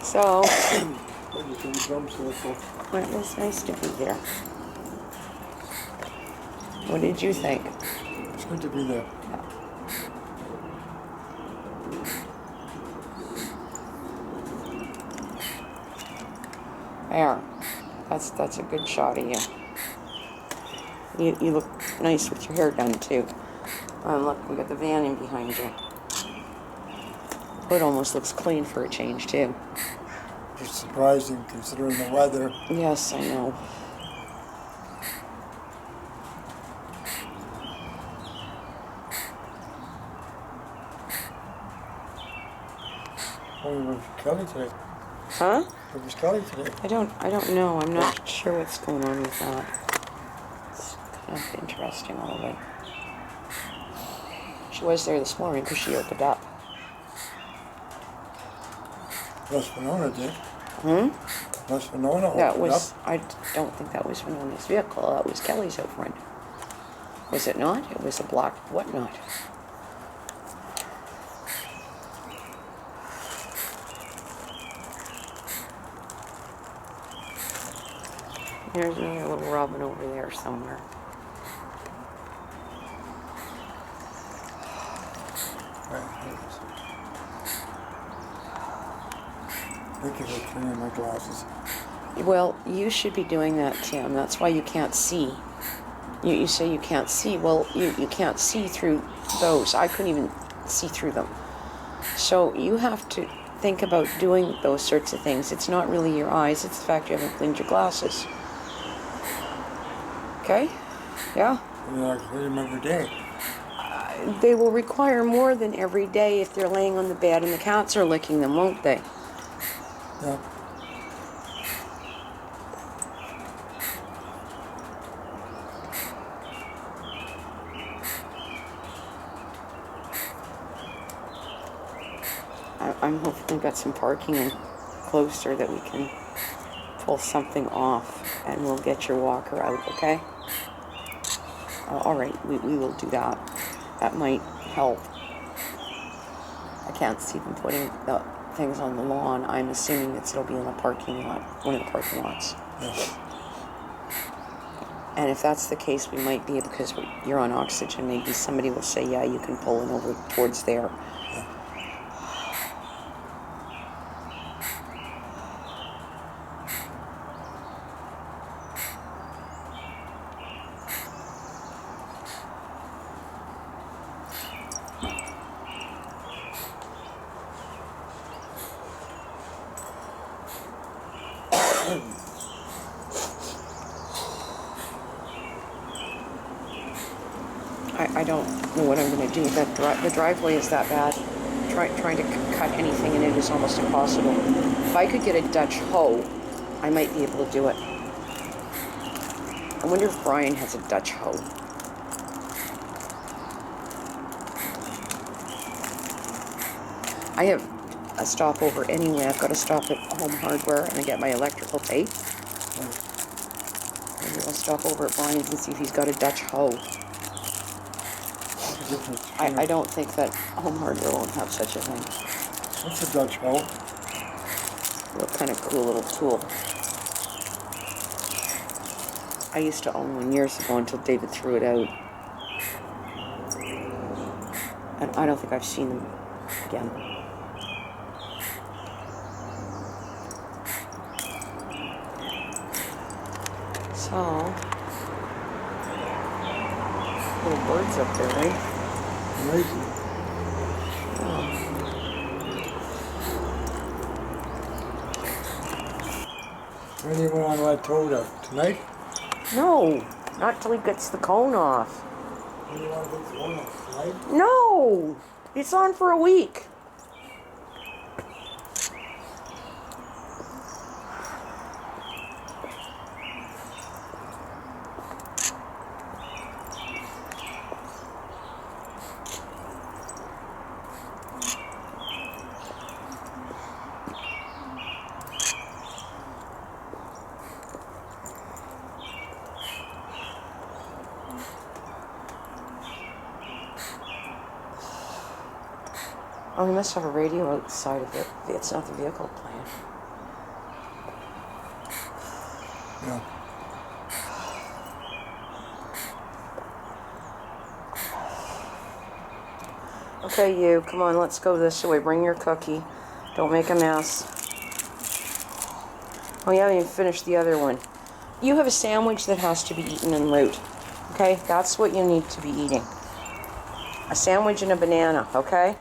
So, well, it was nice to be there. What did you think? It's good to be there. There. That's a good shot of you. You look nice with your hair done too. Look, we got the van in behind you. Hood almost looks clean for a change too. It's surprising considering the weather. Yes, I know. Oh, we were Kelly today. Huh? Where was Kelly today? I don't know. I'm not sure what's going on with that. It's kind of interesting, all of it. She was there this morning because she opened up. West Winona did. Hmm? West Winona That opened was, up. I don't think that was Winona's vehicle. That was Kelly's out front. Was it not? It was a black whatnot. There's another little robin over there somewhere. I can look in my glasses. Well, you should be doing that, Tim. That's why you can't see. You say you can't see. Well, you can't see through those. I couldn't even see through them. So you have to think about doing those sorts of things. It's not really your eyes. It's the fact you haven't cleaned your glasses. Okay? Yeah? I clean them every day. They will require more than every day if they're laying on the bed and the cats are licking them, won't they? Yeah. I'm hoping we've got some parking in closer that we can pull something off and we'll get your walker out, okay? All right, we will do that. That might help. I can't see them putting the things on the lawn. I'm assuming it'll be in the parking lot, one of the parking lots. Yeah. And if that's the case, we might be, because you're on oxygen, maybe somebody will say, yeah, you can pull in over towards there. I don't know what I'm going to do. The driveway is that bad. Trying to cut anything in it is almost impossible. If I could get a Dutch hoe, I might be able to do it. I wonder if Brian has a Dutch hoe. I have a stopover anyway. I've got to stop at Home Hardware and I get my electrical tape. Maybe I'll stop over at Brian's and see if he's got a Dutch hoe. I don't think that Home Hardware won't have such a thing. What's a Dutch hoe? Real kind of cool little tool. I used to own one years ago until David threw it out. And I don't think I've seen them again. So, little birds up there, right? Amazing. When do you want to let Toad out? Tonight? No, not till he gets the cone off. When do you want to get the cone off? Tonight? No, it's on for a week. Oh, he must have a radio outside of it. It's not the vehicle playing. Yeah. Okay, you, come on, let's go this way. Bring your cookie. Don't make a mess. Oh, you haven't even finished the other one. You have a sandwich that has to be eaten en route. Okay, that's what you need to be eating. A sandwich and a banana, okay?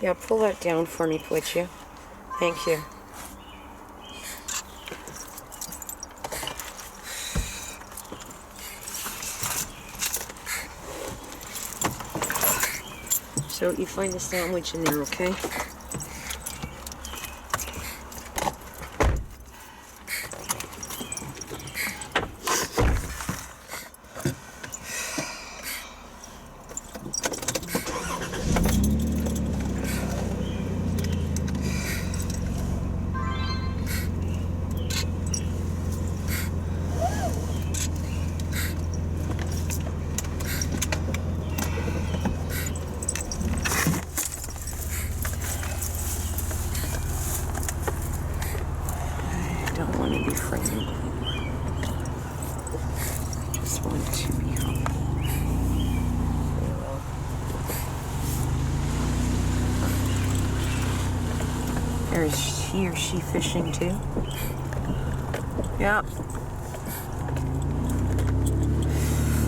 Yeah, pull that down for me, would you? Thank you. So you find the sandwich in there, okay? Is he or she fishing too? Yeah.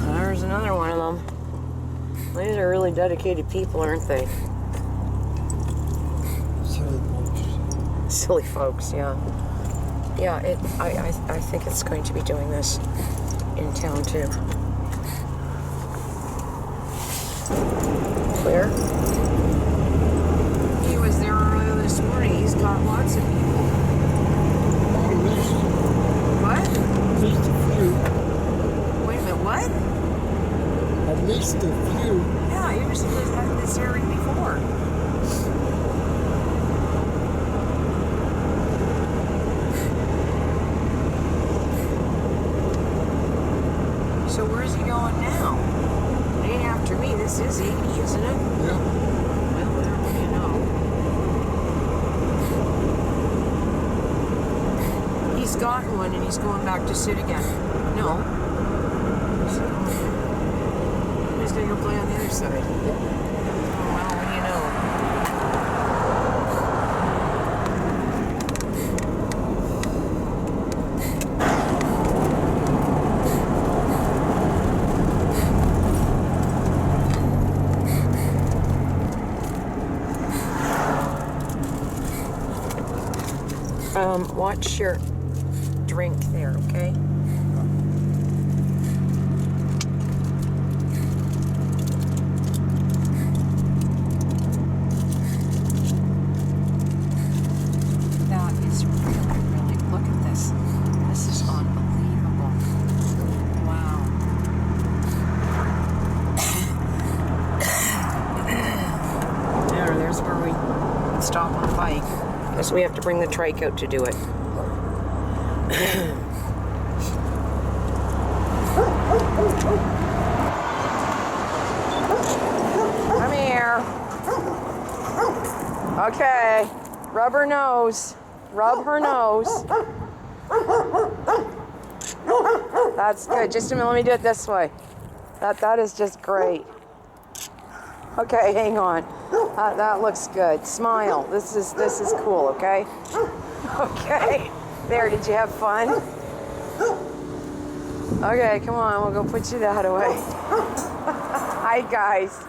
There's another one of them. These are really dedicated people, aren't they? Silly folks. Silly folks, yeah. Yeah, I think it's going to be doing this in town too. Clear? He was there earlier this morning. He's got lots of people. What? At least a few. Wait a minute, what? At least a few. Yeah, he was in this area before. So where's he going now? It ain't after me. This is 80, isn't it? Yeah. Well, whatever you know. He's got one and he's going back to sit again. No. He's going to go play on the other side. Oh, well, what do you know? Watch your drink there, okay? That is really, look at this. This is unbelievable. Wow. There's where we stop on the bike. Guess we have to bring the trike out to do it. Come here. Okay. Rub her nose. Rub her nose. That's good. Just a minute. Let me do it this way. That is just great. Okay, hang on. That looks good. Smile. This is cool, okay? Okay. There, did you have fun? Okay, come on, we'll go put you that away. Hi, guys.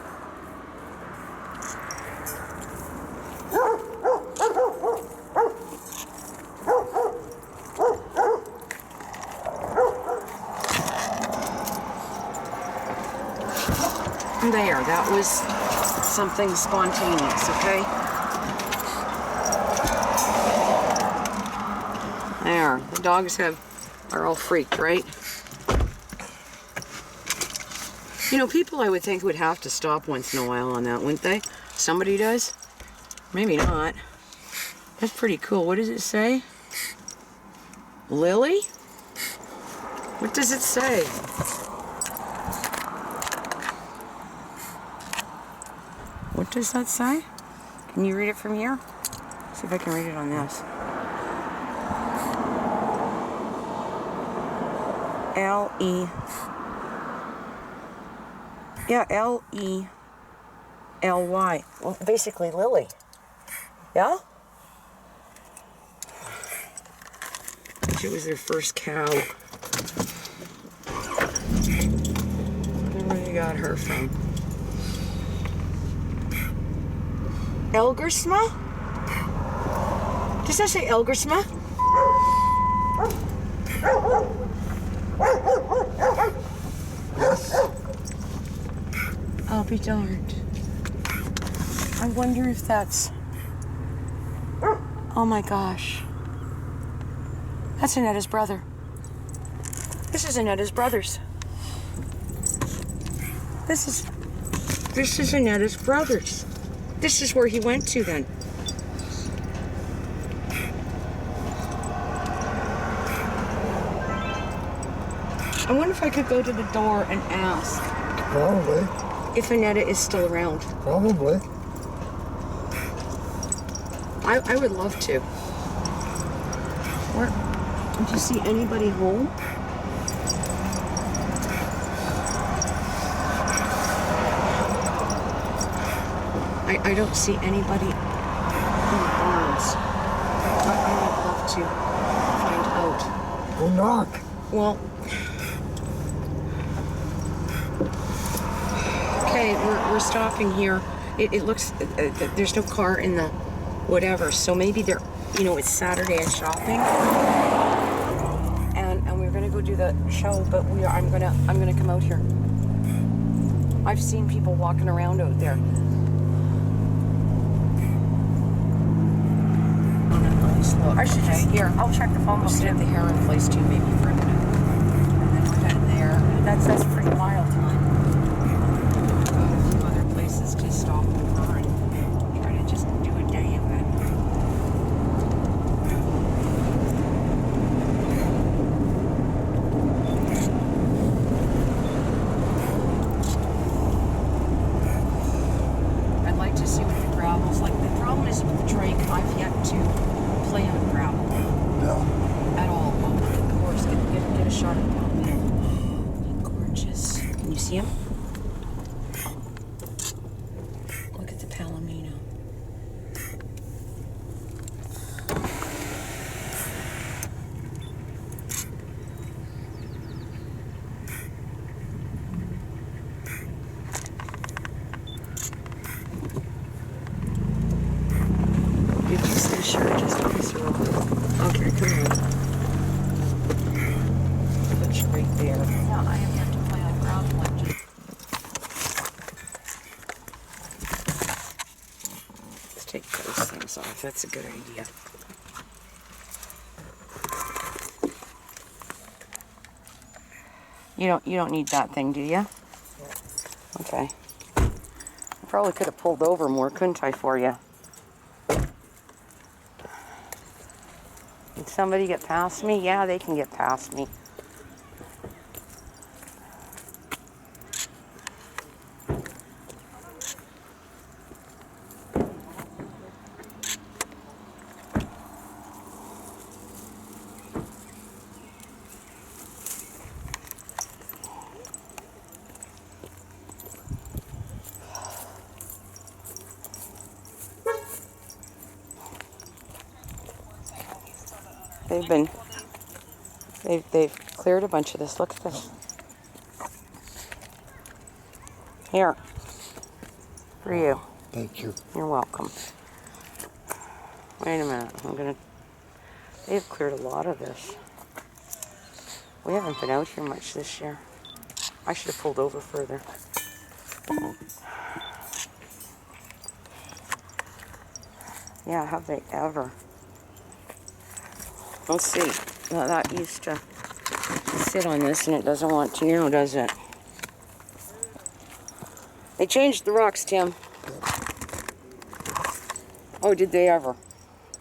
There, that was something spontaneous, okay? There, the dogs are all freaked, right? You know, people I would think would have to stop once in a while on that, wouldn't they? Somebody does? Maybe not. That's pretty cool. What does it say? Lily? What does it say? What does that say? Can you read it from here? See if I can read it on this. L-E. Yeah, L-E-L-Y. Well, basically Lily. Yeah? She was their first cow. I wonder where they got her from. Elgersma? Does that say Elgersma? I'll be darned. I wonder if that's... Oh my gosh. That's Annetta's brother. This is Annetta's brothers. This is Annetta's brothers. This is where he went to then. I wonder if I could go to the door and ask. Probably. If Annetta is still around. Probably. I would love to. Where, do you see anybody home? I don't see anybody in the barns. I would love to find out. Go knock. Well, okay, we're stopping here. It looks, there's no car in the whatever, so maybe they're, you know, it's Saturday and shopping. And we're gonna go do the show, but I'm gonna come out here. I've seen people walking around out there. I should just, here, I'll check the phone book at the Heron place too, maybe for a minute. And then we're headed there. That's pretty wild time. A few other places to stop over and try to just do a day of it. I'd like to see what the gravel's like. The problem is with the trike, I've yet to play on gravel. No. At all. Oh, look at the horse. Get a shot of the palomino. Gorgeous. Can you see him? Look at the palomino. Did you say sure just because you're over? Okay, come on. Put you right there. Yeah, I have yet to play on ground legend. Let's take those things off. That's a good idea. You don't need that thing, do you? Okay. I probably could have pulled over more, couldn't I, for you? Can somebody get past me? Yeah, they can get past me. They've cleared a bunch of this. Look at this. Here. For you. Thank you. You're welcome. Wait a minute. They've cleared a lot of this. We haven't been out here much this year. I should have pulled over further. Yeah, have they ever? Let's see. Now that used to sit on this and it doesn't want to now, does it? They changed the rocks, Tim. Oh, did they ever?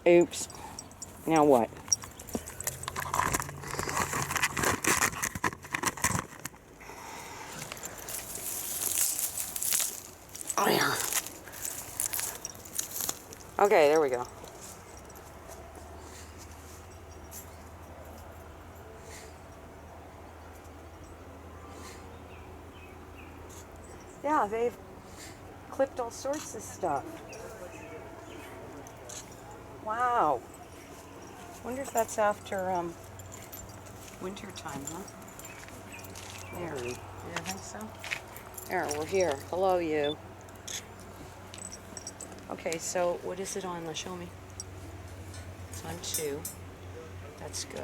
Oops. Now what? Oh, yeah. Okay, there we go. Yeah, they've clipped all sorts of stuff. Wow. Wonder if that's after winter time, huh? There, you think so? There, we're here. Hello, you. Okay, so what is it on? Show me. It's on 2. That's good.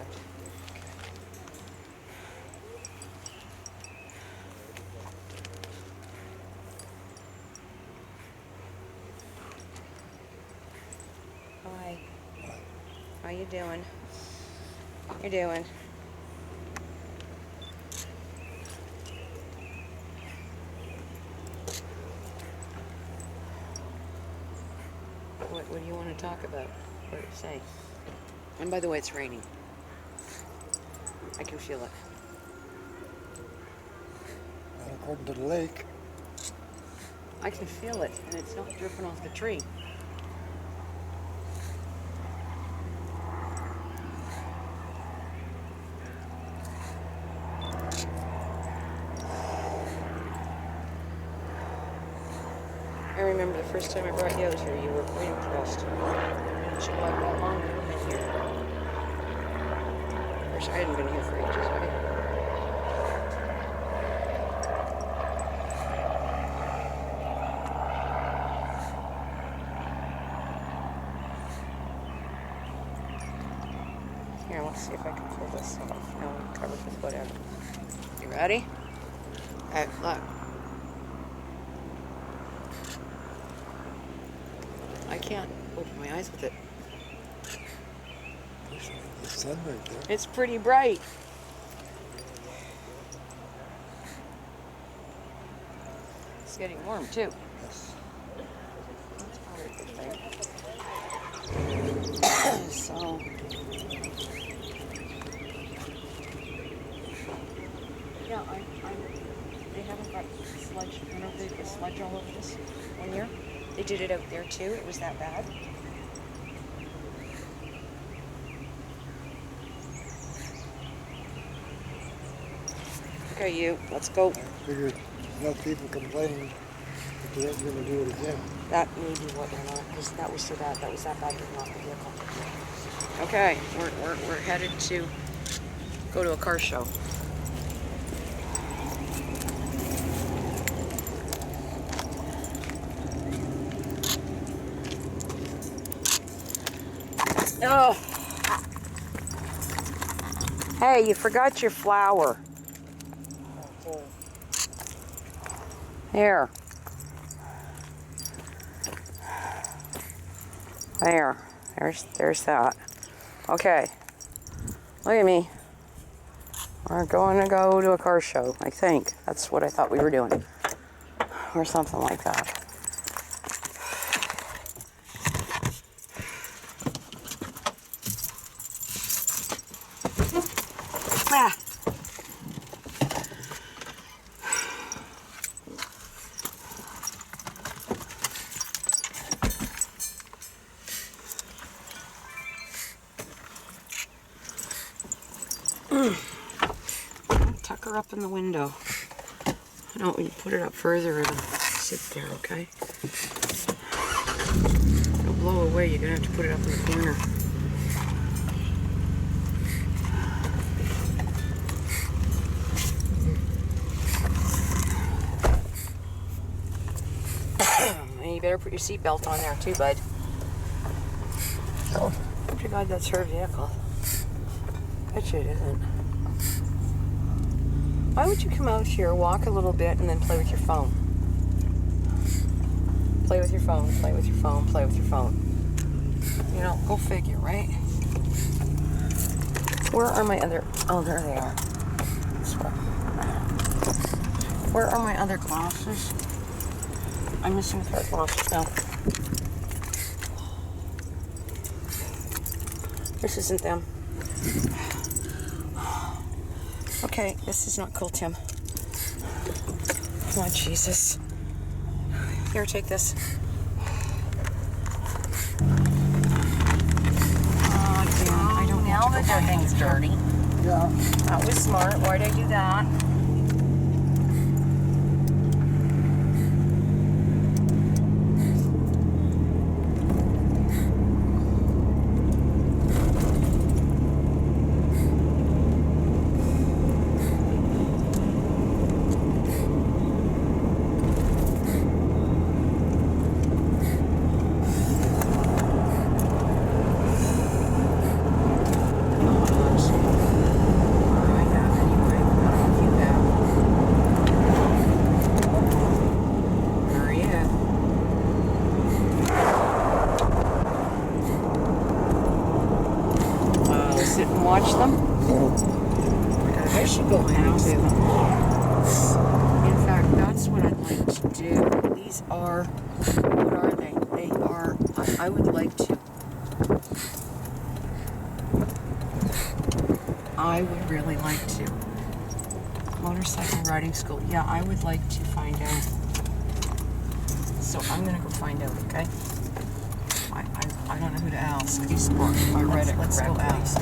Hi. How you doing? How you doing? What do you want to talk about? What do you say? And by the way, it's raining. I can feel it. Not according to the lake. I can feel it, and it's not dripping off the tree. I remember the first time I brought you out here, you were quite impressed. You should like that long you've been here. Of course, I hadn't been here for ages, right? Here, let's see if I can pull this off. No, I'm covered with whatever. You ready? Alright, look. I can't open my eyes with it. The sun right there. It's pretty bright. It's getting warm too. Yes. That's probably a good thing. So, yeah, they haven't got sludge. Remember the sludge all over this one year? They did it out there too. It was that bad. Okay, you. Let's go. I figured enough people complaining that they weren't going to do it again. That may be what they're not, because that was so bad. That was that bad. You're not the vehicle. Okay, we're headed to go to a car show. Oh. Hey, you forgot your flower. Here. There's that. Okay. Look at me. We're going to go to a car show, I think. That's what I thought we were doing. Or something like that. Ah. Tuck her up in the window. No, when you put it up further, it'll sit there, okay? It'll blow away. You're going to have to put it up in the corner. You better put your seatbelt on there too, bud. Oh, pretty God, that's her vehicle. Bet you it isn't. Why would you come out here, walk a little bit, and then play with your phone? Play with your phone, play with your phone, play with your phone. You know, go figure, right? Where are my other... Oh, there they are. Where are my other glasses? I'm missing a pair of glasses now. This isn't them. Okay, this is not cool, Tim. Come on, Jesus. Here, take this. Oh, damn. I don't know. Now that your thing's dirty. Yeah. That was smart. Why'd I do that? watch them? I should go have to. In fact, that's what I'd like to do. These are, what are they? They are, I would like to. I would really like to. Motorcycle riding school. Yeah, I would like to find out. So I'm gonna go find out, okay? I don't know who to ask. Facebook, if I read it correctly. Let's go ask.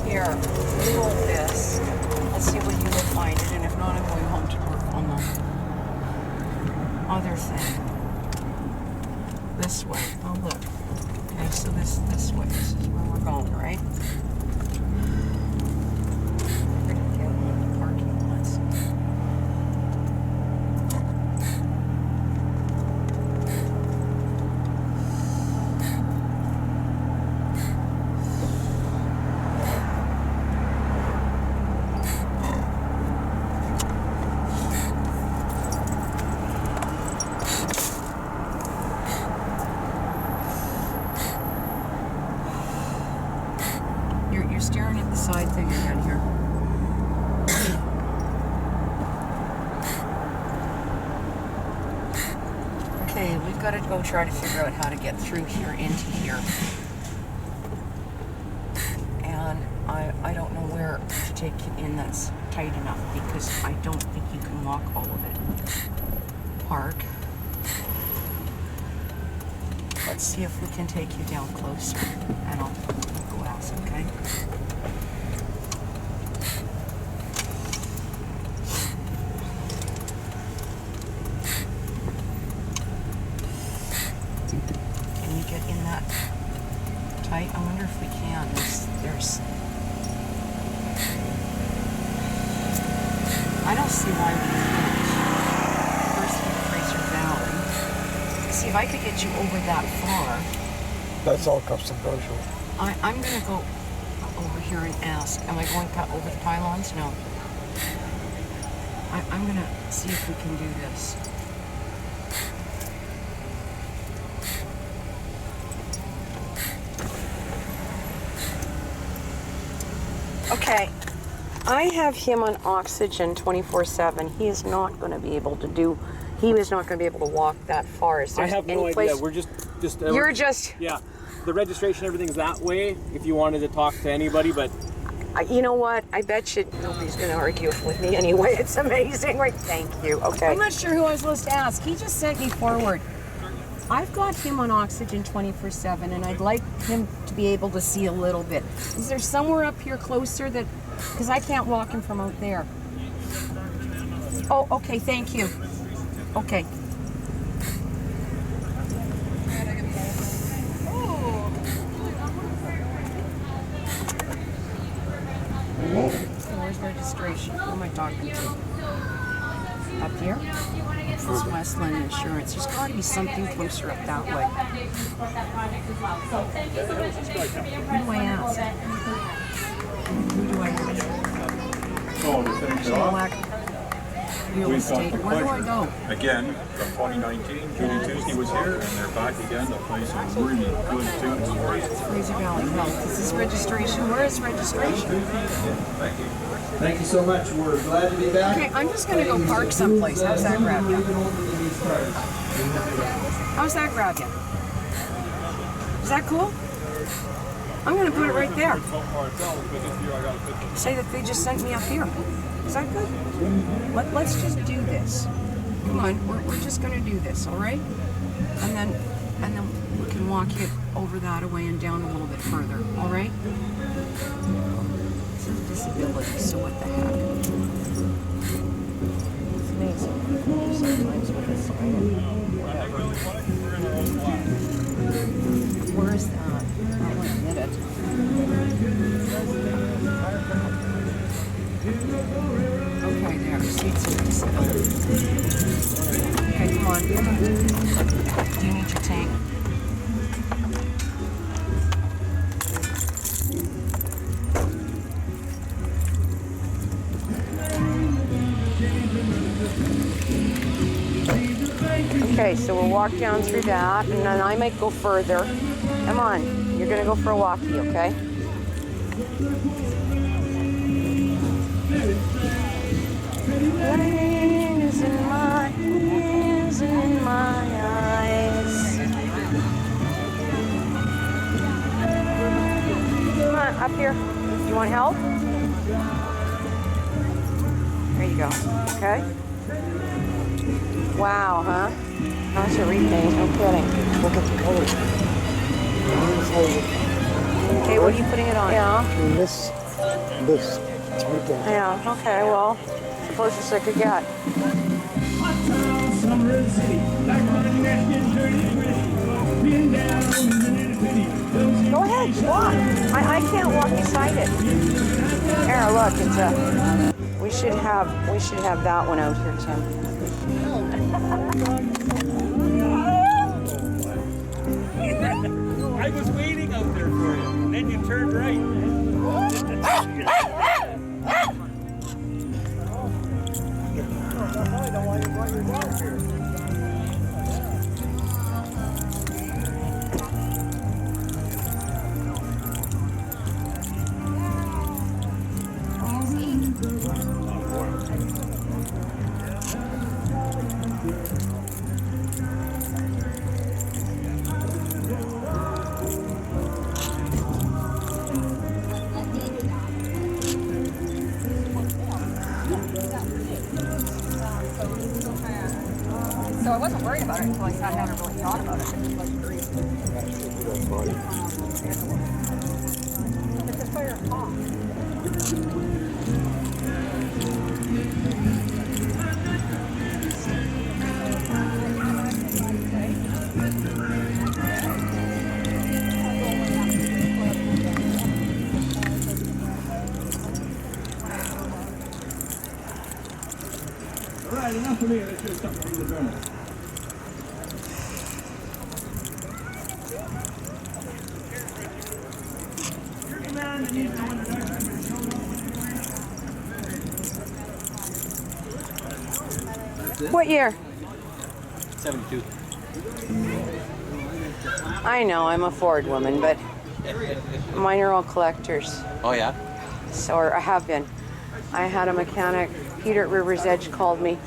Here, you hold this. Let's see what you will find it, and if not, I'm going home to work on the other thing. This way. Oh, look. Okay, so this way. This is where we're going, right? We're gonna get one of the parking lots. You're staring at the side thing again here. Okay, we've got to go try to figure out how to get through here into here. And I don't know where to take you in that's tight enough because I don't think you can walk all of it. Park. Let's see if we can take you down closer, and I'll go ask, okay? Can you get in that tight? I wonder if we can. There's I don't see why we can't. First we Fraser Valley. See if I could get you over that far. That's all custom virtual. I'm gonna go over here and ask. Am I going over the pylons? No. I'm gonna see if we can do this. Okay, I have him on oxygen 24/7. He is not going to be able to do. He was not going to be able to walk that far. Is there I have no any idea. place? We're just. You're just. Yeah, the registration, everything's that way. If you wanted to talk to anybody, but. You know what? I bet you nobody's going to argue with me anyway. It's amazing, right? Thank you. Okay. I'm not sure who I was supposed to ask. He just sent me forward. I've got him on oxygen 24/7, and I'd like him to be able to see a little bit. Is there somewhere up here closer that, because I can't walk him from out there. Oh, okay, thank you. Okay. So where's registration? Who am I talking to? Up here? This is Westland Insurance. There's got to be something closer up that way. Who do I ask? Who do I ask? Real estate. Where do I go? Again, from 2019, Judy Tuesday was here, and they're back again. The place is really good too. Fraser Valley Health. Is this registration? Where is registration? Thank you so much. We're glad to be back. Okay, I'm just going to go park someplace. How's that grab you? How's that grab you? Is that cool? I'm going to put it right there. Say that they just sent me up here. Is that good? Let's just do this. Come on, we're just going to do this, all right? And then we can walk you over that way and down a little bit further, all right? It's a disability, so what the heck? It's amazing. Sometimes with this, whatever. Where is that? I want to hit it. Okay, there. Seats are disability. Okay, come on. Do you need your tank? Okay, so we'll walk down through that, and then I might go further. Come on, you're gonna go for a walkie, okay? Rain is in my ears and in my eyes. Come on, up here. You want help? There you go. Okay. Wow, huh? How's your repaint? No kidding. Look at the colors. Okay, what are you putting it on? Yeah. This type of. Yeah, okay, well, closest I could get. Go ahead, walk. I can't walk beside it. Here, look, it's a. We should have that one out here, Tim. I was waiting out there for you, and then you turned right. So I wasn't worried about it until I sat down and really thought about it. It's a fire off. All right, enough of me. Let's do something from the journal. What year? 72. I know, I'm a Ford woman, but mine are all collectors. Oh yeah? So, or I have been. I had a mechanic, Peter at River's Edge, called me.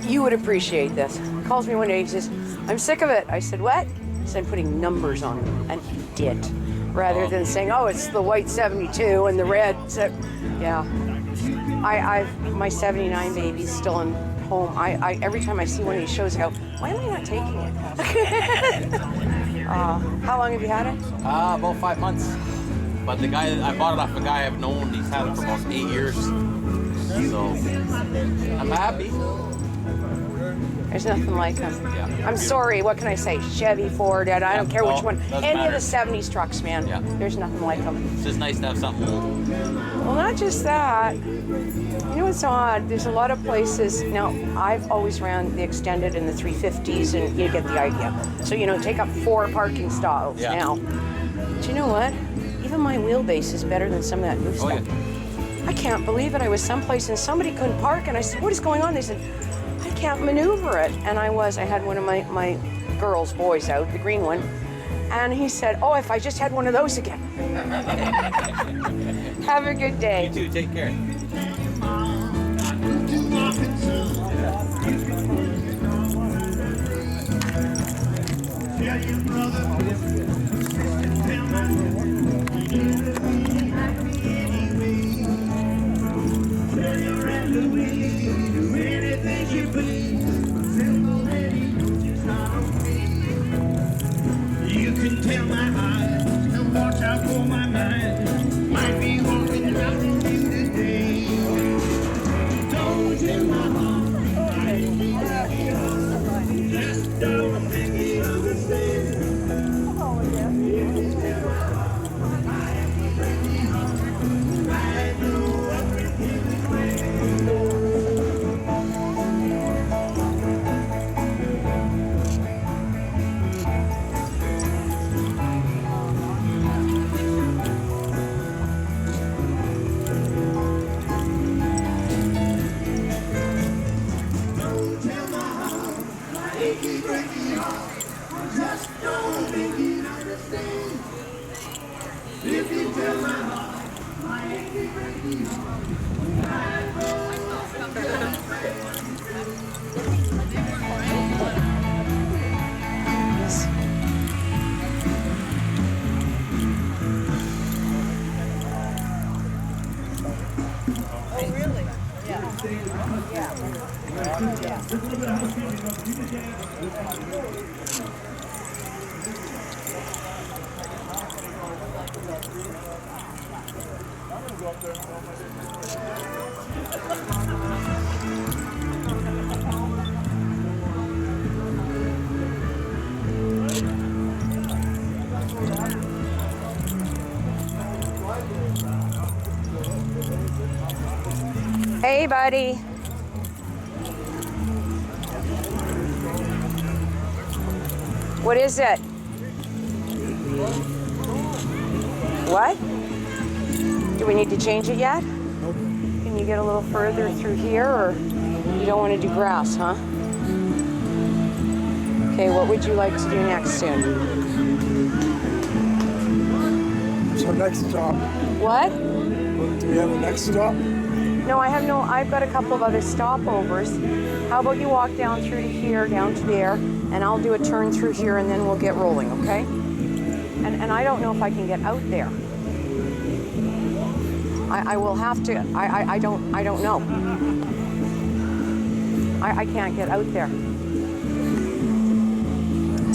You would appreciate this. Calls me one day, he says, I'm sick of it. I said, what? He said, I'm putting numbers on it. And he did. Rather than saying, oh, it's the white 72 and the red. So, yeah. My 79 baby's still in home. I every time I see one of these shows, I go, why am I not taking it? How long have you had it? About 5 months. But the guy, I bought it off a guy I've known. He's had it for about 8 years. So I'm happy. There's nothing like them. Yeah. I'm sorry, what can I say? Chevy, Ford, I don't care which one. Any matter. of the 70s trucks, man. Yeah. There's nothing like them. It's just nice to have something old. Well, not just that. You know what's odd? There's a lot of places. Now, I've always ran the extended and the 350s, and you get the idea. So, take up 4 parking stalls now. But you know what? Even my wheelbase is better than some of that new stuff. Yeah. I can't believe it. I was someplace and somebody couldn't park, and I said, what is going on? They said, I can't maneuver it. And I had one of my girls' boys out, the green one, and he said, oh, if I just had one of those again. Have a good day. You too, take care. You can tell my eyes and watch out for my mind. Might be walking around with you today. Don't tell my heart. Just don't make it understand. Hey, buddy. What is it? What? Do we need to change it yet? Can you get a little further through here, or you don't want to do grass, huh? Okay, what would you like to do next soon? So next stop. What? Do we have a next stop? No, I've got a couple of other stopovers. How about you walk down through to here, down to there, and I'll do a turn through here, and then we'll get rolling, okay? And I don't know if I can get out there. I will have to. I don't know. I can't get out there.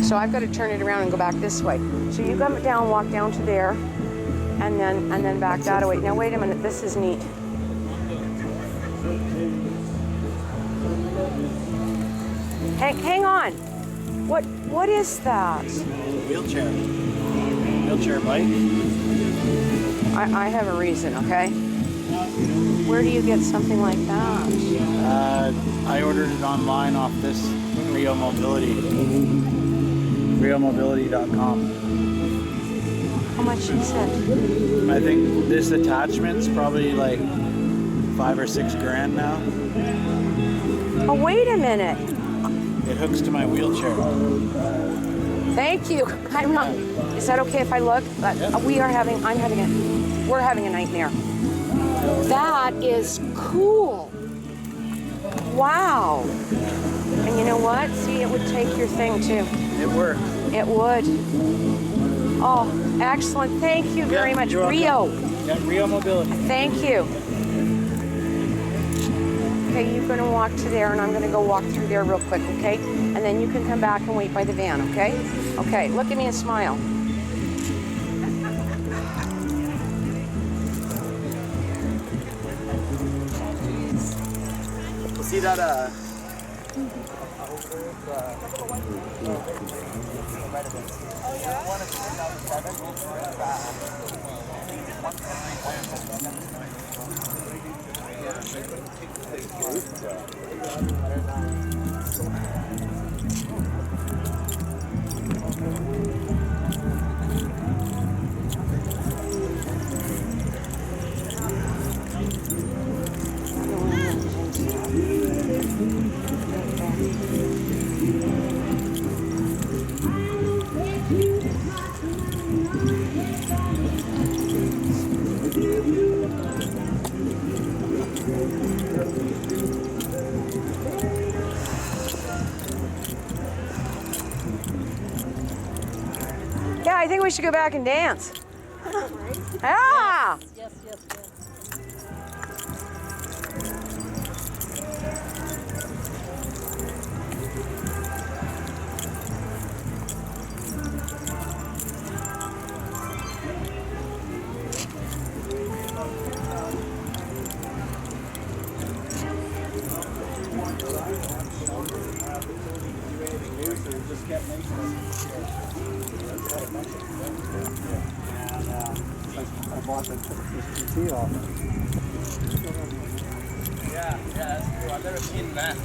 So I've got to turn it around and go back this way. So you come down, walk down to there, and then back that way. Now wait a minute. This is neat. Hang on. What is that? Wheelchair bike. I have a reason, okay? Where do you get something like that? I ordered it online off this Rio Mobility. RioMobility.com. How much is it? I think this attachment's probably like $5 or $6 grand now. Oh, wait a minute. It hooks to my wheelchair. Thank you. I'm not. Is that okay if I look? We're having a nightmare. That is cool. Wow. And you know what? See, it would take your thing too. It worked. It would. Oh, excellent. Thank you very much. Rio. Yeah, Rio Mobility. Thank you. Okay, you're going to walk to there, and I'm going to go walk through there real quick, okay? And then you can come back and wait by the van, okay? Okay, look at me and smile. See that, Yeah, I think we should go back and dance. Ah! Yes. I bought the tea off. yeah, that's cool. I've never seen that.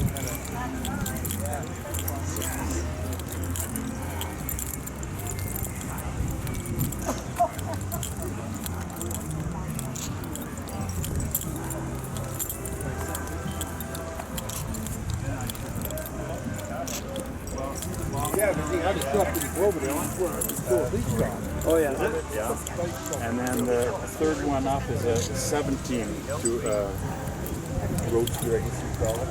Yeah, but see, I just dropped it over there. I swear, it's cool. Please stop. Oh yeah. Yeah. And then the third one up is a 17 to roadster, I guess you call it.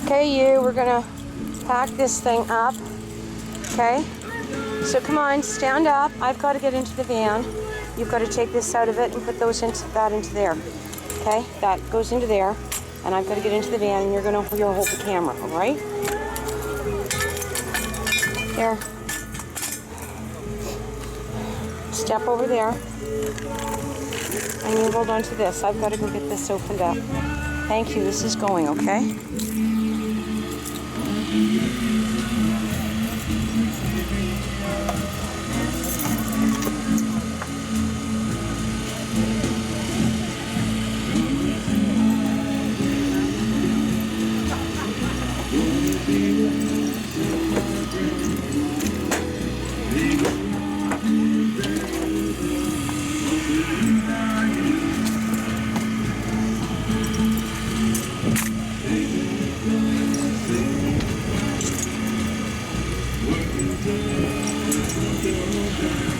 Okay, you, we're gonna pack this thing up, okay? So come on, stand up. I've got to get into the van. You've got to take this out of it and put those into there, okay? That goes into there, and I've got to get into the van, and you're hold the camera, all right? There. Step over there, and you hold on to this. I've got to go get this opened up. Thank you. This is going, okay?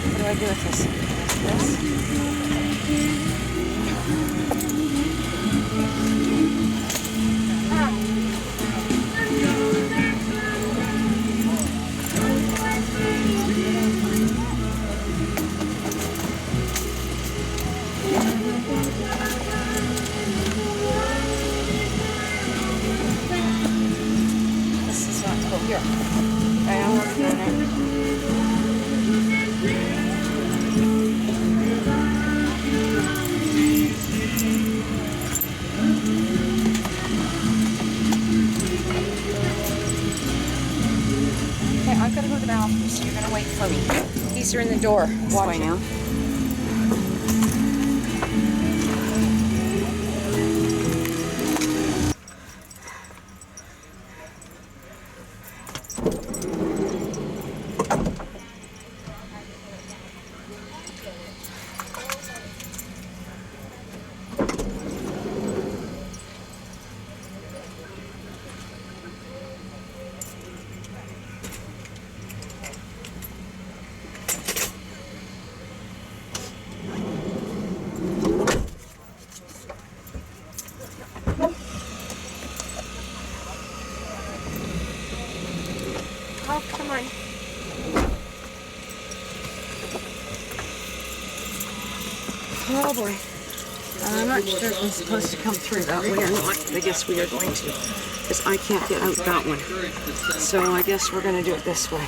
What do I do with this? This is not cool. Here. I am working on it. Okay, I've got to go to the bathroom, so you're going to wait for me. These are in the door. Watch now. Oh, come on. Oh boy. I'm not sure if I'm supposed to come through that way or not, but I guess we are going to, because I can't get out that one. So I guess we're going to do it this way.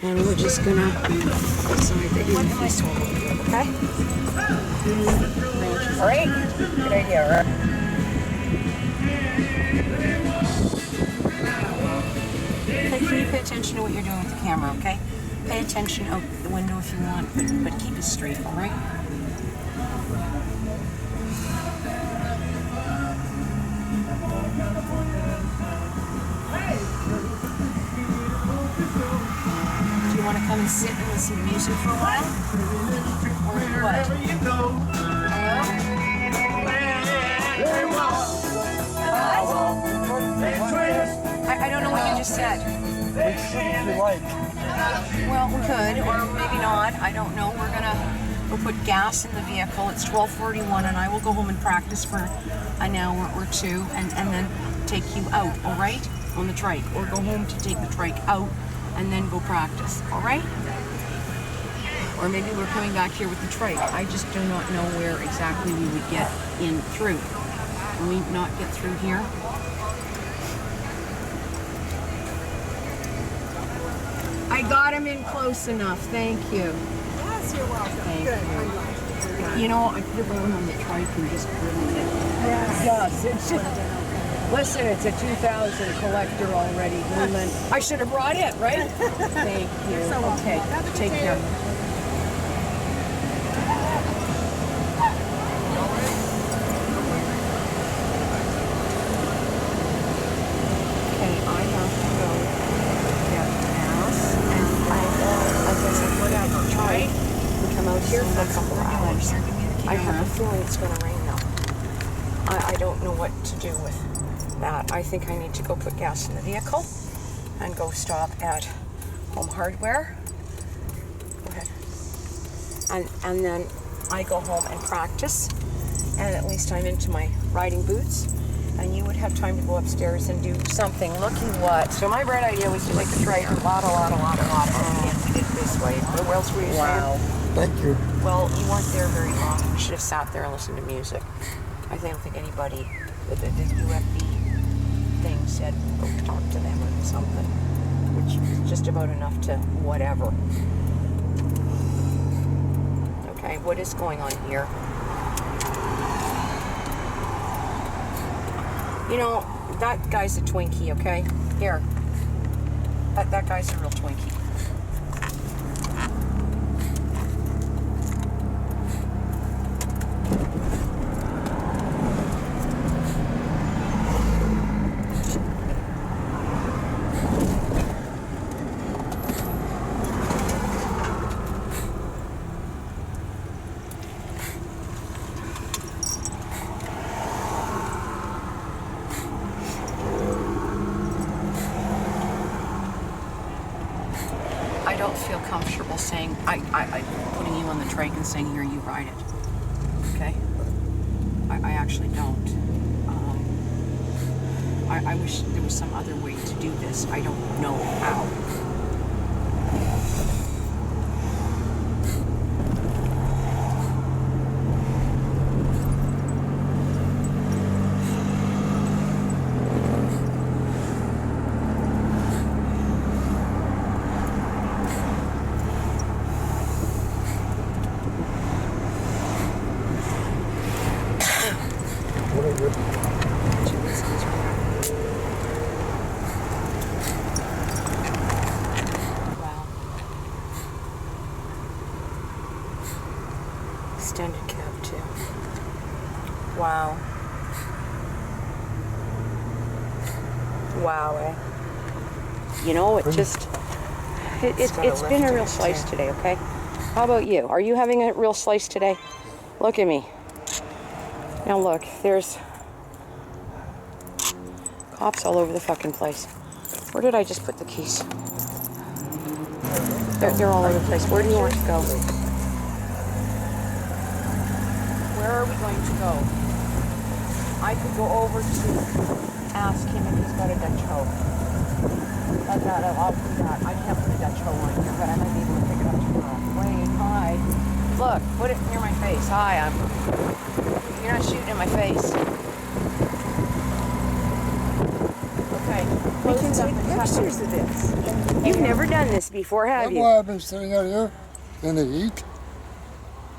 And we're just going to decide that you want this one, okay? All right? Good idea, right? Okay, can you pay attention to what you're doing with the camera, okay? Pay attention out the window if you want, but keep it straight, all right? Do you want to come and sit and listen to music for a while? Or what? Hello? just said. If you like. Well, we could, or maybe not. I don't know. We're gonna go put gas in the vehicle. It's 12:41, and I will go home and practice for an hour or two, and then take you out, all right? On the trike, or go home to take the trike out, and then go practice, all right? Or maybe we're coming back here with the trike. I just do not know where exactly we would get in through. Can we not get through here? I got him in close enough. Thank you. Yes, you're welcome. Thank Good. you. I'm glad. You know, I could have gone on the trike and just driven it. Yes. Yes, listen, it's a 2000 collector already. I should have brought it, right? Thank you. You're so welcome. Okay, Have a good take day. care. Okay, I have to go get gas, and I guess whatever, try. We come out here for a couple of hours. I have a feeling it's going to rain though. I don't know what to do with that. I think I need to go put gas in the vehicle and go stop at Home Hardware. Go ahead. And then I go home and practice, and at least I'm into my riding boots, and you would have time to go upstairs and do something. Looky what. So my bright idea was to make the trike a lot, and we did it this way. What else were you saying? Thank you. Well, you weren't there very long. You should have sat there and listened to music. I don't think anybody, the UFB thing said, go talk to them or something, which is just about enough to whatever. Okay, what is going on here? You know, that guy's a Twinkie, okay? Here. That guy's a real Twinkie. I don't feel comfortable saying, I putting you on the trike and saying, here, you ride it. Okay? I actually don't. I wish there was some other way to do this. I don't know how. Extended cab too. Wow. Wow, eh? You know, it's been a real slice today, okay? How about you? Are you having a real slice today? Look at me. Now look, there's cops all over the fucking place. Where did I just put the keys? They're all over the place. Where do you want to go? Where are we going to go? I could go over to ask him if he's got a Dutch hoe. I'll do that. I can't put a Dutch hoe on here, but I might be able to pick it up tomorrow. Wait, hi. Look, put it near my face. Hi, you're not shooting in my face. Okay. We can take pictures of this. You've never done this before, have you? That's why I've been sitting out here in the heat.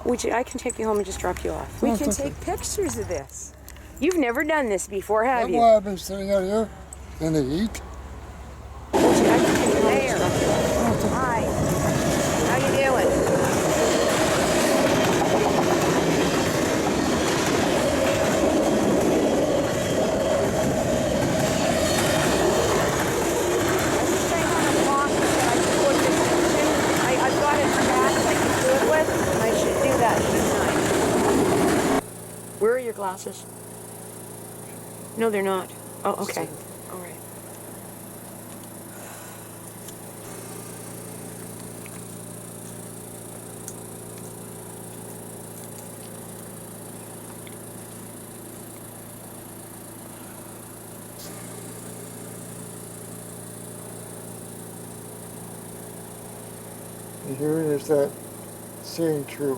I can take you home and just drop you off. No, We can it's okay. take pictures of this. You've never done this before, have That's you? why I've been sitting out here in the heat. There. Hi. How you doing? I've got it back that I can do it with. I should do that, shouldn't I? Where are your glasses? No, they're not. Oh, okay. All right. And herein is that saying true.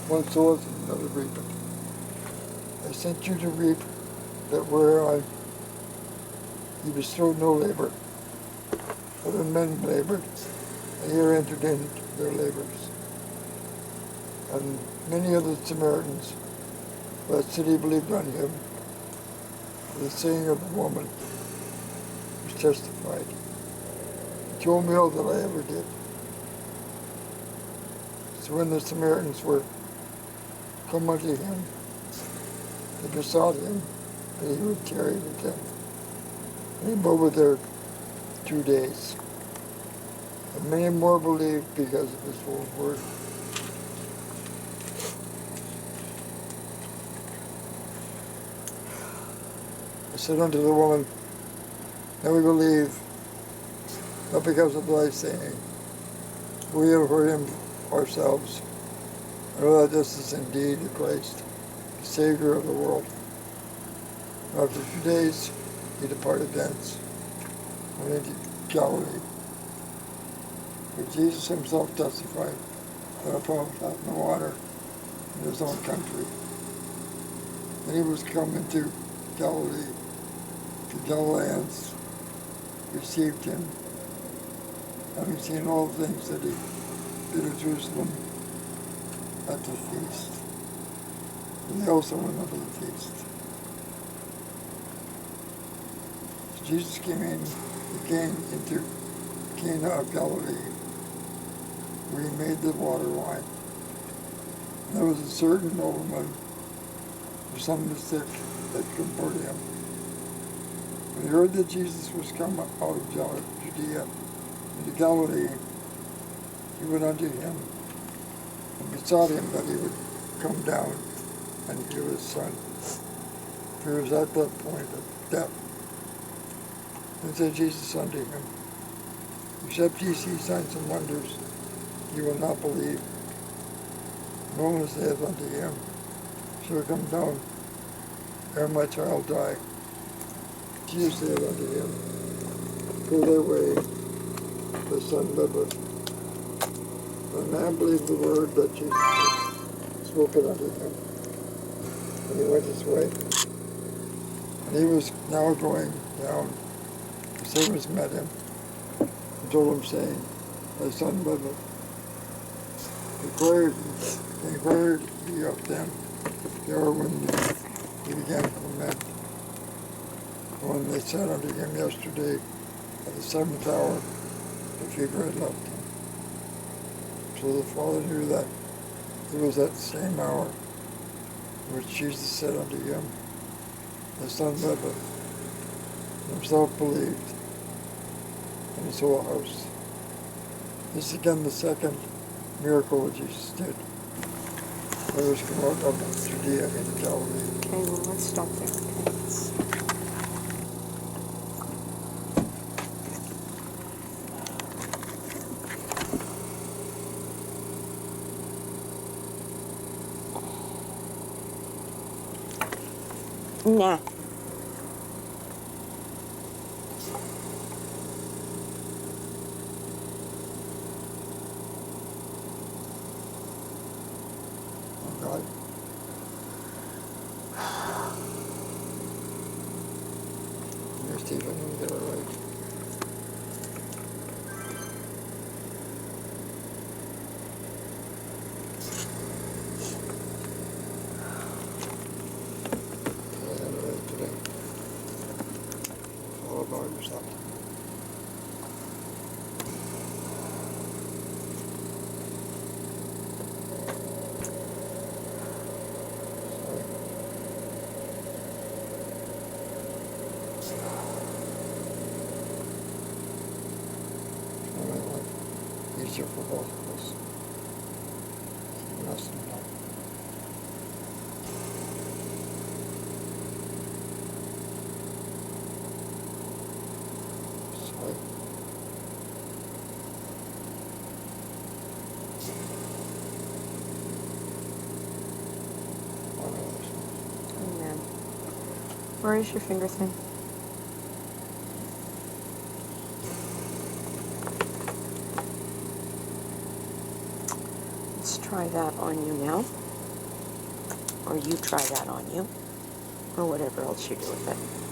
One soweth, another reapeth. I sent you to reap that whereon you bestowed no labor. Other men labored, and here entered into their labors. And many of the Samaritans of that city believed on him. The saying of the woman was testified. He told me all that I ever did. So when the Samaritans were come unto him, they besought him that he would tarry with them. And he abode there 2 days. And many more believed because of his word. I said unto the woman, now we believe, not because of thy saying. We have heard him ourselves, and know that this is indeed the Christ, the Savior of the world. After 2 days, he departed thence, and went into Galilee. But Jesus himself testified that a prophet hath no honor in his own country. And he was come into Galilee. The Galileans received him, having seen all the things that he did at Jerusalem at the feast. And they also went unto the feast. So Jesus came into Cana of Galilee, where he made the water wine. And there was a certain nobleman, whose son was sick, that come for him. When he heard that Jesus was come out of Judea into Galilee, he went unto him and besought him that he would come down and heal his son. For he was at that point of death. And said Jesus unto him, except ye see signs and wonders, ye will not believe. No one saith unto him, shall come down ere my child die. Jesus said unto him, go thy way, thy son liveth. And the man believed the word that Jesus had spoken unto him. And he went his way. And he was now going down. The servants met him and told him, saying, thy son liveth. Inquired he of them the hour when he began to lament. When they said unto him yesterday at the 7th hour, the fever had left him. So the father knew that it was at the same hour in which Jesus said unto him, thy son liveth. And himself believed, and his whole house. This is again the second miracle that Jesus did. When he was come out of Judea into Galilee. Okay, well, let's stop there. Okay. Nah. God. Here's Steve, I didn't get it right. I had it right today. All about yourself. Easier for both of us. Less than that. Sorry. Amen. Where is your finger thing? let's try that on you now. Or you try that on you. Or whatever else you do with it.